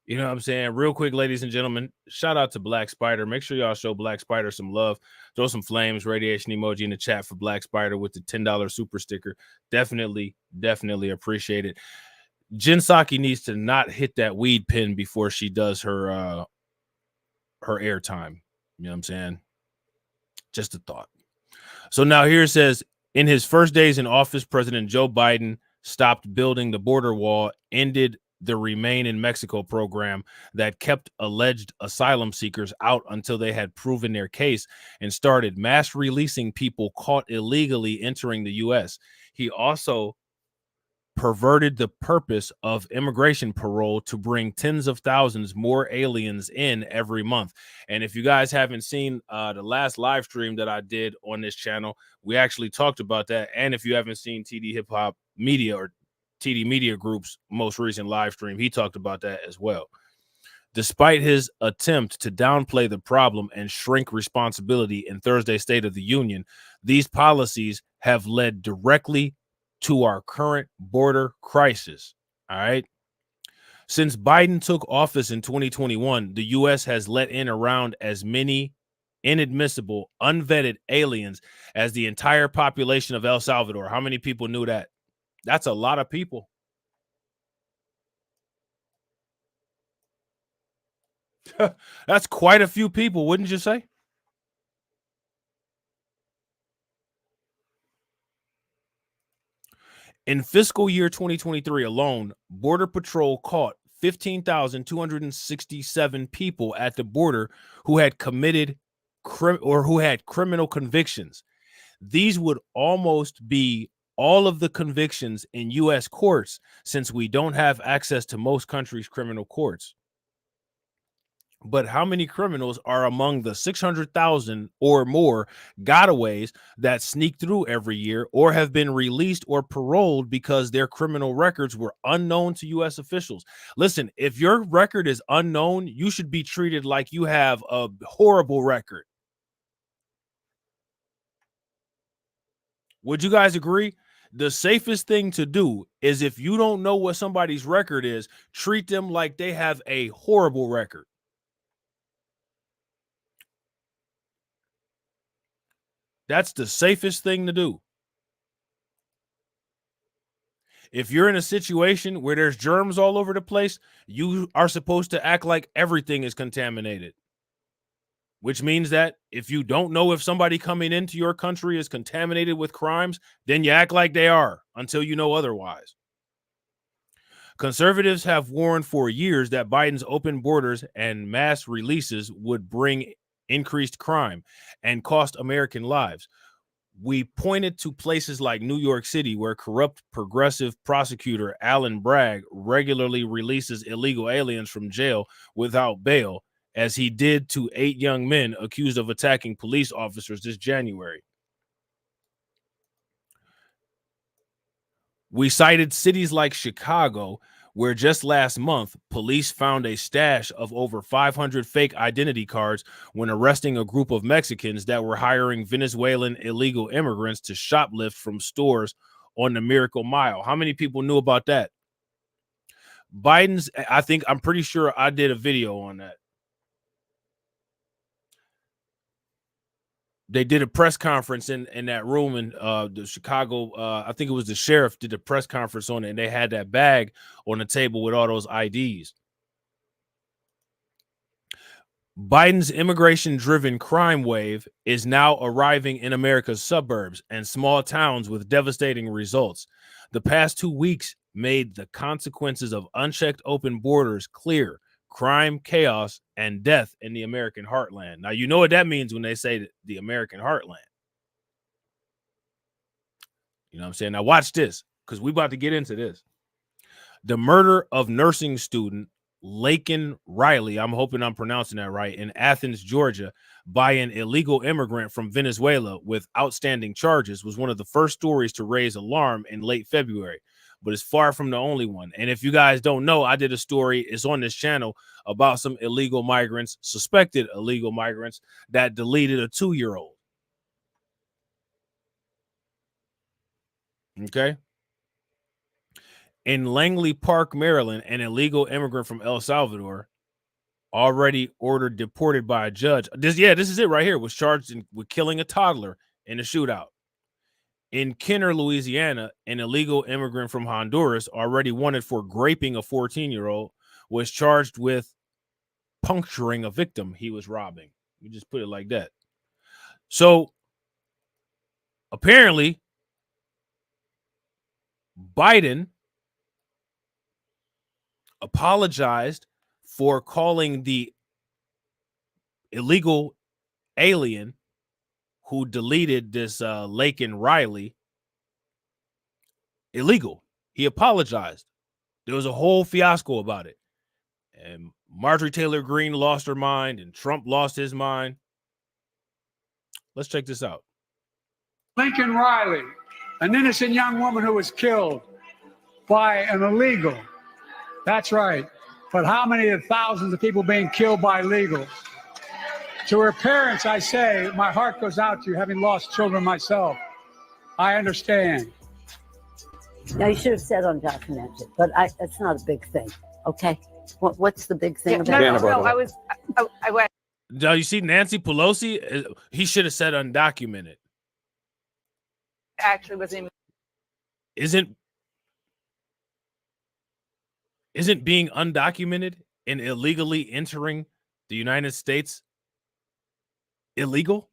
You know what I'm saying? Real quick, ladies and gentlemen, shout out to Black Spider. Make sure y'all show Black Spider some love. Throw some flames, radiation emoji in the chat for Black Spider with the $10 super sticker. Definitely appreciate it. Jen Psaki needs to not hit that weed pen before she does her airtime. You know what I'm saying? Just a thought. So now here it says, in his first days in office, President Joe Biden stopped building the border wall, ended the Remain in Mexico program that kept alleged asylum seekers out until they had proven their case, and started mass releasing people caught illegally entering the U.S. He also perverted the purpose of immigration parole to bring tens of thousands more aliens in every month. And if you guys haven't seen the last live stream that I did on this channel, we actually talked about that. And if you haven't seen TD Hip Hop Media or TD Media Group's most recent live stream, he talked about that as well. Despite his attempt to downplay the problem and shrink responsibility in Thursday's State of the Union, these policies have led directly to our current border crisis. All right. Since Biden took office in 2021, the U.S. has let in around as many inadmissible, unvetted aliens as the entire population of El Salvador. How many people knew that? That's a lot of people. That's quite a few people, wouldn't you say? In fiscal year 2023 alone, Border Patrol caught 15,267 people at the border who had committed who had criminal convictions. These would almost be all of the convictions in U.S. courts, since we don't have access to most countries' criminal courts. But how many criminals are among the 600,000 or more gotaways that sneak through every year or have been released or paroled because their criminal records were unknown to U.S. officials? Listen, if your record is unknown, you should be treated like you have a horrible record. Would you guys agree? The safest thing to do is, if you don't know what somebody's record is, treat them like they have a horrible record. That's the safest thing to do. If you're in a situation where there's germs all over the place, you are supposed to act like everything is contaminated. Which means that if you don't know if somebody coming into your country is contaminated with crimes, then you act like they are until you know otherwise. Conservatives have warned for years that Biden's open borders and mass releases would bring increased crime and cost American lives. We pointed to places like New York City, where corrupt progressive prosecutor Alan Bragg regularly releases illegal aliens from jail without bail, as he did to 8 young men accused of attacking police officers this January. We cited cities like Chicago, where just last month, police found a stash of over 500 fake identity cards when arresting a group of Mexicans that were hiring Venezuelan illegal immigrants to shoplift from stores on the Miracle Mile. How many people knew about that? I'm pretty sure I did a video on that. They did a press conference in that room in the Chicago. I think it was the sheriff did a press conference on it, and they had that bag on the table with all those IDs. Biden's immigration-driven crime wave is now arriving in America's suburbs and small towns with devastating results. The past 2 weeks made the consequences of unchecked open borders clear: crime, chaos, and death in the American heartland. Now, you know what that means when they say the American heartland. You know what I'm saying? Now, watch this, because we're about to get into this. The murder of nursing student Laken Riley, I'm hoping I'm pronouncing that right, in Athens, Georgia, by an illegal immigrant from Venezuela with outstanding charges, was one of the first stories to raise alarm in late February, but it's far from the only one. And if you guys don't know, I did a story, it's on this channel, about some illegal migrants, suspected illegal migrants, that deleted a 2-year-old. Okay. In Langley Park, Maryland, an illegal immigrant from El Salvador, already ordered deported by a judge. This is it right here, was charged with killing a toddler in a shootout. In Kenner, Louisiana, an illegal immigrant from Honduras, already wanted for raping a 14-year-old, was charged with puncturing a victim he was robbing. You just put it like that. So apparently, Biden apologized for calling the illegal alien who deleted this Laken Riley illegal. He apologized. There was a whole fiasco about it. And Marjorie Taylor Greene lost her mind, and Trump lost his mind. Let's check this out. Lincoln Riley, an innocent young woman who was killed by an illegal. That's right. But how many of thousands of people being killed by illegals? To her parents, I say, my heart goes out to you, having lost children myself. I understand. Now, you should have said undocumented, but it's not a big thing, okay? What's the big thing about it? I went. Now, you see Nancy Pelosi? He should have said undocumented. Actually was in. Isn't being undocumented and illegally entering the United States illegal?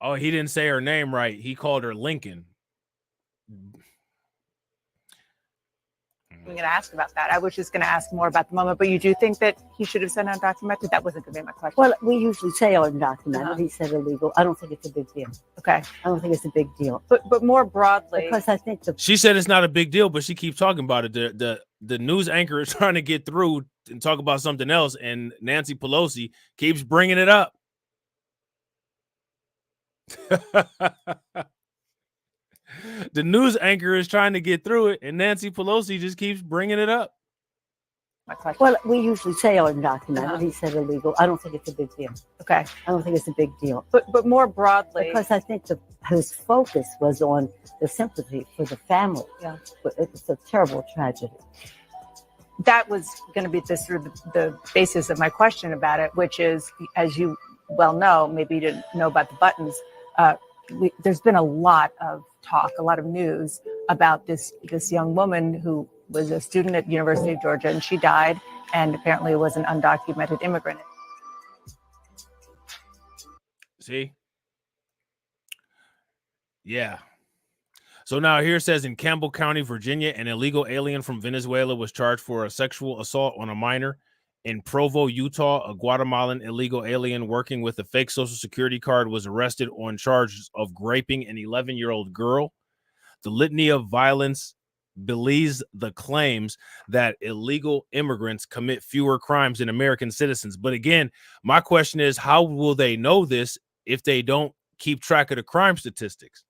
Oh, he didn't say her name right. He called her Lincoln. I'm going to ask about that. I was just going to ask more about the moment, but you do think that he should have said undocumented? That wasn't going to be my question. Well, we usually say undocumented. He said illegal. I don't think it's a big deal. Okay. I don't think it's a big deal. But more broadly, because I think she said it's not a big deal, but she keeps talking about it. The news anchor is trying to get through and talk about something else, and Nancy Pelosi keeps bringing it up. The news anchor is trying to get through it, and Nancy Pelosi just keeps bringing it up. Well, we usually say undocumented. He said illegal. I don't think it's a big deal. Okay. I don't think it's a big deal. But more broadly, because I think his focus was on the sympathy for the family. Yeah. It's a terrible tragedy. That was going to be the basis of my question about it, which is, as you well know, maybe you didn't know about the buttons. There's been a lot of talk, a lot of news about this young woman who was a student at the University of Georgia, and she died, and apparently was an undocumented immigrant. See? Yeah. So now here it says in Campbell County, Virginia, an illegal alien from Venezuela was charged for a sexual assault on a minor. In Provo, Utah, a Guatemalan illegal alien working with a fake social security card was arrested on charges of raping an 11-year-old girl. The litany of violence belies the claims that illegal immigrants commit fewer crimes than American citizens. But again, my question is, how will they know this if they don't keep track of the crime statistics?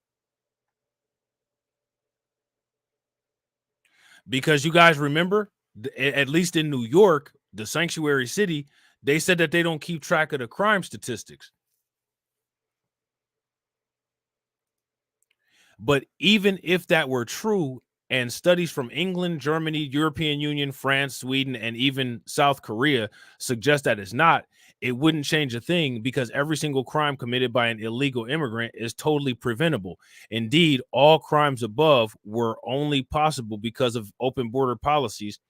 Because you guys remember, at least in New York, the sanctuary city, they said that they don't keep track of the crime statistics. But even if that were true, and studies from England, Germany, European Union, France, Sweden, and even South Korea suggest that it's not, it wouldn't change a thing, because every single crime committed by an illegal immigrant is totally preventable. Indeed, all crimes above were only possible because of open border policies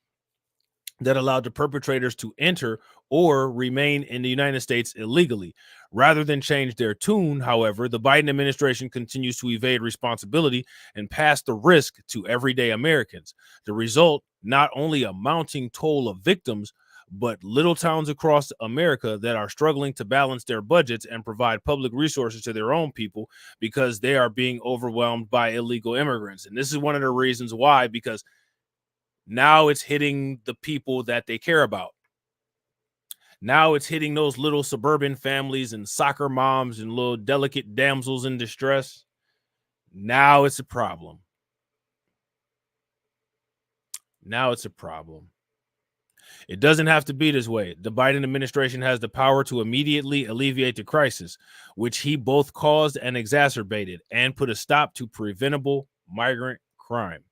that allowed the perpetrators to enter or remain in the United States illegally. Rather than change their tune, however, the Biden administration continues to evade responsibility and pass the risk to everyday Americans. The result, not only a mounting toll of victims, but little towns across America that are struggling to balance their budgets and provide public resources to their own people because they are being overwhelmed by illegal immigrants. And this is one of the reasons why, because now it's hitting the people that they care about. Now it's hitting those little suburban families and soccer moms and little delicate damsels in distress. Now it's a problem. Now it's a problem. It doesn't have to be this way. The Biden administration has the power to immediately alleviate the crisis, which he both caused and exacerbated, and put a stop to preventable migrant crime.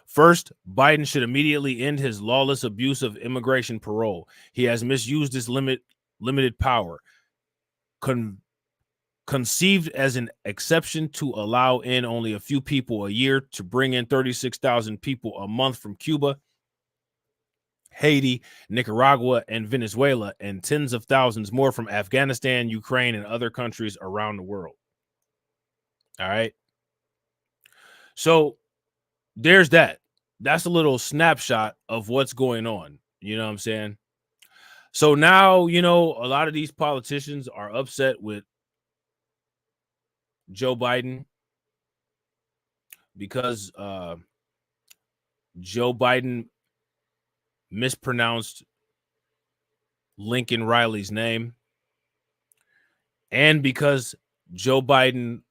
First, Biden should immediately end his lawless abuse of immigration parole. He has misused his limited power, conceived as an exception to allow in only a few people a year to bring in 36,000 people a month from Cuba, Haiti, Nicaragua, and Venezuela, and tens of thousands more from Afghanistan, Ukraine, and other countries around the world. All right. So there's that. That's a little snapshot of what's going on. You know what I'm saying? So now, you know, a lot of these politicians are upset with Joe Biden because Joe Biden mispronounced Lincoln Riley's name, and because Joe Biden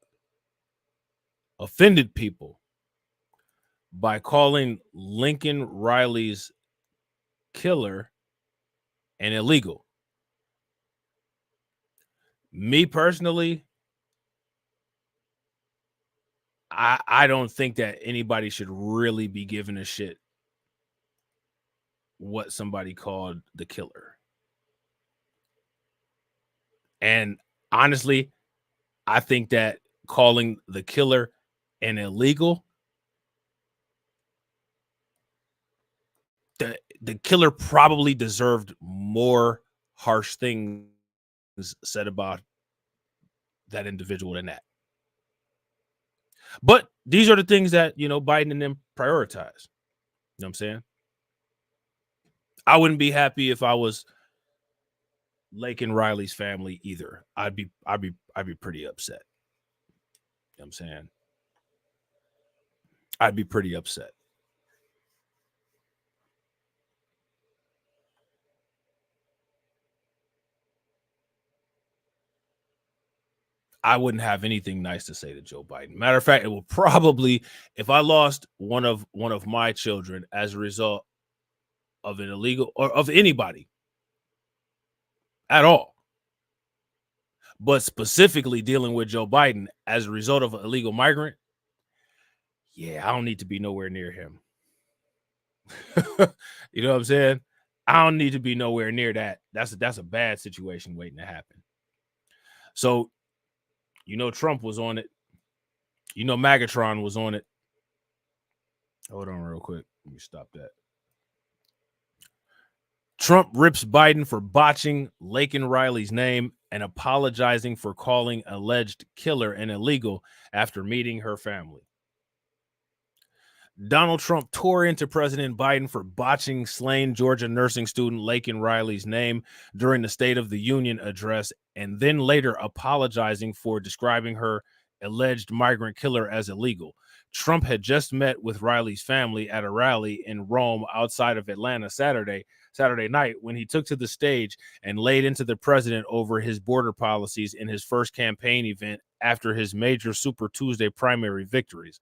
offended people by calling Lincoln Riley's killer an illegal. Me personally, I don't think that anybody should really be giving a shit what somebody called the killer. And honestly, I think that calling the killer an illegal, the killer probably deserved more harsh things said about that individual than that. But these are the things that, you know, Biden and them prioritize. You know what I'm saying? I wouldn't be happy if I was Lake and Riley's family either. I'd be pretty upset. You know what I'm saying? I'd be pretty upset. I wouldn't have anything nice to say to Joe Biden. Matter of fact, it will probably, if I lost one of my children as a result of an illegal or of anybody at all, but specifically dealing with Joe Biden as a result of an illegal migrant, yeah, I don't need to be nowhere near him. You know what I'm saying? I don't need to be nowhere near that. That's a bad situation waiting to happen. So, you know, Trump was on it. You know, Magatron was on it. Hold on real quick. Let me stop that. Trump rips Biden for botching Laken Riley's name and apologizing for calling alleged killer an illegal after meeting her family. Donald Trump tore into President Biden for botching slain Georgia nursing student Laken Riley's name during the State of the Union address, and then later apologizing for describing her alleged migrant killer as illegal. Trump had just met with Riley's family at a rally in Rome outside of Atlanta Saturday night when he took to the stage and laid into the president over his border policies in his first campaign event after his major Super Tuesday primary victories.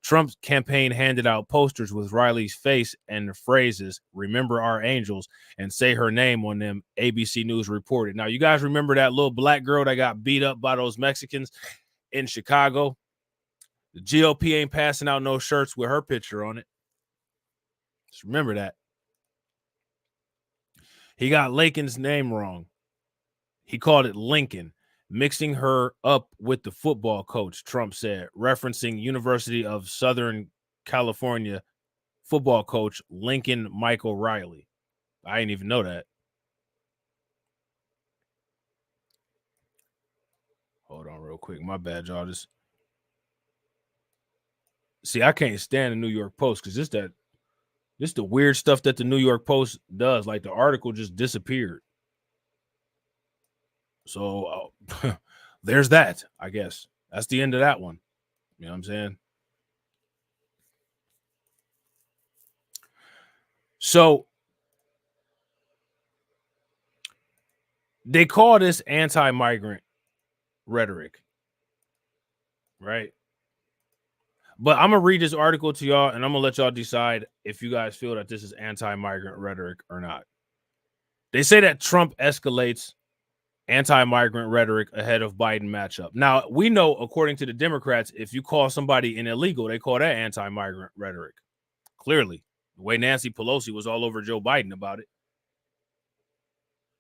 Trump's campaign handed out posters with Riley's face and the phrases, "Remember our angels," and "Say her name" on them, ABC News reported. Now, you guys remember that little black girl that got beat up by those Mexicans in Chicago? The GOP ain't passing out no shirts with her picture on it. Just remember that. He got Laken's name wrong. He called it Lincoln, mixing her up with the football coach, Trump said, referencing University of Southern California football coach Lincoln Michael Riley. I didn't even know that. Hold on real quick. My bad, y'all. See, I can't stand the New York Post because this the weird stuff that the New York Post does. Like the article just disappeared. So there's that, I guess. That's the end of that one. You know what I'm saying? So they call this anti-migrant rhetoric, right? But I'm going to read this article to y'all, and I'm going to let y'all decide if you guys feel that this is anti-migrant rhetoric or not. They say that Trump escalates anti-migrant rhetoric ahead of Biden matchup. Now, we know, according to the Democrats, if you call somebody an illegal, they call that anti-migrant rhetoric. Clearly, the way Nancy Pelosi was all over Joe Biden about it.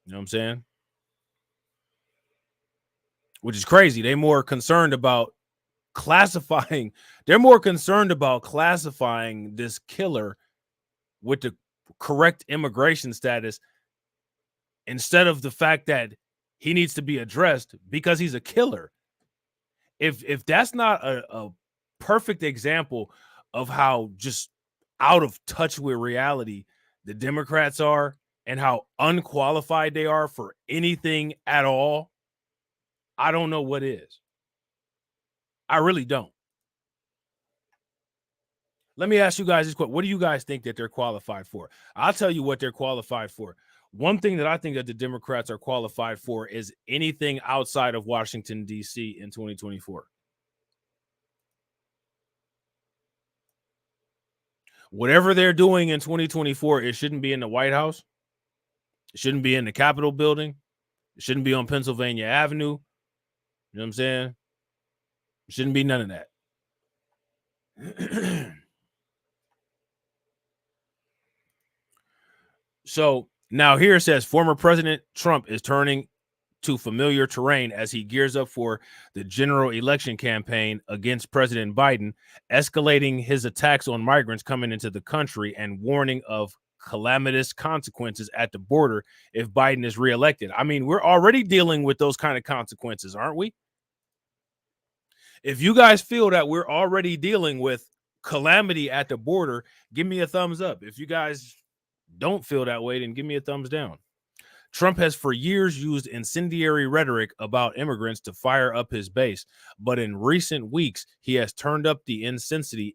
You know what I'm saying? Which is crazy. They're more concerned about classifying this killer with the correct immigration status instead of the fact that he needs to be addressed because he's a killer. If that's not a perfect example of how just out of touch with reality the Democrats are and how unqualified they are for anything at all, I don't know what is. I really don't. Let me ask you guys this question. What do you guys think that they're qualified for? I'll tell you what they're qualified for. One thing that I think that the Democrats are qualified for is anything outside of Washington, D.C. in 2024. Whatever they're doing in 2024, it shouldn't be in the White House. It shouldn't be in the Capitol building. It shouldn't be on Pennsylvania Avenue. You know what I'm saying? It shouldn't be none of that. So now here it says former President Trump is turning to familiar terrain as he gears up for the general election campaign against President Biden, escalating his attacks on migrants coming into the country and warning of calamitous consequences at the border if Biden is reelected. I mean, we're already dealing with those kind of consequences, aren't we? If you guys feel that we're already dealing with calamity at the border, give me a thumbs up. If you guys don't feel that way, then give me a thumbs down. Trump has for years used incendiary rhetoric about immigrants to fire up his base, but in recent weeks, he has turned up the insensitivity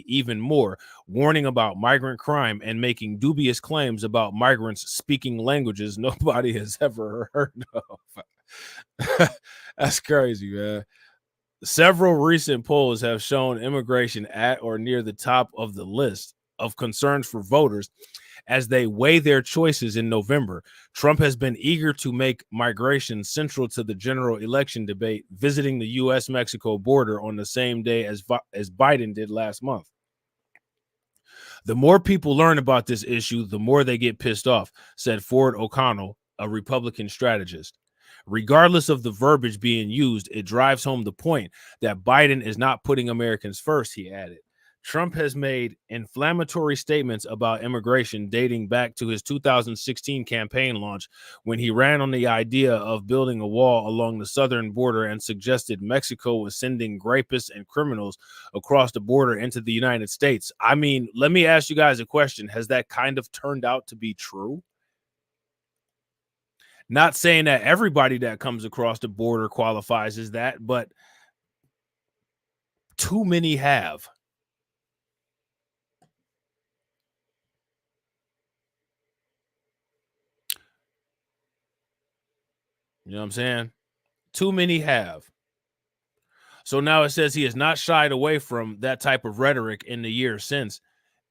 even more, warning about migrant crime and making dubious claims about migrants speaking languages nobody has ever heard of. That's crazy, man. Several recent polls have shown immigration at or near the top of the list of concerns for voters as they weigh their choices in November. Trump has been eager to make migration central to the general election debate, visiting the U.S.-Mexico border on the same day as Biden did last month. The more people learn about this issue, the more they get pissed off, said Ford O'Connell, a Republican strategist. Regardless of the verbiage being used, it drives home the point that Biden is not putting Americans first, he added. Trump has made inflammatory statements about immigration dating back to his 2016 campaign launch, when he ran on the idea of building a wall along the southern border and suggested Mexico was sending rapists and criminals across the border into the United States. I mean, let me ask you guys a question. Has that kind of turned out to be true? Not saying that everybody that comes across the border qualifies as that, but too many have. You know what I'm saying? Too many have. So now it says he has not shied away from that type of rhetoric in the years since,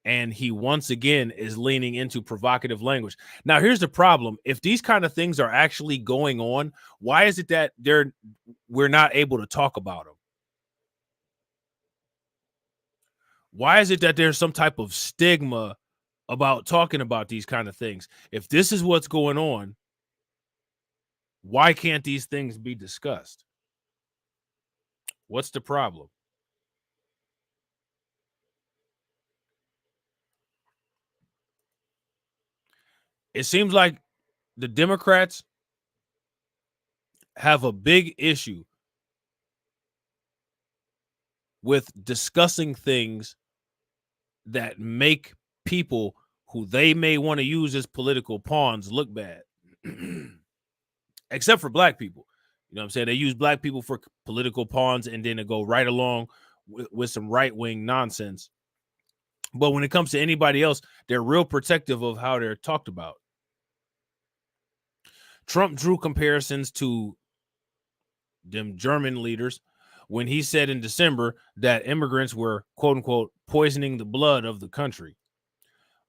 and he once again is leaning into provocative language. Now, here's the problem. If these kind of things are actually going on, why is it that we're not able to talk about them? Why is it that there's some type of stigma about talking about these kind of things? If this is what's going on, why can't these things be discussed? What's the problem? It seems like the Democrats have a big issue with discussing things that make people who they may want to use as political pawns look bad. Except for black people. You know what I'm saying? They use black people for political pawns and then to go right along with some right-wing nonsense. But when it comes to anybody else, they're real protective of how they're talked about. Trump drew comparisons to them German leaders when he said in December that immigrants were, quote unquote, poisoning the blood of the country.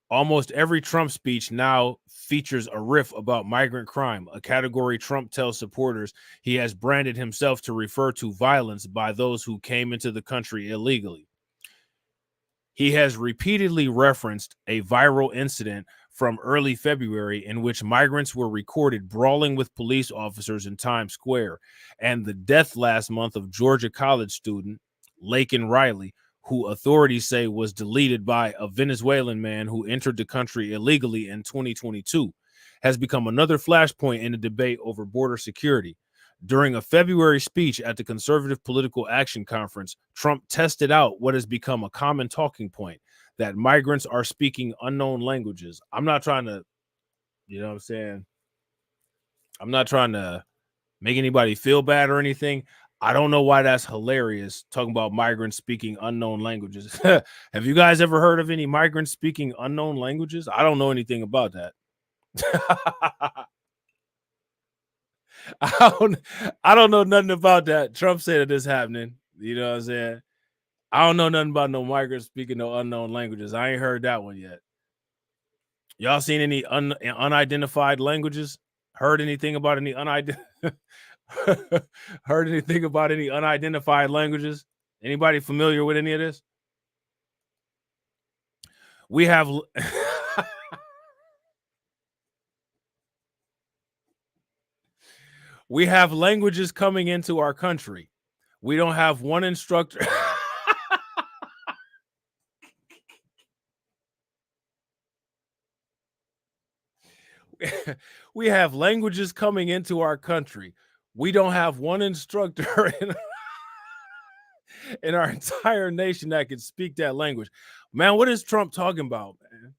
Almost every Trump speech now features a riff about migrant crime, a category Trump tells supporters he has branded himself to refer to violence by those who came into the country illegally. He has repeatedly referenced a viral incident from early February in which migrants were recorded brawling with police officers in Times Square, and the death last month of Georgia college student Laken Riley, who authorities say was deleted by a Venezuelan man who entered the country illegally in 2022, has become another flashpoint in the debate over border security. During a February speech at the Conservative Political Action Conference, Trump tested out what has become a common talking point, that migrants are speaking unknown languages. I'm not trying to, you know what I'm saying? I'm not trying to make anybody feel bad or anything. I don't know why that's hilarious, talking about migrants speaking unknown languages. Have you guys ever heard of any migrants speaking unknown languages? I don't know anything about that. I don't know nothing about that. Trump said that this happening. You know what I'm saying? I don't know nothing about no migrants speaking no unknown languages. I ain't heard that one yet. Y'all seen any unidentified languages? Heard anything about any heard anything about any unidentified languages? Anybody familiar with any of this? We have we have languages coming into our country. We don't have one instructor. We have languages coming into our country. We don't have one instructor. in our entire nation that can speak that language. Man, what is Trump talking about, man?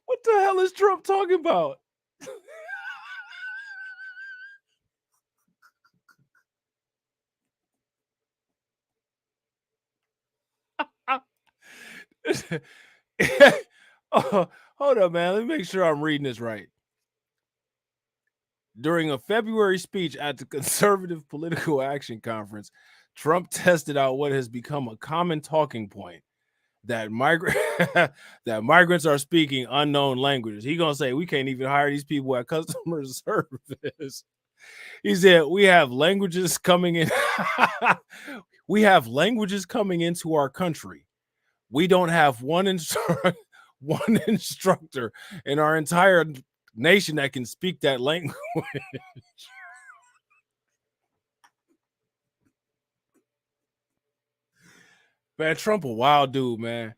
What the hell is Trump talking about? Oh, hold up, man. Let me make sure I'm reading this right. During a February speech at the Conservative Political Action Conference, Trump tested out what has become a common talking point, that that migrants are speaking unknown languages. He gonna say we can't even hire these people at customer service. He said we have languages coming in. We have languages coming into our country. We don't have one instructor in our entire nation that can speak that language. Man, Trump a wild dude, man.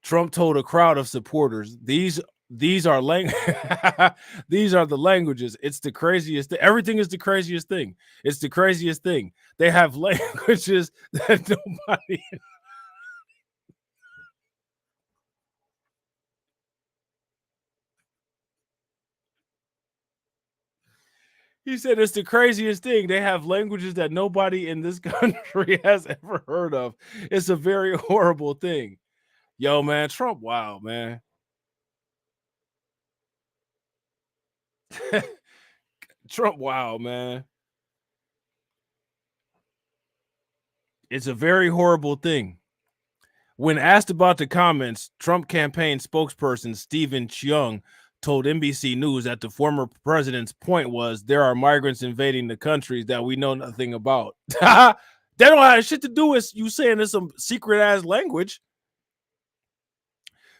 Trump told a crowd of supporters, these are these are the languages. It's the craziest thing. Everything is the craziest thing. It's the craziest thing. They have languages that nobody. He said it's the craziest thing. They have languages that nobody in this country has ever heard of. It's a very horrible thing. Yo, man, Trump, wow, man. Trump, wow, man. It's a very horrible thing. When asked about the comments, Trump campaign spokesperson Stephen Cheung told NBC News that the former president's point was there are migrants invading the countries that we know nothing about. They don't have shit to do with you saying it's some secret ass language.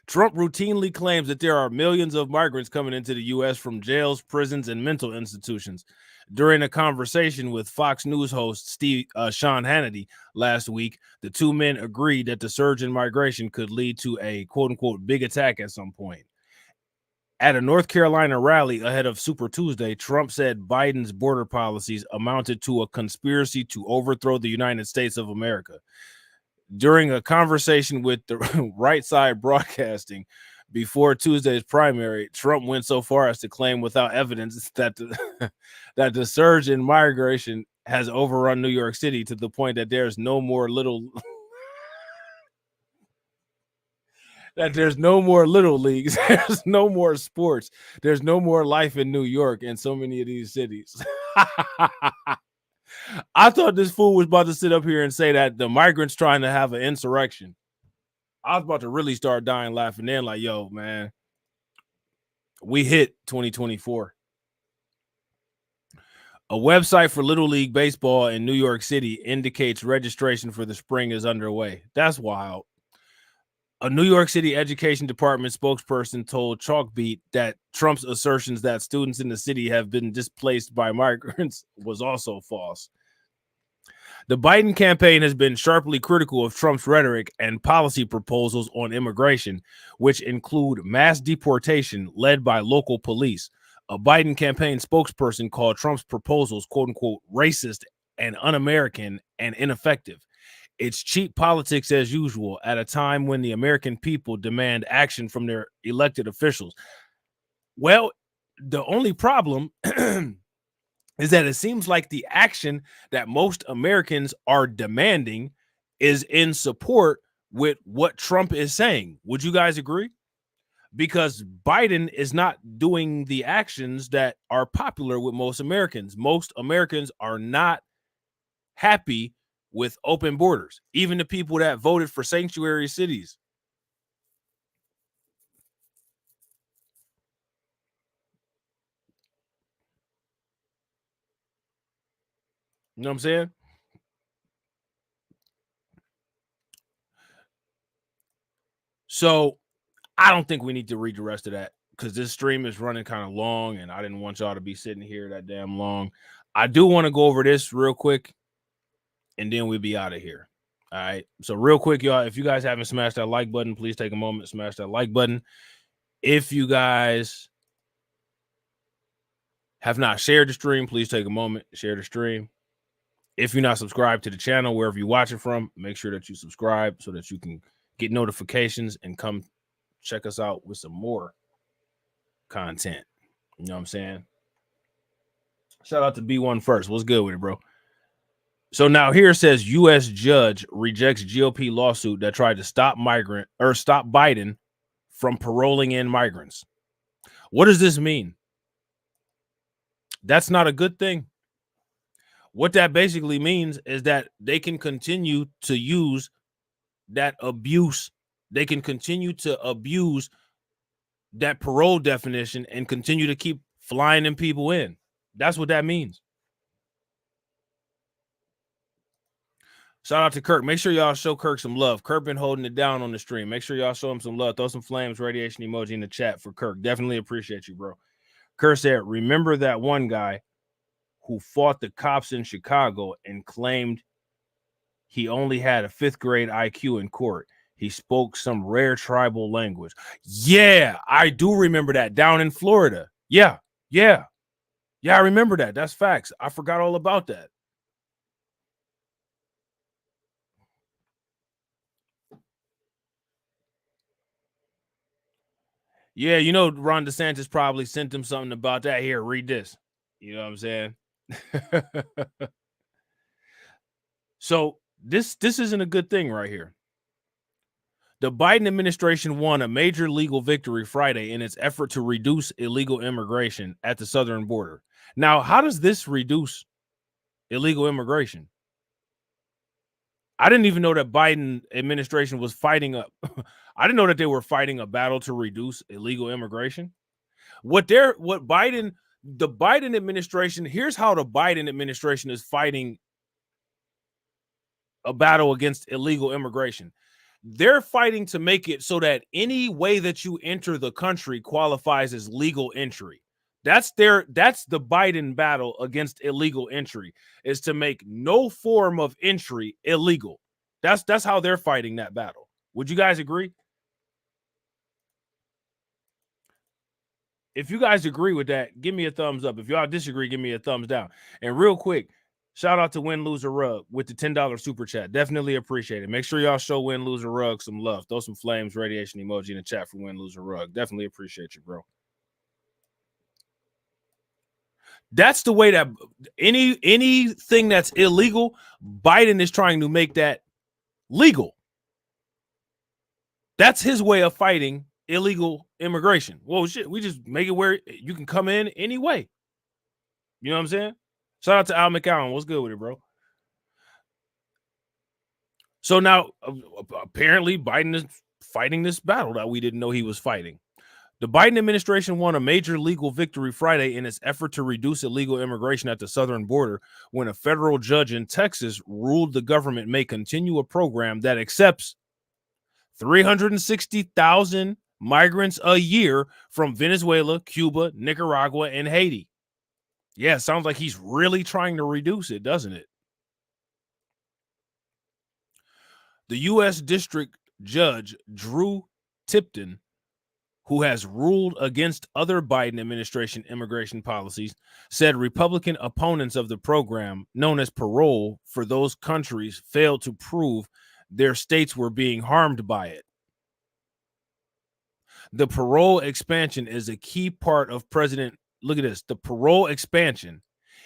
Trump routinely claims that there are millions of migrants coming into the U.S. from jails, prisons, and mental institutions. During a conversation with Fox News host Sean Hannity last week, the two men agreed that the surge in migration could lead to a quote-unquote big attack at some point. At a North Carolina rally ahead of Super Tuesday, Trump said Biden's border policies amounted to a conspiracy to overthrow the United States of America. During a conversation with the Right Side Broadcasting before Tuesday's primary, Trump went so far as to claim without evidence that the surge in migration has overrun New York City to the point that there's no more little leagues, there's no more sports, there's no more life in New York and so many of these cities. I thought this fool was about to sit up here and say that the migrants trying to have an insurrection. I was about to really start dying laughing then, like, yo, man, we hit 2024. A website for Little League Baseball in New York City indicates registration for the spring is underway. That's wild. A New York City Education Department spokesperson told Chalkbeat that Trump's assertions that students in the city have been displaced by migrants was also false. The Biden campaign has been sharply critical of Trump's rhetoric and policy proposals on immigration, which include mass deportation led by local police. A Biden campaign spokesperson called Trump's proposals, quote unquote, racist and un-American and ineffective. It's cheap politics as usual at a time when the American people demand action from their elected officials. Well, the only problem is that it seems like the action that most Americans are demanding is in support with what Trump is saying. Would you guys agree? Because Biden is not doing the actions that are popular with most Americans. Most Americans are not happy with open borders, even the people that voted for sanctuary cities. You know what I'm saying? So I don't think we need to read the rest of that because this stream is running kind of long and I didn't want y'all to be sitting here that damn long. I do want to go over this real quick and then we'll be out of here. All right. So real quick, y'all, if you guys haven't smashed that like button, please take a moment, smash that like button. If you guys have not shared the stream, please take a moment, share the stream. If you're not subscribed to the channel, wherever you watch it from, make sure that you subscribe so that you can get notifications and come check us out with some more content. You know what I'm saying? Shout out to B1 First. What's good with it, bro? So now here it says U.S. judge rejects GOP lawsuit that tried to stop Biden from paroling in migrants. What does this mean? That's not a good thing. What that basically means is that they can continue to use that abuse. They can continue to abuse that parole definition and continue to keep flying them people in. That's what that means. Shout out to Kirk. Make sure y'all show Kirk some love. Kirk been holding it down on the stream. Make sure y'all show him some love. Throw some flames, radiation emoji in the chat for Kirk. Definitely appreciate you, bro. Kirk said, remember that one guy who fought the cops in Chicago and claimed he only had a 5th grade IQ in court. He spoke some rare tribal language. Yeah, I do remember that down in Florida. Yeah, I remember that. That's facts. I forgot all about that. Yeah, you know, Ron DeSantis probably sent him something about that. Here, read this. You know what I'm saying? So this isn't a good thing right here. The Biden administration won a major legal victory Friday in its effort to reduce illegal immigration at the southern border. Now, how does this reduce illegal immigration? I didn't even know that Biden administration was fighting a I didn't know that they were fighting a battle to reduce illegal immigration. The Biden administration, here's how the Biden administration is fighting a battle against illegal immigration. They're fighting to make it so that any way that you enter the country qualifies as legal entry. That's the Biden battle against illegal entry, is to make no form of entry illegal. That's how they're fighting that battle. Would you guys agree? If you guys agree with that, give me a thumbs up. If y'all disagree, give me a thumbs down. And real quick, shout out to Win Loser Rug with the $10 super chat. Definitely appreciate it. Make sure y'all show Win Loser Rug some love. Throw some flames, radiation emoji in the chat for Win Loser Rug. Definitely appreciate you, bro. That's the way that anything that's illegal, Biden is trying to make that legal. That's his way of fighting illegal immigration. Well, shit, we just make it where you can come in anyway. You know what I'm saying? Shout out to Al McCown. What's good with it, bro? So now, apparently, Biden is fighting this battle that we didn't know he was fighting. The Biden administration won a major legal victory Friday in its effort to reduce illegal immigration at the southern border when a federal judge in Texas ruled the government may continue a program that accepts 360,000 migrants a year from Venezuela, Cuba, Nicaragua, and Haiti. Yeah, sounds like he's really trying to reduce it, doesn't it? The U.S. District Judge Drew Tipton, who has ruled against other Biden administration immigration policies, said Republican opponents of the program, known as parole for those countries, failed to prove their states were being harmed by it. The parole expansion is a key part of look at this. The parole expansion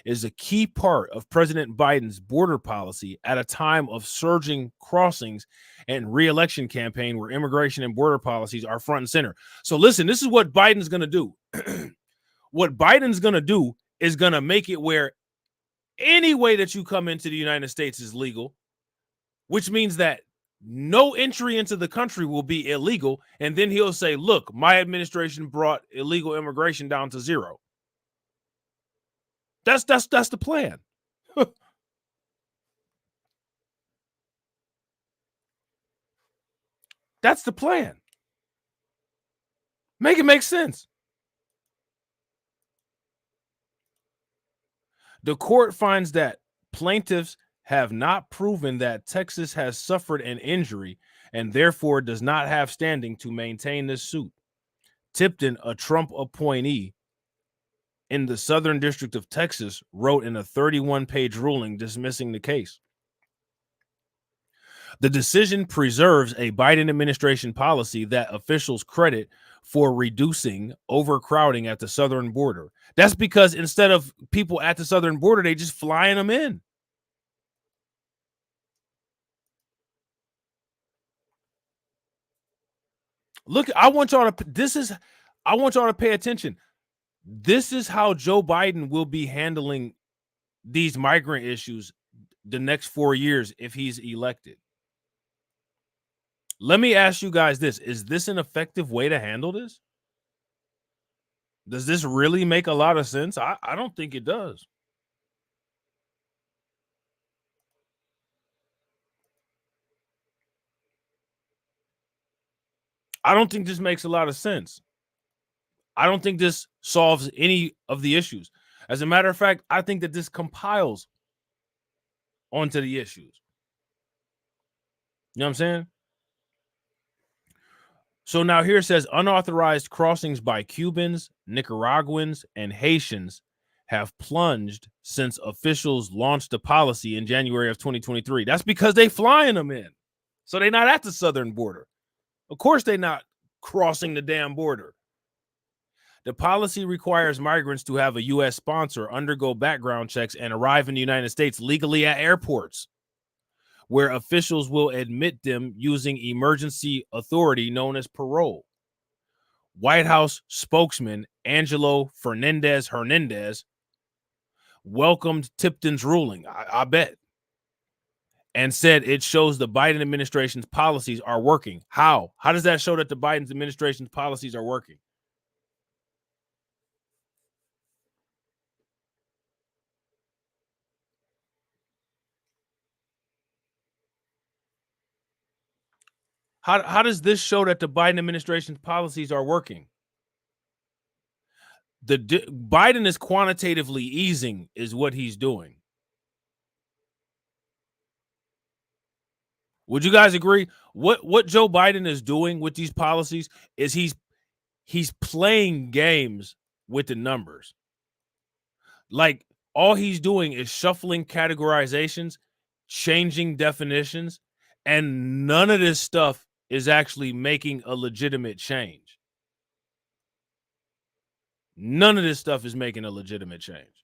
is a key part of President Biden's border policy at a time of surging crossings and re-election campaign where immigration and border policies are front and center. So listen, this is what Biden's going to do. What Biden's going to do is going to make it where any way that you come into the United States is legal, which means that no entry into the country will be illegal. And then he'll say, look, my administration brought illegal immigration down to zero. That's the plan. That's the plan. Make it make sense. The court finds that plaintiffs have not proven that Texas has suffered an injury and therefore does not have standing to maintain this suit. Tipton, a Trump appointee in the Southern District of Texas, wrote in a 31-page ruling dismissing the case. The decision preserves a Biden administration policy that officials credit for reducing overcrowding at the southern border. That's because instead of people at the southern border, they just flying them in. Look, I want y'all to pay attention. This is how Joe Biden will be handling these migrant issues the next 4 years if he's elected. Let me ask you guys this. Is this an effective way to handle this? Does this really make a lot of sense? I don't think it does. I don't think this makes a lot of sense. I don't think this solves any of the issues. As a matter of fact, I think that this compiles onto the issues. You know what I'm saying? So now here it says unauthorized crossings by Cubans, Nicaraguans, and Haitians have plunged since officials launched the policy in January of 2023. That's because they flying them in. So they're not at the southern border. Of course, they're not crossing the damn border. The policy requires migrants to have a U.S. sponsor, undergo background checks, and arrive in the United States legally at airports, where officials will admit them using emergency authority known as parole. White House spokesman Angelo Hernandez welcomed Tipton's ruling, I bet, and said it shows the Biden administration's policies are working. How? How does that show that the Biden administration's policies are working? How does this show that the Biden administration's policies are working? Biden is quantitatively easing is what he's doing. Would you guys agree? What Joe Biden is doing with these policies is he's playing games with the numbers. Like all he's doing is shuffling categorizations, changing definitions, and none of this stuff is actually making a legitimate change. None of this stuff is making a legitimate change.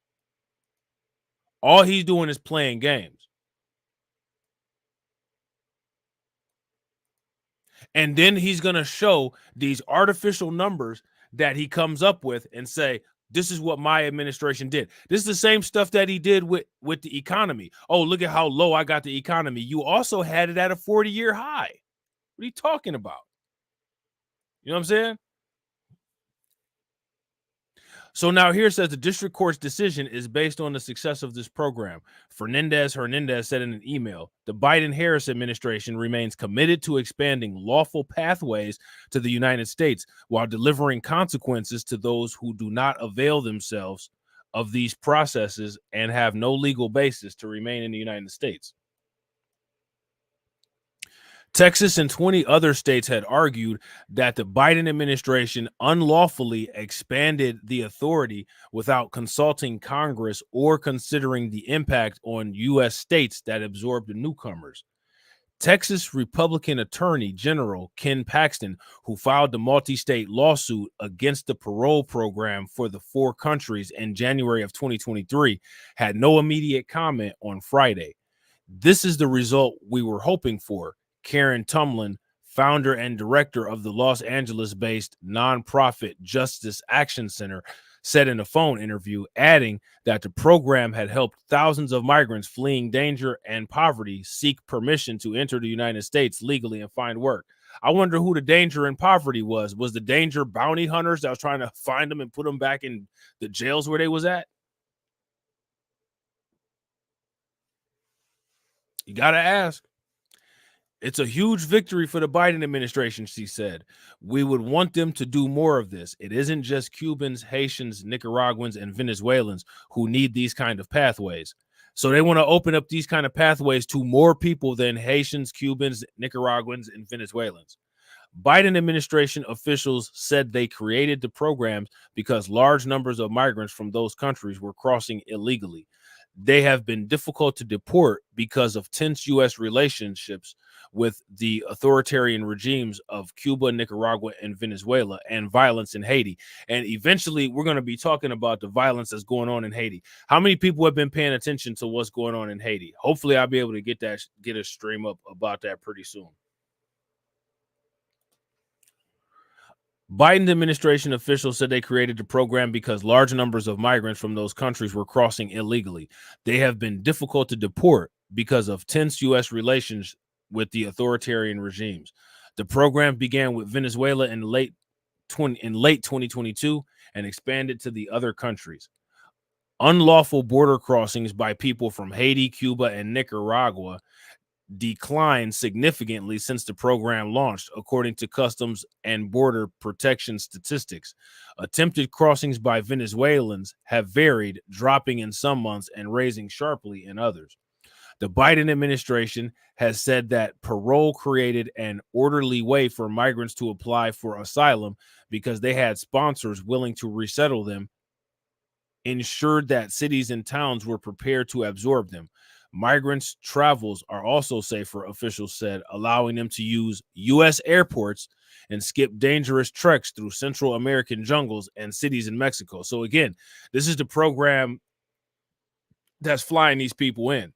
All he's doing is playing games. And then he's going to show these artificial numbers that he comes up with and say, this is what my administration did. This is the same stuff that he did with the economy. Oh, look at how low I got the economy. You also had it at a 40-year high. What are you talking about? You know what I'm saying? So now here it says the district court's decision is based on the success of this program. Hernandez said in an email, the Biden-Harris administration remains committed to expanding lawful pathways to the United States while delivering consequences to those who do not avail themselves of these processes and have no legal basis to remain in the United States. Texas and 20 other states had argued that the Biden administration unlawfully expanded the authority without consulting Congress or considering the impact on U.S. states that absorbed the newcomers. Texas Republican Attorney General Ken Paxton, who filed the multi-state lawsuit against the parole program for the 4 countries in January of 2023, had no immediate comment on Friday. This is the result we were hoping for, Karen Tumlin, founder and director of the Los Angeles-based nonprofit Justice Action Center, said in a phone interview, adding that the program had helped thousands of migrants fleeing danger and poverty seek permission to enter the United States legally and find work. I wonder who the danger and poverty was. Was the danger bounty hunters that was trying to find them and put them back in the jails where they was at? You got to ask. It's a huge victory for the Biden administration, she said. We would want them to do more of this. It isn't just Cubans, Haitians, Nicaraguans, and Venezuelans who need these kind of pathways. So they want to open up these kind of pathways to more people than Haitians, Cubans, Nicaraguans, and Venezuelans. Biden administration officials said they created the programs because large numbers of migrants from those countries were crossing illegally. They have been difficult to deport because of tense U.S. relationships with the authoritarian regimes of Cuba, Nicaragua, and Venezuela, and violence in Haiti. And eventually, we're going to be talking about the violence that's going on in Haiti. How many people have been paying attention to what's going on in Haiti? Hopefully, I'll be able to get a stream up about that pretty soon. Biden administration officials said they created the program because large numbers of migrants from those countries were crossing illegally. They have been difficult to deport because of tense U.S. relations with the authoritarian regimes. The program began with Venezuela in late 2022 and expanded to the other countries. Unlawful border crossings by people from Haiti, Cuba, and Nicaragua declined significantly since the program launched, according to Customs and Border Protection statistics. Attempted crossings by Venezuelans have varied, dropping in some months and raising sharply in others. The Biden administration has said that parole created an orderly way for migrants to apply for asylum because they had sponsors willing to resettle them, ensured that cities and towns were prepared to absorb them. Migrants' travels are also safer, officials said, allowing them to use U.S. airports and skip dangerous treks through Central American jungles and cities in Mexico. So again, this is the program that's flying these people in.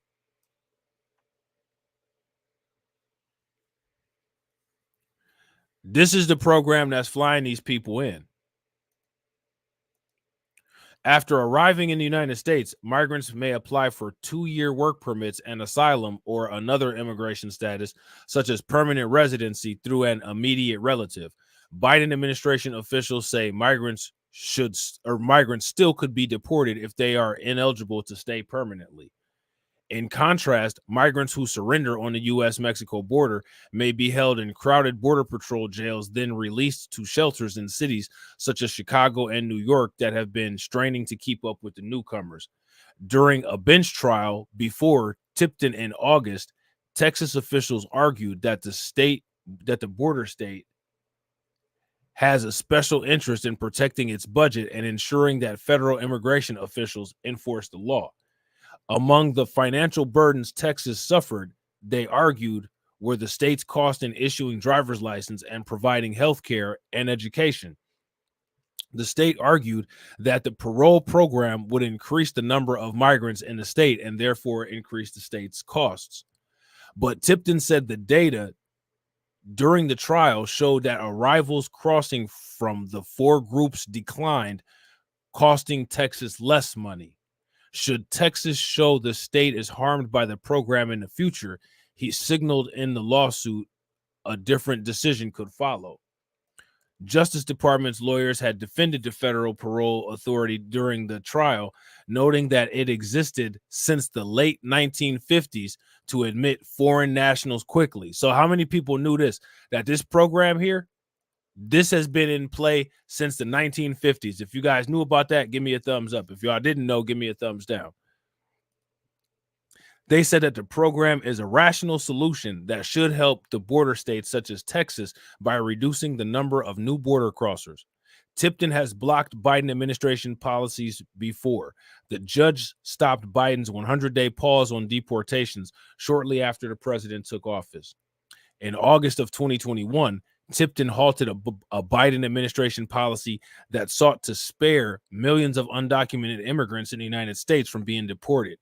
This is the program that's flying these people in. After arriving in the United States, migrants may apply for 2-year work permits and asylum or another immigration status, such as permanent residency through an immediate relative. Biden administration officials say migrants still could be deported if they are ineligible to stay permanently. In contrast, migrants who surrender on the U.S.-Mexico border may be held in crowded Border Patrol jails, then released to shelters in cities such as Chicago and New York that have been straining to keep up with the newcomers. During a bench trial before Tipton in August, Texas officials argued that the border state has a special interest in protecting its budget and ensuring that federal immigration officials enforce the law. Among the financial burdens Texas suffered, they argued, were the state's cost in issuing driver's license and providing health care and education. The state argued that the parole program would increase the number of migrants in the state and therefore increase the state's costs. But Tipton said the data during the trial showed that arrivals crossing from the 4 groups declined, costing Texas less money. Should Texas show the state is harmed by the program in the future, he signaled in the lawsuit a different decision could follow. Justice Department's lawyers had defended the federal parole authority during the trial, noting that it existed since the late 1950s to admit foreign nationals quickly. So how many people knew this? That this program here, this has been in play since the 1950s. If you guys knew about that, give me a thumbs up. If y'all didn't know, give me a thumbs down. They said that the program is a rational solution that should help the border states such as Texas by reducing the number of new border crossers. Tipton has blocked Biden administration policies before. The judge stopped Biden's 100-day pause on deportations shortly after the president took office. In August of 2021, Tipton halted a Biden administration policy that sought to spare millions of undocumented immigrants in the United States from being deported.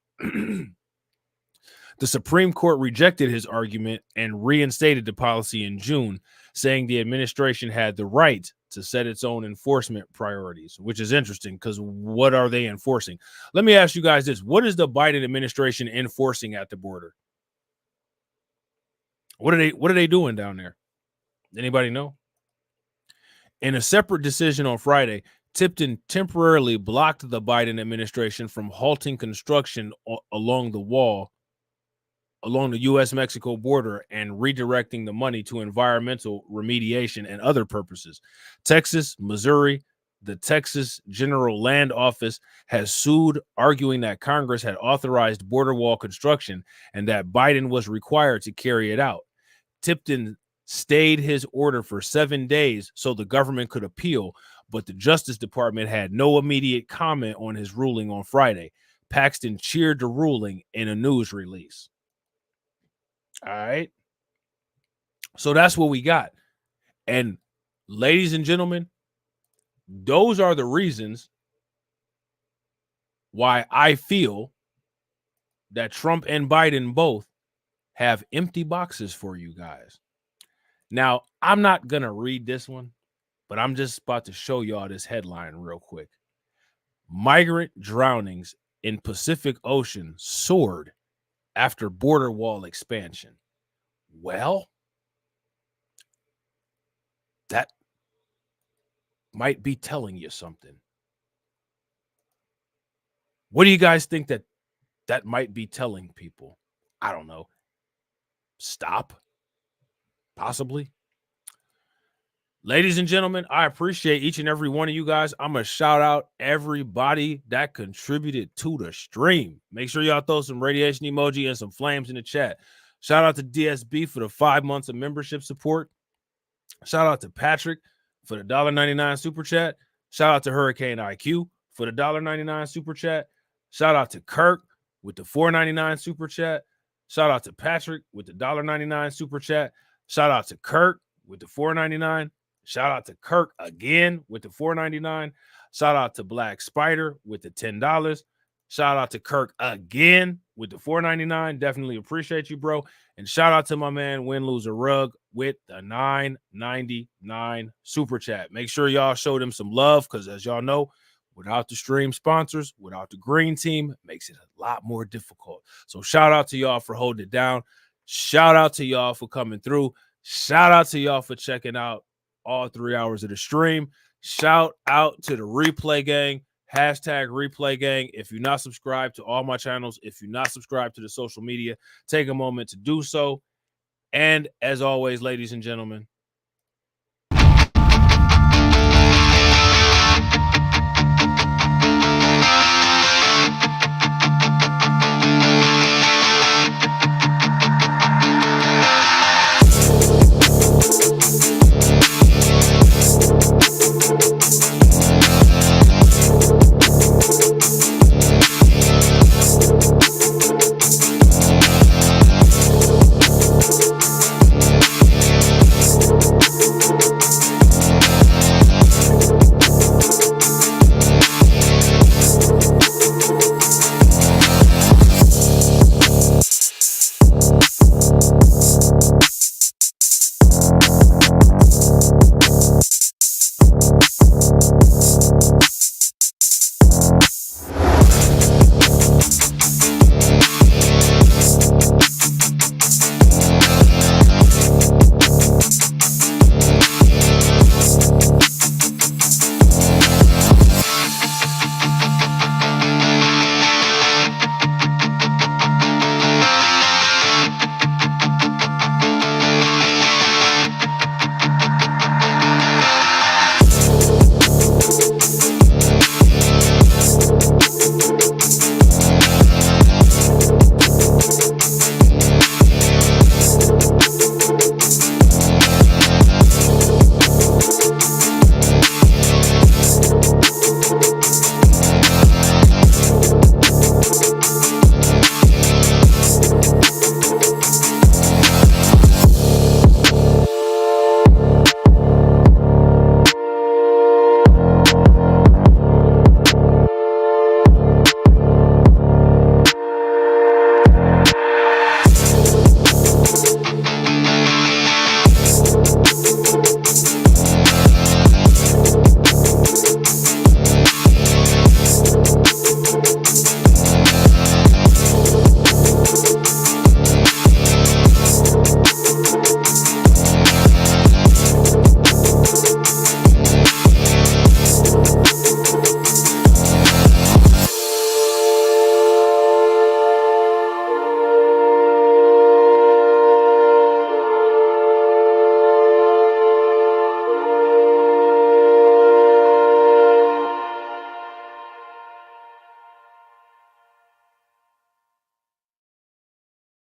The Supreme Court rejected his argument and reinstated the policy in June, saying the administration had the right to set its own enforcement priorities, which is interesting because what are they enforcing? Let me ask you guys this. What is the Biden administration enforcing at the border? What are they doing down there? Anybody know? In a separate decision on Friday, Tipton temporarily blocked the Biden administration from halting construction along the wall, along the U.S.-Mexico border, and redirecting the money to environmental remediation and other purposes. Texas, Missouri, the Texas General Land Office has sued, arguing that Congress had authorized border wall construction and that Biden was required to carry it out. Tipton stayed his order for 7 days so the government could appeal, but the Justice Department had no immediate comment on his ruling on Friday. Paxton cheered the ruling in a news release. All right. So that's what we got. And ladies and gentlemen, those are the reasons why I feel that Trump and Biden both have empty boxes for you guys. Now, I'm not going to read this one, but I'm just about to show y'all this headline real quick. Migrant drownings in Pacific Ocean soared after border wall expansion. Well, that might be telling you something. What do you guys think that might be telling people? I don't know. Stop. Possibly. Ladies and gentlemen, I appreciate each and every one of you guys. I'm going to shout out everybody that contributed to the stream. Make sure y'all throw some radiation emoji and some flames in the chat. Shout out to DSB for the 5 months of membership support. Shout out to Patrick for the $1.99 super chat. Shout out to Hurricane IQ for the $1.99 super chat. Shout out to Kirk with the $4.99 super chat. Shout out to Patrick with the $1.99 super chat. Shout out to Kirk with the $4.99. Shout out to Kirk again with the $4.99. Shout out to Black Spider with the $10. Shout out to Kirk again with the $4.99. Definitely appreciate you, bro. And shout out to my man Win Loser Rug with the $9.99 super chat. Make sure y'all show them some love, because as y'all know, without the stream sponsors, without the green team, it makes it a lot more difficult. So shout out to y'all for holding it down. Shout out to y'all for coming through. Shout out to y'all for checking out all 3 hours of the stream. Shout out to the replay gang. Hashtag replay gang. If you're not subscribed to all my channels, if you're not subscribed to the social media, take a moment to do so. And as always, ladies and gentlemen,